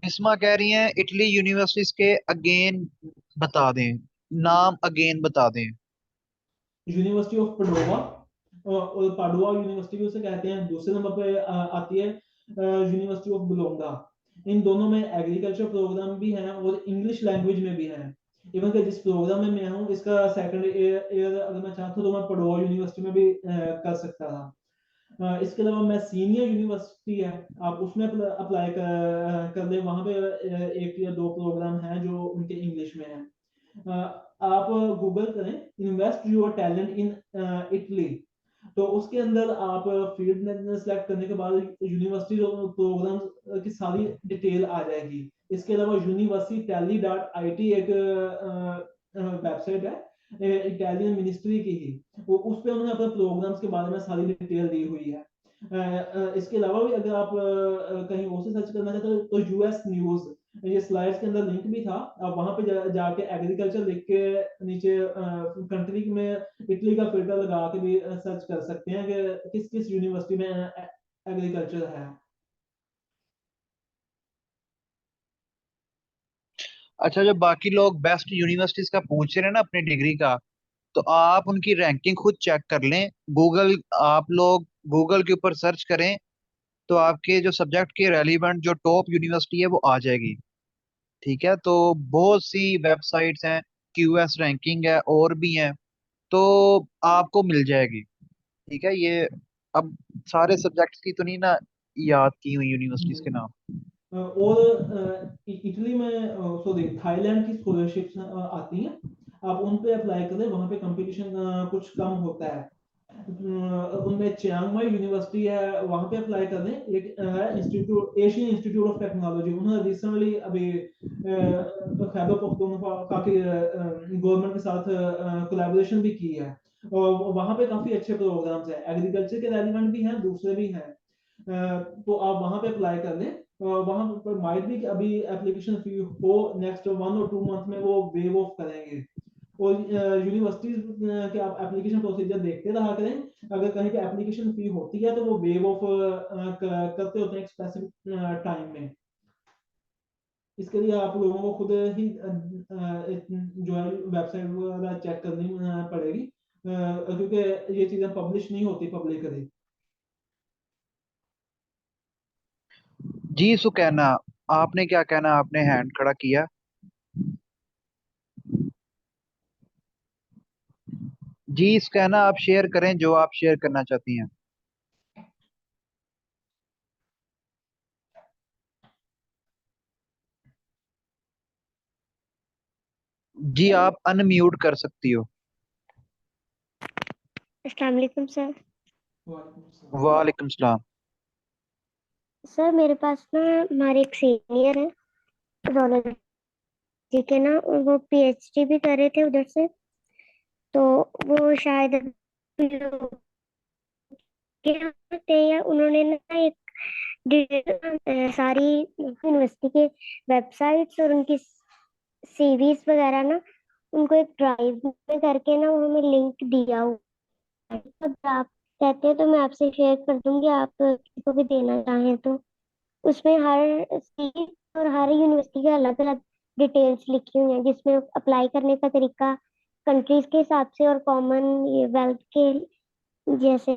इसमा कह रही हैं इटली यूनिवर्सिटीज के अगेन बता दें, नाम अगेन बता दें। यूनिवर्सिटी ऑफ पडोवा और पाडुआ यूनिवर्सिटी भी उसे कहते हैं। दूसरे नंबर पे आती है यूनिवर्सिटी ऑफ बुलोंगा। इन दोनों में एग्रीकल्चर प्रोग्राम भी हैं और इंग्लिश लैंग्वेज में भी हैं। इवन कि जिस प्रोग्राम में मैं हूँ इसका सेकंड ईयर अगर मैं चाहता तो मैं पडोवा यूनिवर्सिटी में भी कर सकता था। इसके अलावा मैं सीनियर यूनिवर्सिटी है, आप उसमें अप्लाई कर ले, वहां पे एक या दो प्रोग्राम हैं जो उनके इंग्लिश में है। आप गूगल करें invest your talent in Italy, तो उसके अंदर आप फील्ड सेलेक्ट करने के बाद यूनिवर्सिटी प्रोग्राम की सारी डिटेल आ जाएगी। इसके अलावा university tally dot I T एक वेबसाइट है इटालियन मिनिस्ट्री की ही, वो उस पे उन्होंने अपने प्रोग्राम्स के बारे में सारी डिटेल दी हुई है। इसके अलावा भी अगर आप कहीं और से सर्च करना चाहते हो तो यूएस न्यूज, ये स्लाइड्स के अंदर लिंक भी था, आप वहां पे जाके एग्रीकल्चर लिख के नीचे कंट्री में इटली का फिल्टर लगा के भी सर्च कर सकते हैं कि किस किस यूनिवर्सिटी में एग्रीकल्चर है। अच्छा, जो बाकी लोग बेस्ट यूनिवर्सिटीज का पूछ रहे हैं ना अपनी डिग्री का, तो आप उनकी रैंकिंग खुद चेक कर लें। गूगल, आप लोग गूगल के ऊपर सर्च करें तो आपके जो सब्जेक्ट के रेलिवेंट जो टॉप यूनिवर्सिटी है वो आ जाएगी। ठीक है, तो बहुत सी वेबसाइट्स हैं, क्यूएस रैंकिंग है और भी हैं, तो आपको मिल जाएगी। ठीक है, ये अब सारे सब्जेक्ट्स की तो नहीं ना याद की हुई यूनिवर्सिटीज के नाम। और इटली में, सॉरी, थाईलैंड की स्कॉलरशिप्स आती हैं, आप उन पे अप्लाई करें, वहां पे कंपटीशन कुछ कम होता है। उनमें चियांग माई यूनिवर्सिटी है, वहां पे अप्लाई कर दें। एक है institute, Asian institute of technology, उन्होंने रिसेंटली अभी खैबर पख्तूनख्वा की गवर्नमेंट के साथ कोलैबोरेशन भी की है। और वहां पे काफी अच्छे प्रोग्राम्स हैं, एग्रीकल्चर के रेलिवेंट भी हैं, दूसरे भी हैं। तो आप वहां पे अप्लाई कर दें। वहां पर माइट भी कि अभी एप्लीकेशन फी हो, नेक्स्ट 1 और 2 मंथ में वो वेव ऑफ करेंगे। और यूनिवर्सिटीज के आप एप्लीकेशन प्रोसीजर देखते रहा करें, अगर कहीं पे एप्लीकेशन फी होती है तो वो वेव ऑफ करते होते हैं एक स्पेसिफिक टाइम में। इसके लिए आप लोगों को खुद ही जो है वेबसाइट वगैरह चेक करनी पड़ेगी, क्योंकि ये चीजें पब्लिश नहीं होती पब्लिकली। जी सुकैना, आपने क्या कहना, आपने हैंड खड़ा किया। जी सुकैना, आप शेयर करें जो आप शेयर करना चाहती हैं। जी, आप अनम्यूट कर सकती हो। अस्सलाम वालेकुम सर। वालेकुम सलाम। सर मेरे पास ना हमारे एक सीनियर है जोलॉजी के ना, और वो पीएचडी भी कर रहे थे उधर से, तो वो शायद थे, या उन्होंने ना एक सारी यूनिवर्सिटी के वेबसाइट्स और उनकी सीवीज वगैरह ना उनको एक ड्राइव में करके ना वो हमें लिंक दिया हुआ है। तो आप कहते हैं तो मैं आपसे शेयर कर दूंगी, आप किसी को भी देना चाहें तो। उसमें हर सीट और हर यूनिवर्सिटी के अलग अलग डिटेल्स लिखी हुई हैं, जिसमें अप्लाई करने का तरीका कंट्रीज के हिसाब से और कॉमन ये वेल्थ के जैसे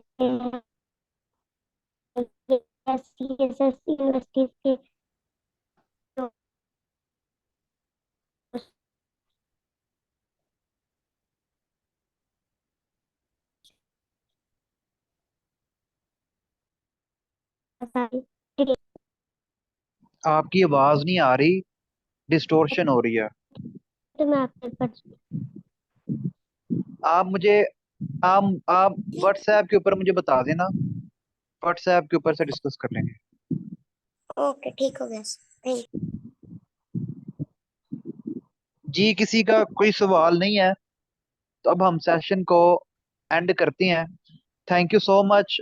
यूनिवर्सिटीज के सारी डिटेल। आपकी आवाज नहीं आ रही, डिस्टोर्शन हो रही है। तो मैं आपके पर आप मुझे आप व्हाट्सएप के ऊपर मुझे बता देना, व्हाट्सएप के ऊपर से डिस्कस कर लेंगे। ओके, ठीक हो गया। थैंक जी, किसी का कोई सवाल नहीं है तो अब हम सेशन को एंड करते हैं। Thank you so much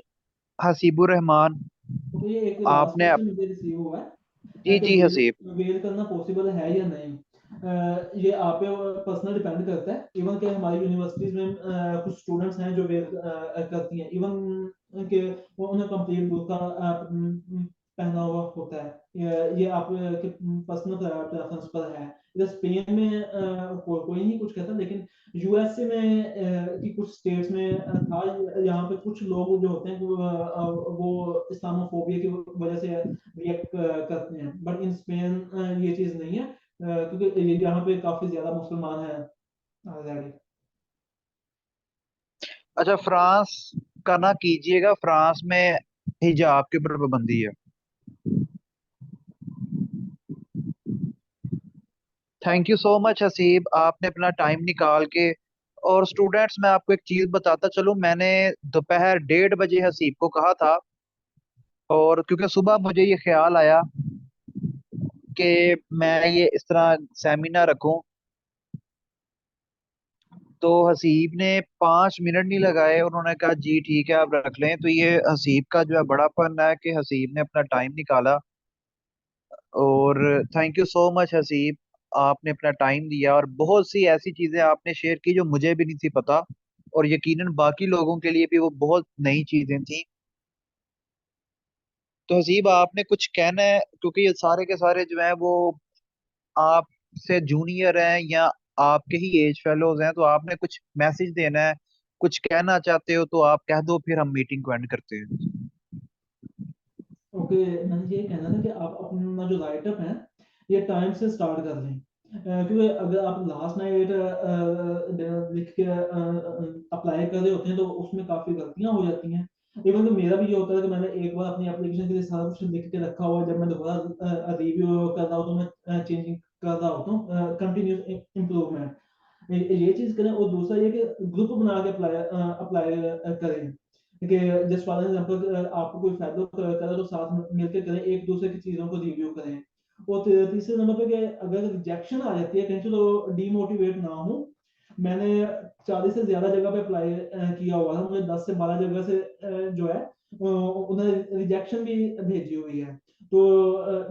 Hasibur Rahman. तो ये एक लास्ट आपने क्वेश्चन मुझे रिसीव हुआ है जी कि जी वेल हसीब। वेल करना पॉसिबल है या नहीं। ये आप पे पर्सनल डिपेंड करता है। इवन के हमारी यूनिवर्सिटीज में कुछ स्टूडेंट्स हैं जो वेल करती हैं। इवन के वो उन्हें कंप्लीट बुर्का पहना हुआ होता है। ये आप के पर्सनल प्रेफरेंस पर है। इधर स्पेन में कोई नहीं कुछ कहता, लेकिन यूएसए में की कुछ स्टेट्स में था। यहाँ पे कुछ लोग जो होते हैं वो इस्लामोफोबिया की वजह से रिएक्ट करते हैं। बट इन स्पेन ये चीज नहीं है, क्योंकि यहाँ पे काफी ज्यादा मुसलमान हैं ऑलरेडी। अच्छा, फ्रांस का ना कीजिएगा, फ्रांस में हिजाब के ऊपर पाबंदी है। Thank you so much Haseeb, आपने अपना टाइम निकाल के। और स्टूडेंट्स, मैं आपको एक चीज बताता चलूं, मैंने दोपहर 1:30 बजे हसीब को कहा था, और क्योंकि सुबह मुझे ये ख्याल आया कि मैं ये इस तरह सेमिनार रखूं, तो हसीब ने 5 मिनट नहीं लगाए, उन्होंने कहा जी ठीक है आप रख लें। तो ये हसीब का जो है बड़ापन है कि हसीब ने अपना टाइम निकाला। और thank you so much Haseeb, आपने अपना टाइम दिया और बहुत सी ऐसी चीजें आपने शेयर की जो मुझे भी नहीं थी पता, और यकीनन बाकी लोगों के लिए भी वो बहुत नई चीजें थी। तो हसीब, आपने कुछ कहना है, क्योंकि ये सारे के सारे जो है वो आपसे जूनियर हैं या आपके ही एज फेलोज हैं, तो आपने कुछ मैसेज देना है, कुछ कहना चाहते हो तो आप कह दो, फिर हम मीटिंग को एंड करते हैं। ओके, मैंने ये कहना था कि आप अपना जो राइटअप है ये टाइम से स्टार्ट कर लें। क्योंकि अगर आप लास्ट नाइट लिख के अप्लाई कर रहे होते हैं तो उसमें काफी गलतियां हो जाती हैं। इवन तो मेरा भी ये होता है कि मैंने एक बार अपनी एप्लीकेशन के लिए सारा कुछ लिख के रखा हुआ है, जब मैं दोबारा रिव्यू कर रहा हूँ तो मैं चेंजिंग कर रहा होता हूँ, कंटिन्यूस इम्प्रूवमेंट। ये चीज करें। और दूसरा ये कि ग्रुप बना के अप्लाई अप्लाई करें। कि जस्ट फॉर एग्जांपल आपको कोई फायदा करे तो साथ में मिलकर करें, एक दूसरे की चीजों को रिव्यू करें। और तीसरे नंबर पे कि अगर रिजेक्शन आ जाती है कहीं से, तो डीमोटिवेट ना हो। मैंने 40 से ज्यादा जगह पे अप्लाई किया हुआ था। मुझे 10 से 12 जगह से जो है उन्हें रिजेक्शन भी भेजी हुई है। तो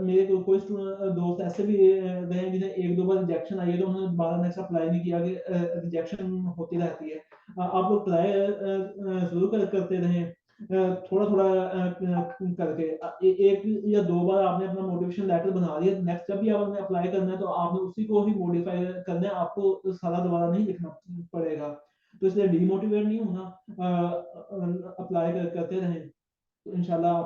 मेरे कोई दोस्त ऐसे भी रहे हैं जिन्हें एक दो बार रिजेक्शन आई है, तो उन्होंने दोबारा नेक्स्ट अप्लाई नहीं किया। कि रिजेक्शन होती रहती है। आप लोग ट्राई जरूर करते रहें, थोड़ा थोड़ा करके। एक या दो बार आपने अपना मोटिवेशन लेटर बना दिया, नेक्स्ट जब भी आपने अप्लाई करना है तो आपने उसी को ही मॉडिफाई करना है, आपको सारा दोबारा नहीं लिखना पड़ेगा। तो इसलिए डीमोटिवेट नहीं होना, अप्लाई करते रहें। तो इंशाल्लाह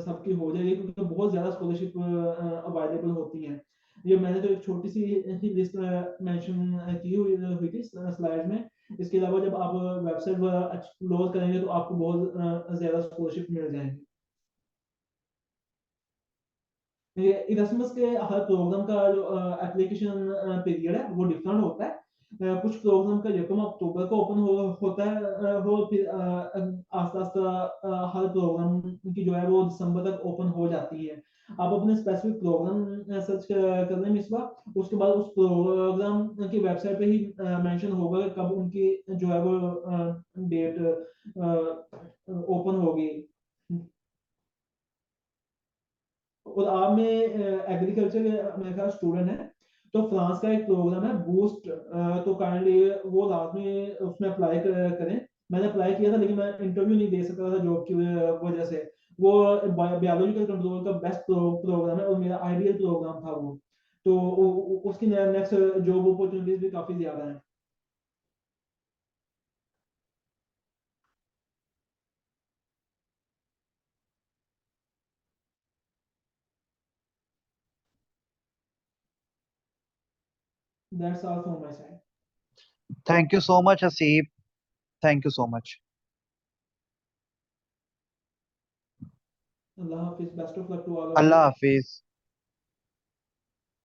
सबकी हो जाएगी, क्योंकि बहुत ज्यादा स्कॉलरशिप अवेलेबल होती हैं। ये मैंने तो एक छोटी सी ही लिस्ट मेंशन की हुई थी स्लाइड में। इसके अलावा जब आप वेबसाइट पर एक्सप्लोर करेंगे तो आपको बहुत ज्यादा स्कॉलरशिप मिल जाएंगे। ये इरास्मस के हर प्रोग्राम का जो एप्लीकेशन पीरियड है वो डिफरेंट होता है। कुछ प्रोग्राम का 1 अक्टूबर को ओपन होता है, फिर आस्ता आस्ता हर प्रोग्राम की जो है वो दिसंबर तक ओपन हो जाती है। आप अपने स्पेसिफिक प्रोग्राम सर्च कर लें इस बार, उसके बाद उस प्रोग्राम की वेबसाइट पे ही मेंशन होगा कि कब उनकी जो है वो डेट ओपन होगी। और आप में एग्रीकल्चर मेरे ख्याल स्टूडेंट है, तो फ्रांस का एक प्रोग्राम है बूस्ट। तो काइंडली वो रात में उसमें अप्लाई करें। मैंने अप्लाई किया था, लेकिन मैं इंटरव्यू नहीं दे सकता था जॉब की वजह से। वो बायोलॉजिकल कंट्रोल का बेस्ट प्रोग्राम है और मेरा आइडियल प्रोग्राम था वो। तो उसकी नेक्स्ट जॉब अपॉर्चुनिटीज भी काफी ज्यादा है। That's all from my side. Thank you so much Haseeb, thank you so much. Allah हाफिज, best of luck to all of Allah you. Hafiz.